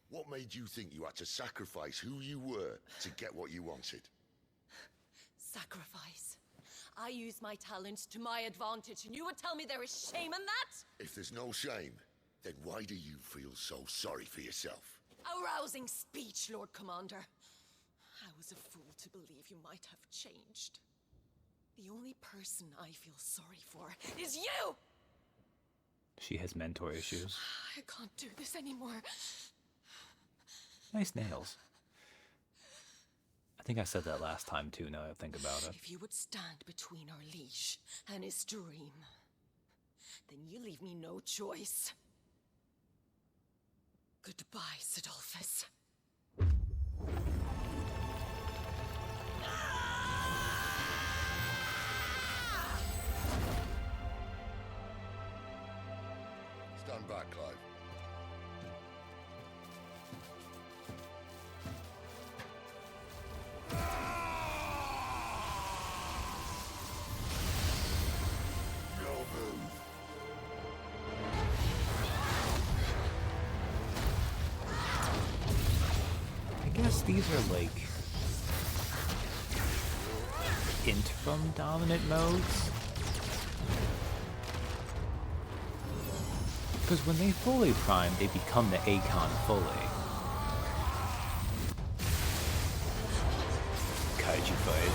S3: What made you think you had to sacrifice who you were to get what you wanted?
S2: Sacrifice. I use my talents to my advantage, and you would tell me there is shame in that?
S3: If there's no shame, then why do you feel so sorry for yourself?
S2: A rousing speech, Lord Commander. I was a fool to believe you might have changed. The only person I feel sorry for is you!
S1: She has mentor issues.
S2: I can't do this anymore.
S1: Nice nails. I think I said that last time too, now that I think about it.
S2: If you would stand between our liege and his dream, then you leave me no choice. Goodbye, Sidolphus.
S3: Stand back, Clive. No move.
S1: I guess these are like interim dominant modes. Because when they fully prime, they become the Akon fully. Kaiju fight.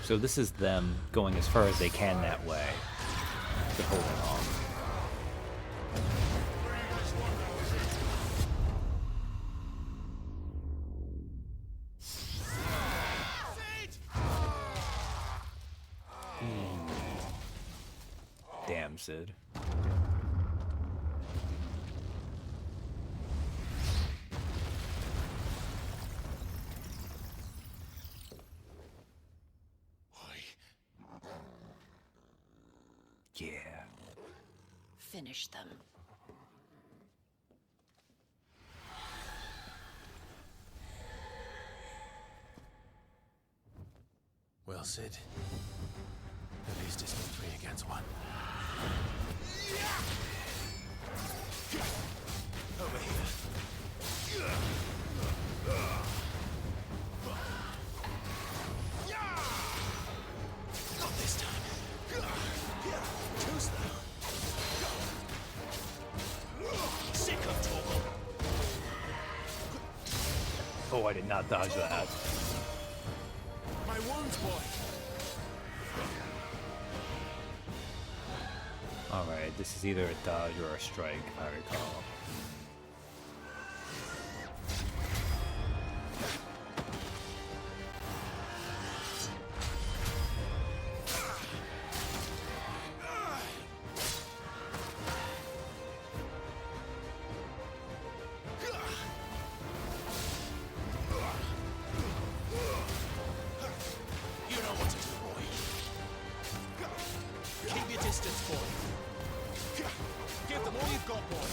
S1: So this is them going as far as they can that way. They're holding on. Damn, Sid. Yeah.
S2: Finish them.
S5: Well, Sid. At least it's not 3 against 1. Over here. Not this time. Too slow. Sick of Torgal.
S1: Oh, I did not dodge that.
S5: My wounds, boy.
S1: Alright, this is either a dodge or a strike, if I recall.
S5: You know what to do, boy. Keep your distance, boy. Give them all you've got, boy.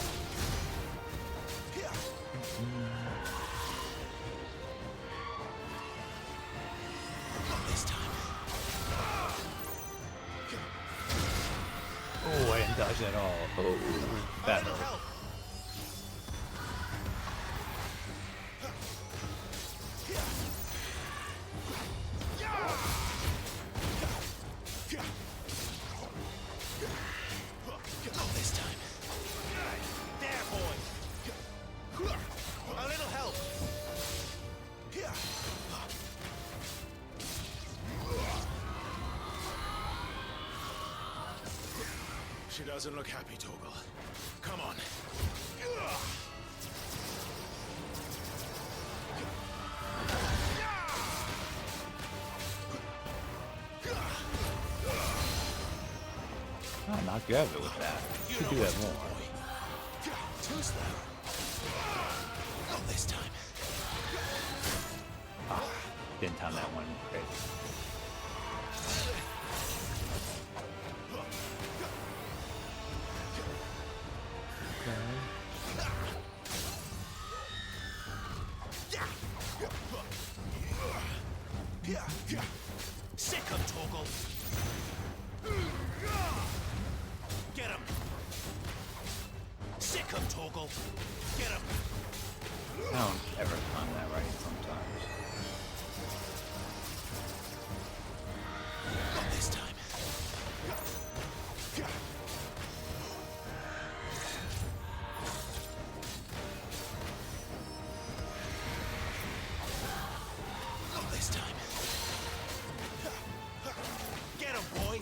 S5: Not this time.
S1: Oh, I didn't dodge at all. Oh, that hurt.
S5: Not this time. There, boy. A little help. She doesn't look happy, Torgal. Come on.
S1: Oh, knocked you out of it with that. You should do that more.
S5: Too slow. Not this time.
S1: Ah, didn't time that one great.
S5: Sick him, Torgal. Get him. Sick him, Torgal. Get him.
S1: I don't ever time that right sometimes.
S5: Not this time. Not this time. Get him, boy.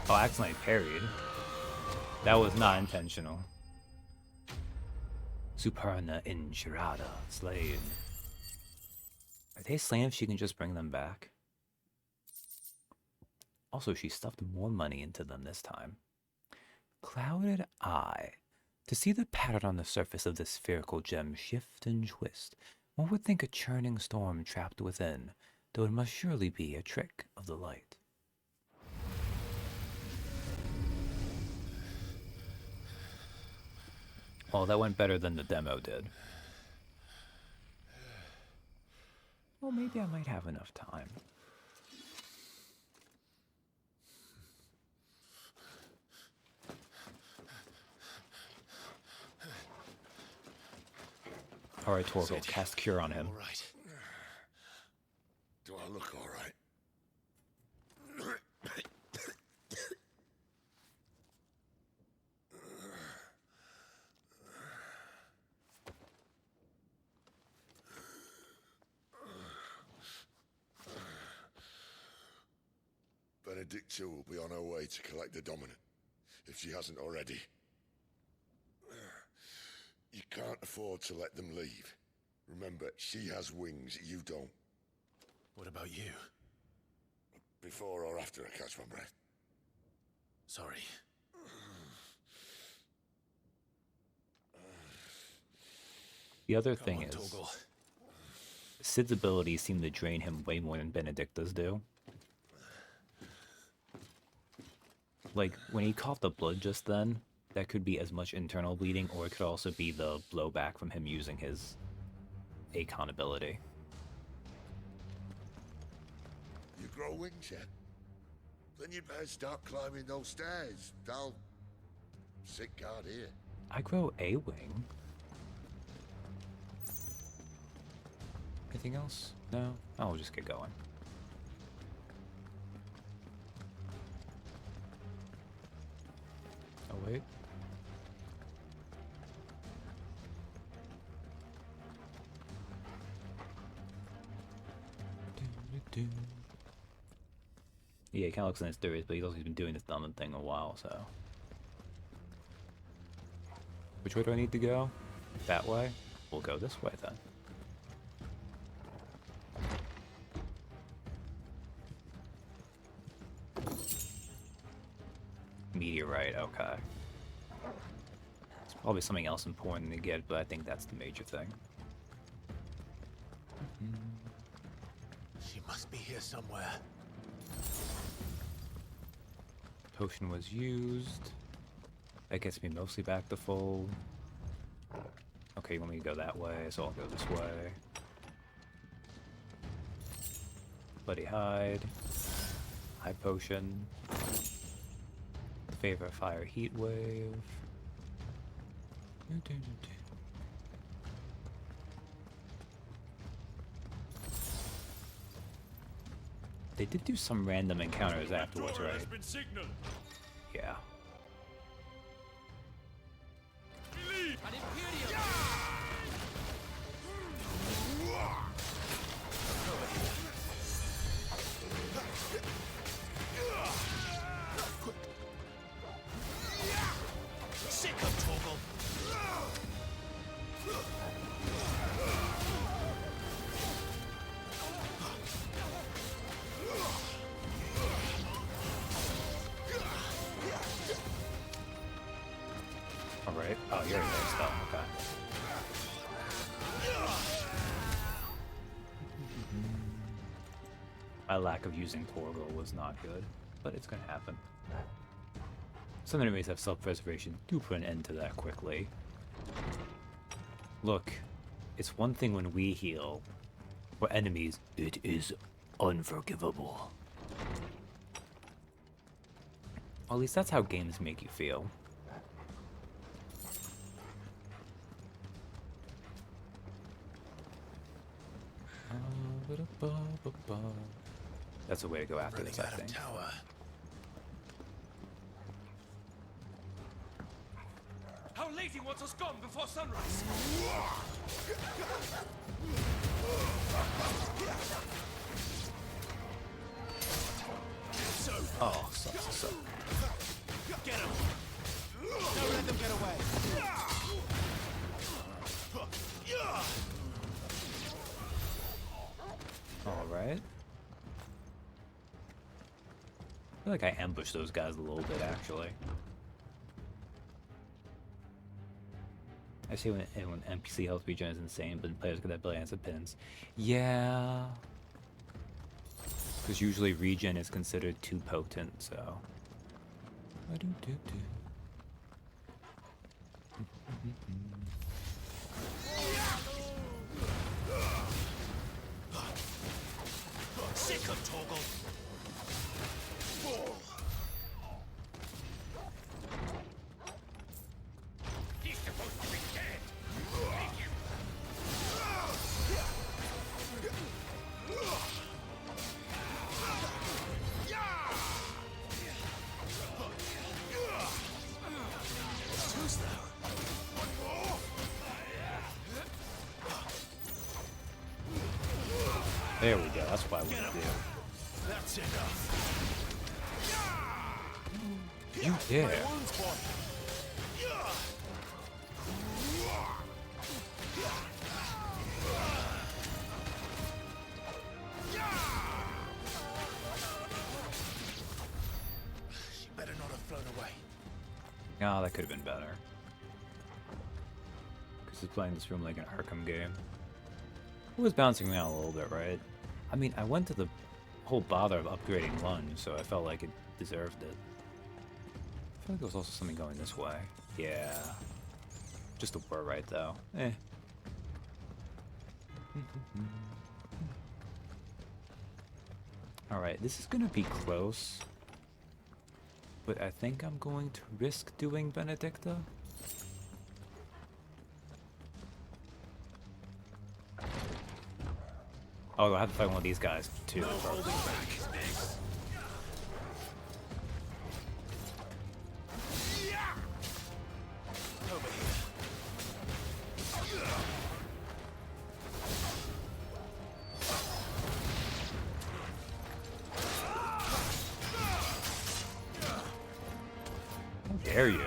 S1: Oh, I accidentally parried. That was not intentional. Superna Injurada, slain. Are they slain if she can just bring them back? Also, she stuffed more money into them this time. Clouded eye. To see the pattern on the surface of the spherical gem shift and twist, one would think a churning storm trapped within, though it must surely be a trick of the light. Well, that went better than the demo did. Well, maybe I might have enough time. Alright, Torgal, cast Cure on him.
S3: All right. Do I look all right? Benedicta will be on her way to collect the Dominant, if she hasn't already. You can't afford to let them leave. Remember, she has wings, you don't.
S5: What about you?
S3: Before or after I catch my breath?
S5: Sorry.
S1: The other thing is, Sid's abilities seem to drain him way more than Benedicta's do. Like, when he coughed up blood just then, that could be as much internal bleeding, or it could also be the blowback from him using his Acon ability.
S3: You grow wings yet? Then you'd better start climbing those stairs. I'll sit guard here.
S1: I grow a wing. Anything else? No? I'll just get going. Oh, wait. Yeah, he kind of looks mysterious, but he's also been doing this dumb thing a while, so. Which way do I need to go? That way? We'll go this way then. Meteorite, okay. It's probably something else important to get, but I think that's the major thing.
S5: She must be here somewhere.
S1: Potion was used. That gets me mostly back to full. Okay, you want me to go that way, so I'll go this way. Bloody hide. High potion. Favorite fire heat wave. They did do some random encounters afterwards, right? Yeah. right? Oh, you're there still. Okay. My lack of using Torgal was not good, but it's gonna happen. Some enemies have self-preservation. Do put an end to that quickly. Look, it's one thing when we heal. For enemies, it is unforgivable. Or at least that's how games make you feel. That's a way to go after this, I think.
S5: Tower.
S19: Our lady wants us gone before sunrise.
S1: Oh, so.
S19: Get him! Don't let them get away.
S1: All right. I feel like I ambushed those guys a little bit, actually. I say when NPC health regen is insane, but players get that billions of pins. Yeah. Because usually regen is considered too potent, so.
S19: Sick of Torgal. He's supposed to be dead. Take him.
S5: Who's there?
S1: There we go, that's what I want to do.
S5: That's enough.
S1: You dare.
S5: She better not have flown away.
S1: Ah, that could have been better. Because he's playing this room like an Arkham game. It was bouncing around a little bit, right? I mean, I went to the whole bother of upgrading lunge, so I felt like it deserved it. I feel like there was also something going this way. Yeah. Just a word right, though. Eh. Alright, this is gonna be close. But I think I'm going to risk doing Benedicta. Oh, I have to fight one of these guys too.
S5: No holding back. Over
S1: How dare you?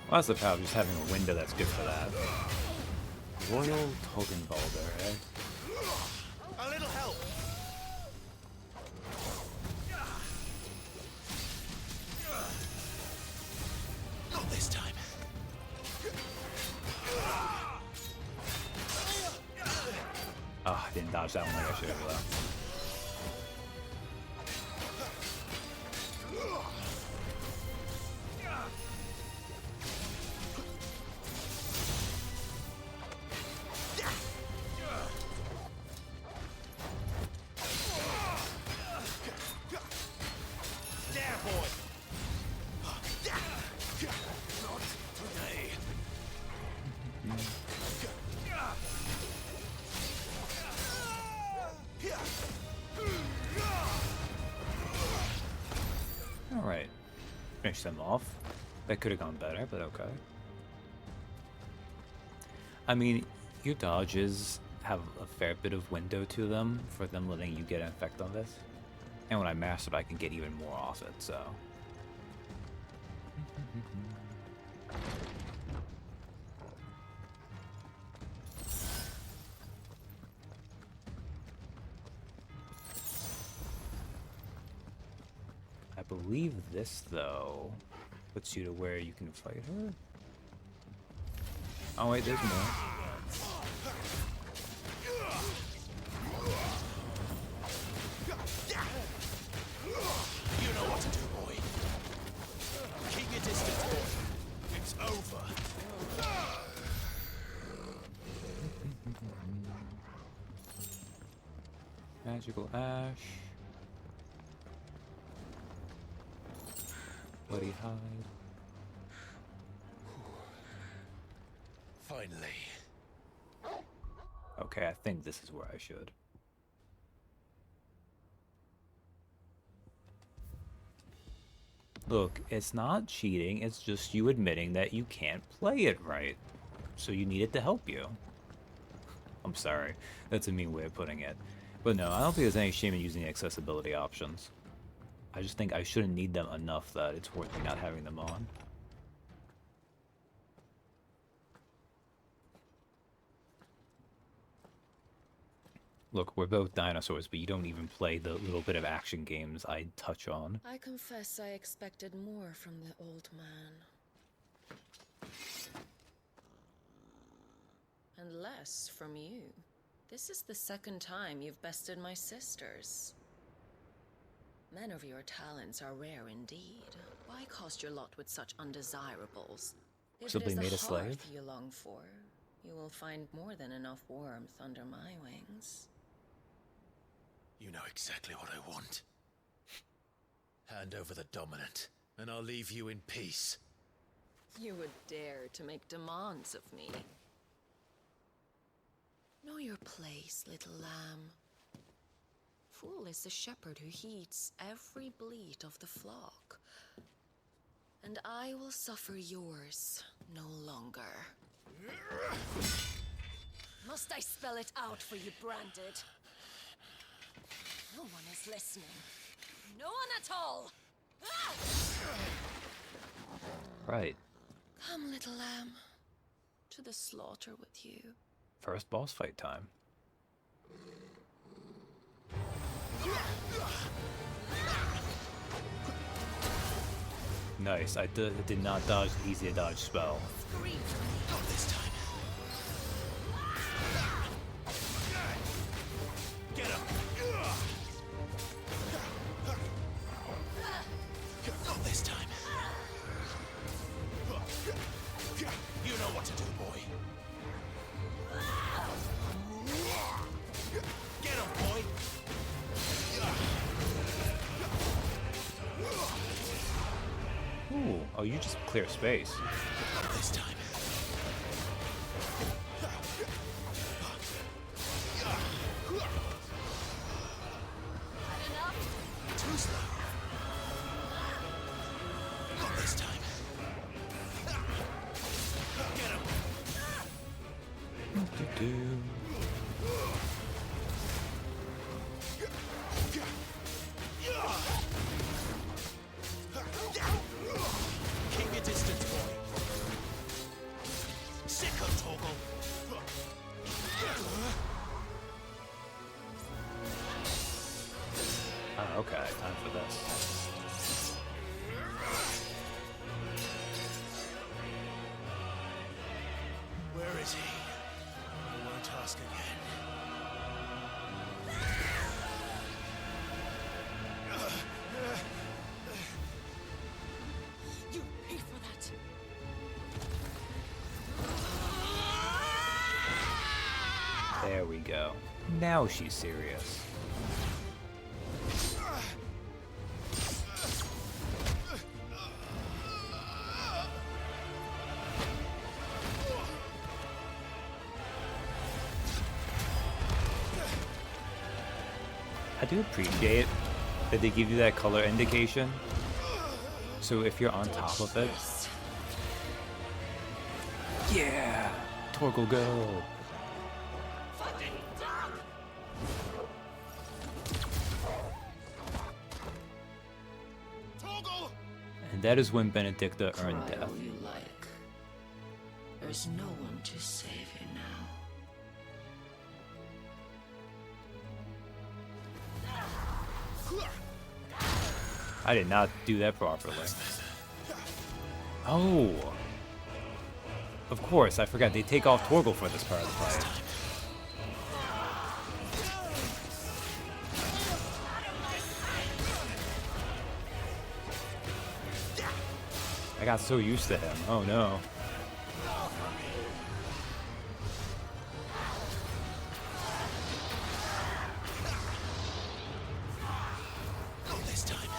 S1: Well, that's the power of just having a window that's good for that. Royal Togenbalder, eh?
S5: a little help. Not this time.
S1: Oh, I didn't dodge that one like I should have, though. Alright. Finish them off. That could have gone better, but okay. I mean, your dodges have a fair bit of window to them for them letting you get an effect on this. And when I master it, I can get even more off it, so. I believe this, though, puts you to where you can fight her. Oh wait, there's more.
S19: You know what to do, boy. Keep your distance, boy. It's over.
S1: Magical Ash. Bloody Hide.
S19: Finally.
S1: Okay, I think this is where I should. Look, it's not cheating, it's just you admitting that you can't play it right. So you need it to help you. I'm sorry, that's a mean way of putting it. But no, I don't think there's any shame in using the accessibility options. I just think I shouldn't need them enough that it's worth me not having them on. Look, we're both dinosaurs, but you don't even play the little bit of action games I touch on.
S2: I confess I expected more from the old man. And less from you. This is the second time you've bested my sisters. Men of your talents are rare indeed. Why cost your lot with such undesirables? If
S1: Simply
S2: it
S1: made a
S2: is the
S1: slave?
S2: hearth you long for, you will find more than enough warmth under my wings.
S5: You know exactly what I want. Hand over the dominant, and I'll leave you in peace.
S2: You would dare to make demands of me. Know your place, little lamb. Fool is the shepherd who heeds every bleat of the flock. And I will suffer yours no longer.
S13: Must I spell it out for you, Branded? No one is listening. No one at all! Ah!
S1: Right.
S2: Come, little lamb, to the slaughter with you.
S1: First boss fight time. Nice, I did not dodge the easy to dodge spell.
S19: Not this time. Get him! Not this time. You know what to do, boy. Get him, boy!
S1: Ooh, oh, you just clear space.
S19: Not this time. Too slow. Not this time. Get him. Keep your distance, boy. Sicko toggle.
S1: Oh, okay, time for this.
S19: Where is he? I won't ask again.
S13: You pay for that!
S1: There we go. Now she's serious. I do appreciate that they give you that color indication. So if you're on top of it. Yeah! Torgal, go! And that is when Benedicta earned
S2: Cry
S1: death.
S2: all you like. There's no one to save you now.
S1: I did not do that properly. Oh! Of course, I forgot. They take off Torgal for this part of the fight. I got so used to him. Oh no.
S19: Not this time.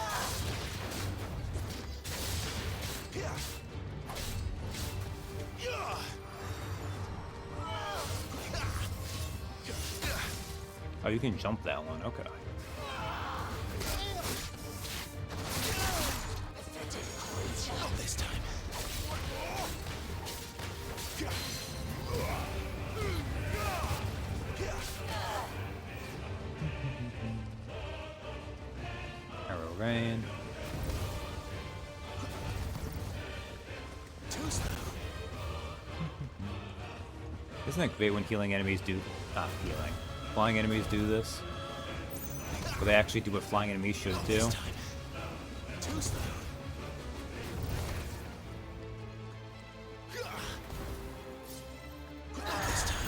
S1: Oh, you can jump that one. Okay.
S19: Not this time.
S1: Arrow Rain.
S19: Too slow.
S1: Isn't it great when healing enemies do... not healing. Flying enemies do this? Where they actually do what flying enemies should do?
S19: Too slow. Not this time.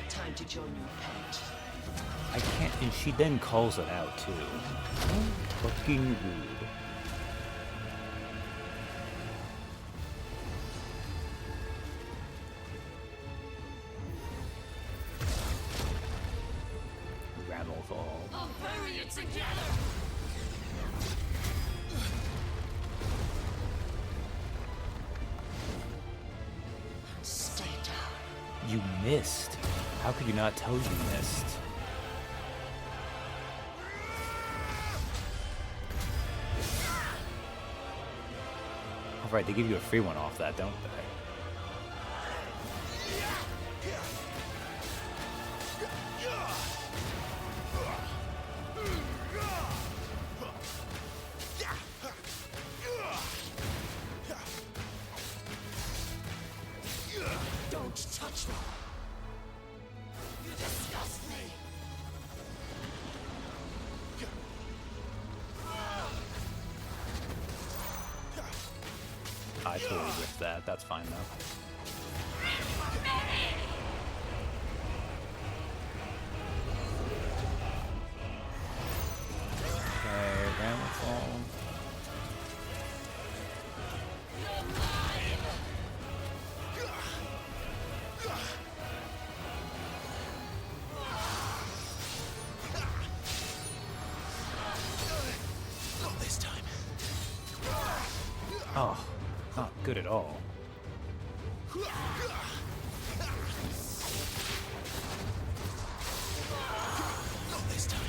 S2: Time to join your pet.
S1: I can't... and she then calls it out, too. Fucking rude. Rammelfall.
S13: I'll bury you together.
S2: Stay down.
S1: You missed. How could you not tell you missed? Alright, they give you a free one off that, don't they?
S19: Don't touch me. You disgust me.
S1: I totally whiffed that. That's fine though. Okay, Rammelfall.
S19: Not this time.
S1: Oh, not good at all.
S19: Not this time.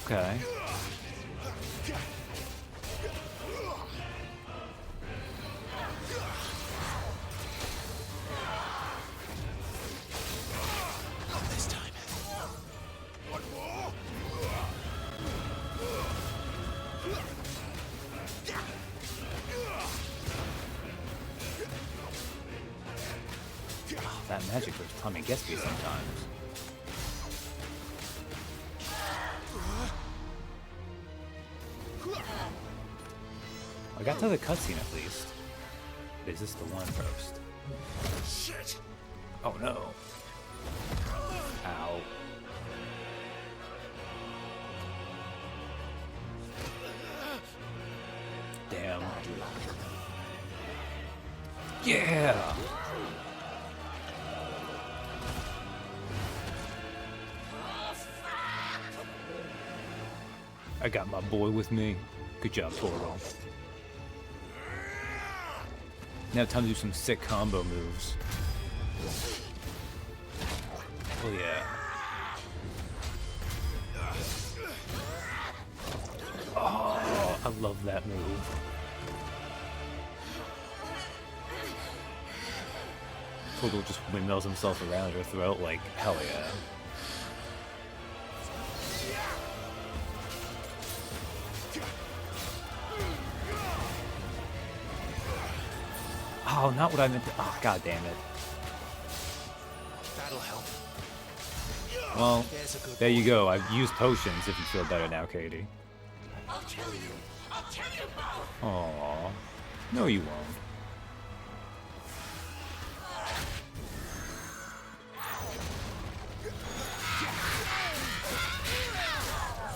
S1: Okay.
S19: Not this time.
S1: That magic which Tommy gets me sometimes. I got to the cutscene at least. Is this the one first?
S19: Shit.
S1: Oh no. Ow. Yeah! I got my boy with me. Good job, Toro. Now time to do some sick combo moves. Oh yeah. Oh, I love that move. Toro just windmills himself around her throat like, hell yeah. Oh, not what I meant to. Oh, god damn it.
S19: That'll help.
S1: Well, there you go. I've used potions if you feel better now, Katie.
S19: I'll kill you. I'll kill you both.
S1: Aww. No, you won't.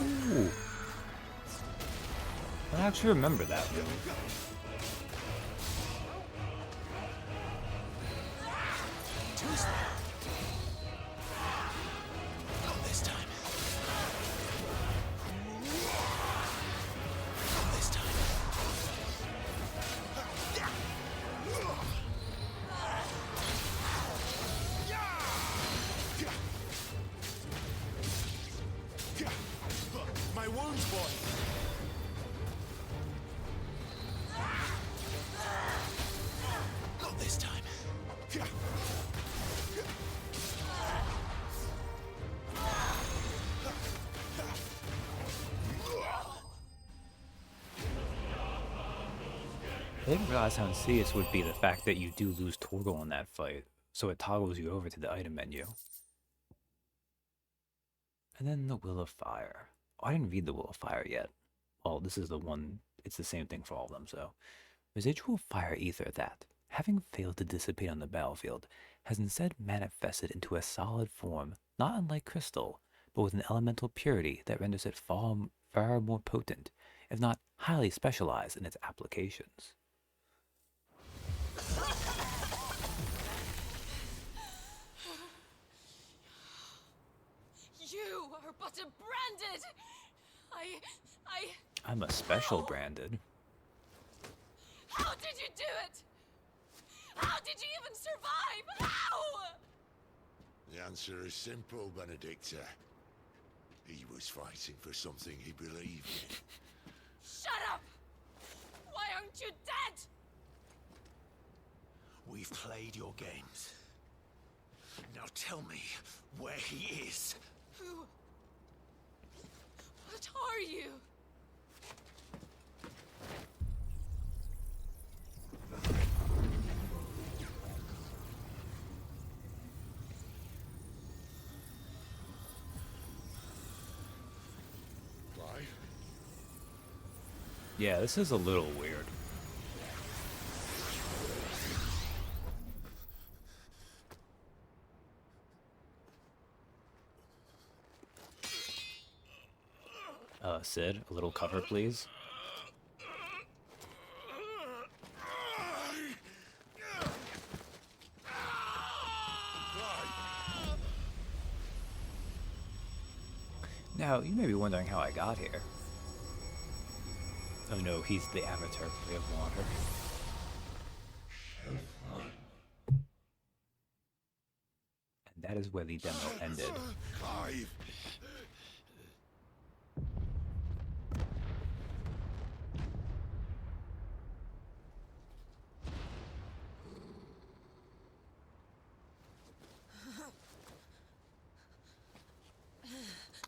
S1: Ooh. I actually remember that move.
S19: Not this time. Not this time. My wounds, boy. Not this time.
S1: I didn't realize how insidious would be the fact that you do lose Torgal in that fight, so it toggles you over to the item menu. And then the Will of Fire. Oh, I didn't read the Will of Fire yet. Well, this is the one, it's the same thing for all of them, so. Residual fire ether that, having failed to dissipate on the battlefield, has instead manifested into a solid form, not unlike crystal, but with an elemental purity that renders it far more potent, if not highly specialized in its applications.
S2: You are but a branded.
S1: I'm a special branded.
S2: How did you do it? How did you even survive? How?
S3: The answer is simple, Benedicta. He was fighting for something he believed in.
S2: Shut up! Why aren't you dead?
S19: We've played your games. Now tell me where he is.
S2: Who? What are you?
S1: Yeah, this is a little weird. Sid, a little cover, please. Now, you may be wondering how I got here. Oh no, he's the avatar of water. And that is where the demo ended.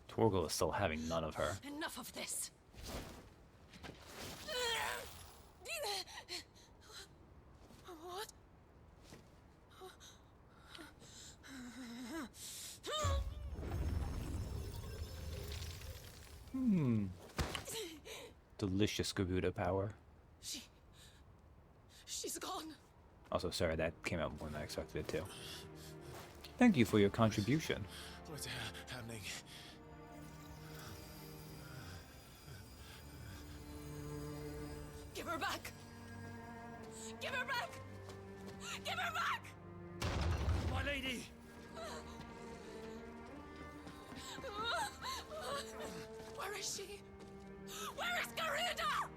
S1: Torgal is still having none of her.
S2: Enough of this. What?
S1: Delicious Garuda power.
S2: She's gone.
S1: Also, sorry, that came out more than I expected it to. Thank you for your contribution.
S19: What's happening?
S2: Give her back. Give her back.
S13: Give her back!
S10: My lady!
S11: Where is she? Where is Garuda?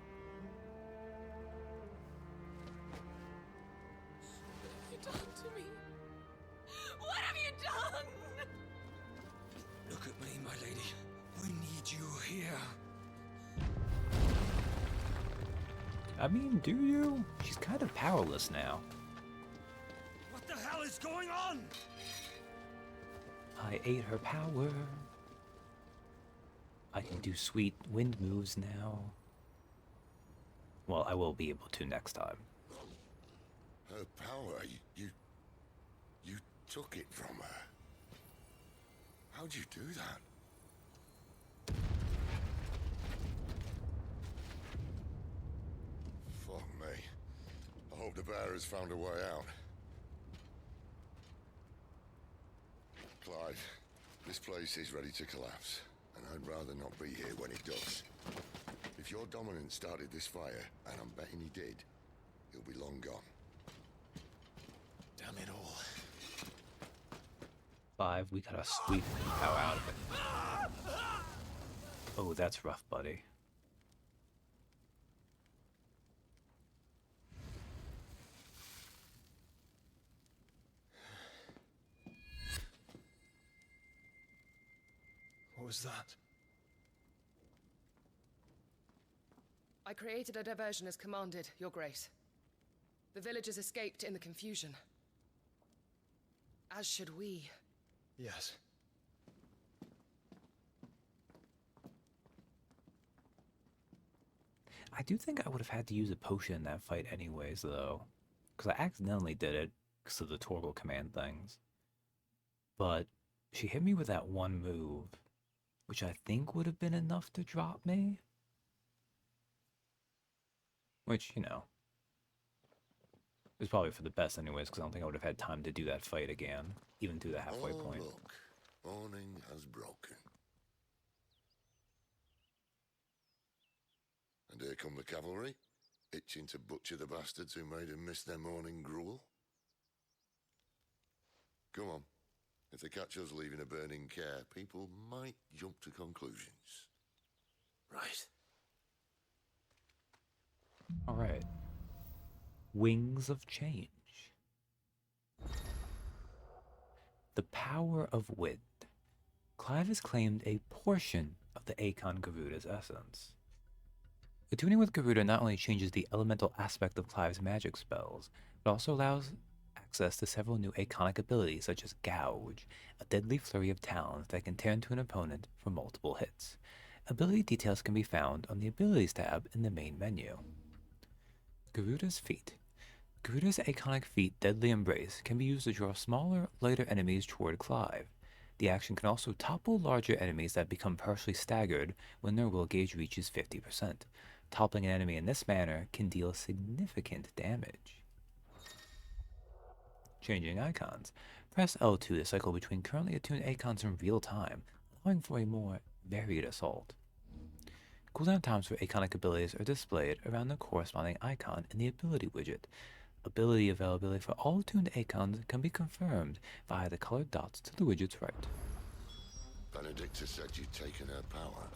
S11: What have you done to me? What have you done?
S8: Look at me, my lady. We need you here.
S1: I mean, do you? She's kind of powerless now.
S10: What the hell is going on?
S1: I ate her power. I can do sweet wind moves now. Well, I will be able to next time.
S3: Her power, you took it from her. How'd you do that? Fuck me. I hope the bearers found a way out. Clive, this place is ready to collapse, and I'd rather not be here when it does. If your dominant started this fire, and I'm betting he did, he'll be long gone.
S5: Damn it all.
S1: 5, we got a sweet power out of it. Oh, that's rough, buddy.
S5: What was that?
S11: I created a diversion as commanded, Your Grace. The villagers escaped in the confusion. As should we.
S5: Yes.
S1: I do think I would have had to use a potion in that fight anyways, though. Because I accidentally did it because of the Torgal command things. But she hit me with that one move, which I think would have been enough to drop me. Which, you know, is probably for the best anyways, because I don't think I would have had time to do that fight again, even through the halfway point.
S3: Look, morning has broken. And here come the cavalry, itching to butcher the bastards who made them miss their morning gruel. Come on. If they catch us leaving a burning care, people might jump to conclusions.
S5: Right.
S1: Alright. Wings of Change. The power of wind. Clive has claimed a portion of the Akon Garuda's essence. Attuning with Garuda not only changes the elemental aspect of Clive's magic spells, but also allows access to several new Akonic abilities such as Gouge, a deadly flurry of talons that can tear into an opponent for multiple hits. Ability details can be found on the Abilities tab in the main menu. Garuda's Feat. Garuda's Akonic feat, Deadly Embrace, can be used to draw smaller, lighter enemies toward Clive. The action can also topple larger enemies that become partially staggered when their will gauge reaches 50%. Toppling an enemy in this manner can deal significant damage. Changing icons. Press L2 to cycle between currently attuned icons in real time, allowing for a more varied assault. Cooldown times for Akonic abilities are displayed around the corresponding icon in the ability widget. Ability availability for all attuned icons can be confirmed via the colored dots to the widget's right.
S3: Benedicta said you'd taken her power.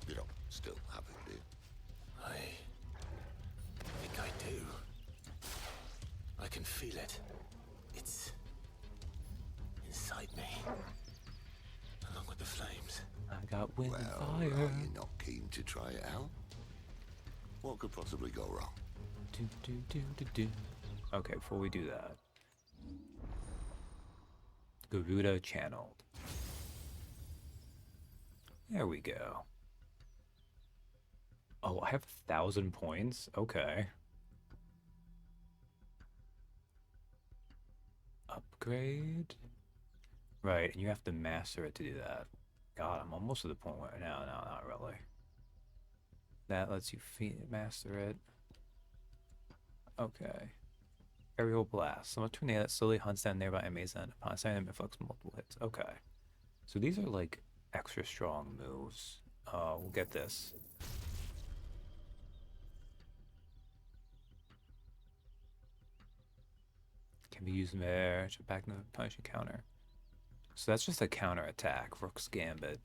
S3: You don't still have it, do you?
S5: I think I do. I can feel it. It's inside me, along with the flames.
S1: I got wind and
S3: Well,
S1: fire.
S3: are you not keen to try it out? What could possibly go wrong?
S1: Okay, before we do that. Garuda channeled. There we go. Oh, I have 1,000 points? Okay. Upgrade? Right, and you have to master it to do that. God, I'm almost to the point where... No, not really. That lets you master it. Okay. Aerial Blast. Summon a tornado that slowly hunts down nearby enemies and upon sighting them inflicts multiple hits. Okay. So these are like extra strong moves. We'll get this. Can be used in midair to back the punishing counter. So that's just a counter attack. Rook's Gambit.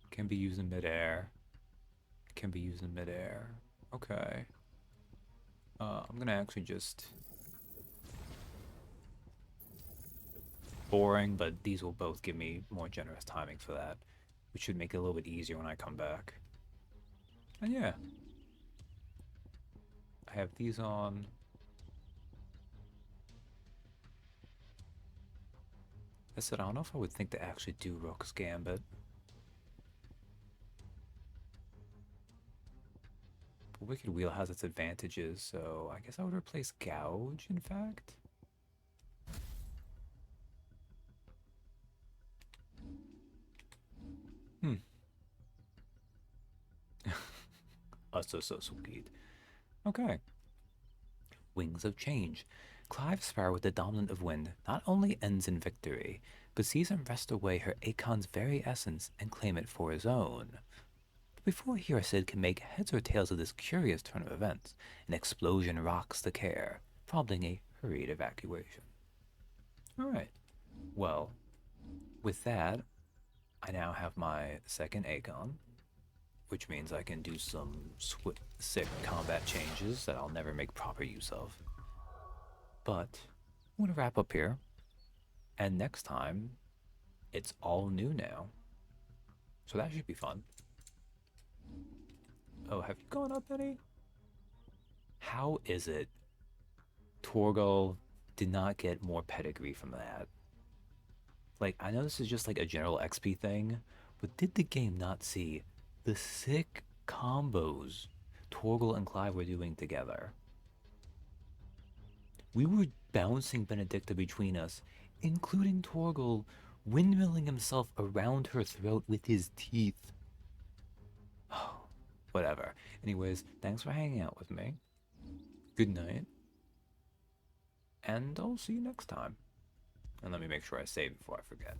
S1: Can be used in midair. Can be used in midair. Okay. I'm gonna actually just... Boring, but these will both give me more generous timing for that, which should make it a little bit easier when I come back. And yeah. I have these on. I said, I don't know if I would think to actually do Rook's Gambit. But Wicked Wheel has its advantages, so I guess I would replace Gouge, in fact. So sweet. Okay. Wings of Change. Clive Sparrow with the dominant of wind not only ends in victory, but sees him wrest away her Akon's very essence and claim it for his own. But before he or Sid can make heads or tails of this curious turn of events, an explosion rocks the care, prompting a hurried evacuation. Alright. Well, with that, I now have my second Akon, which means I can do some sick combat changes that I'll never make proper use of. But I'm going to wrap up here, and next time, it's all new now. So that should be fun. Oh, have you gone up any? How is it Torgal did not get more pedigree from that? Like, I know this is just like a general XP thing, but did the game not see the sick combos Torgal and Clive were doing together? We were bouncing Benedicta between us, including Torgal windmilling himself around her throat with his teeth. Oh, whatever. Anyways, thanks for hanging out with me. Good night. And I'll see you next time. And let me make sure I save before I forget.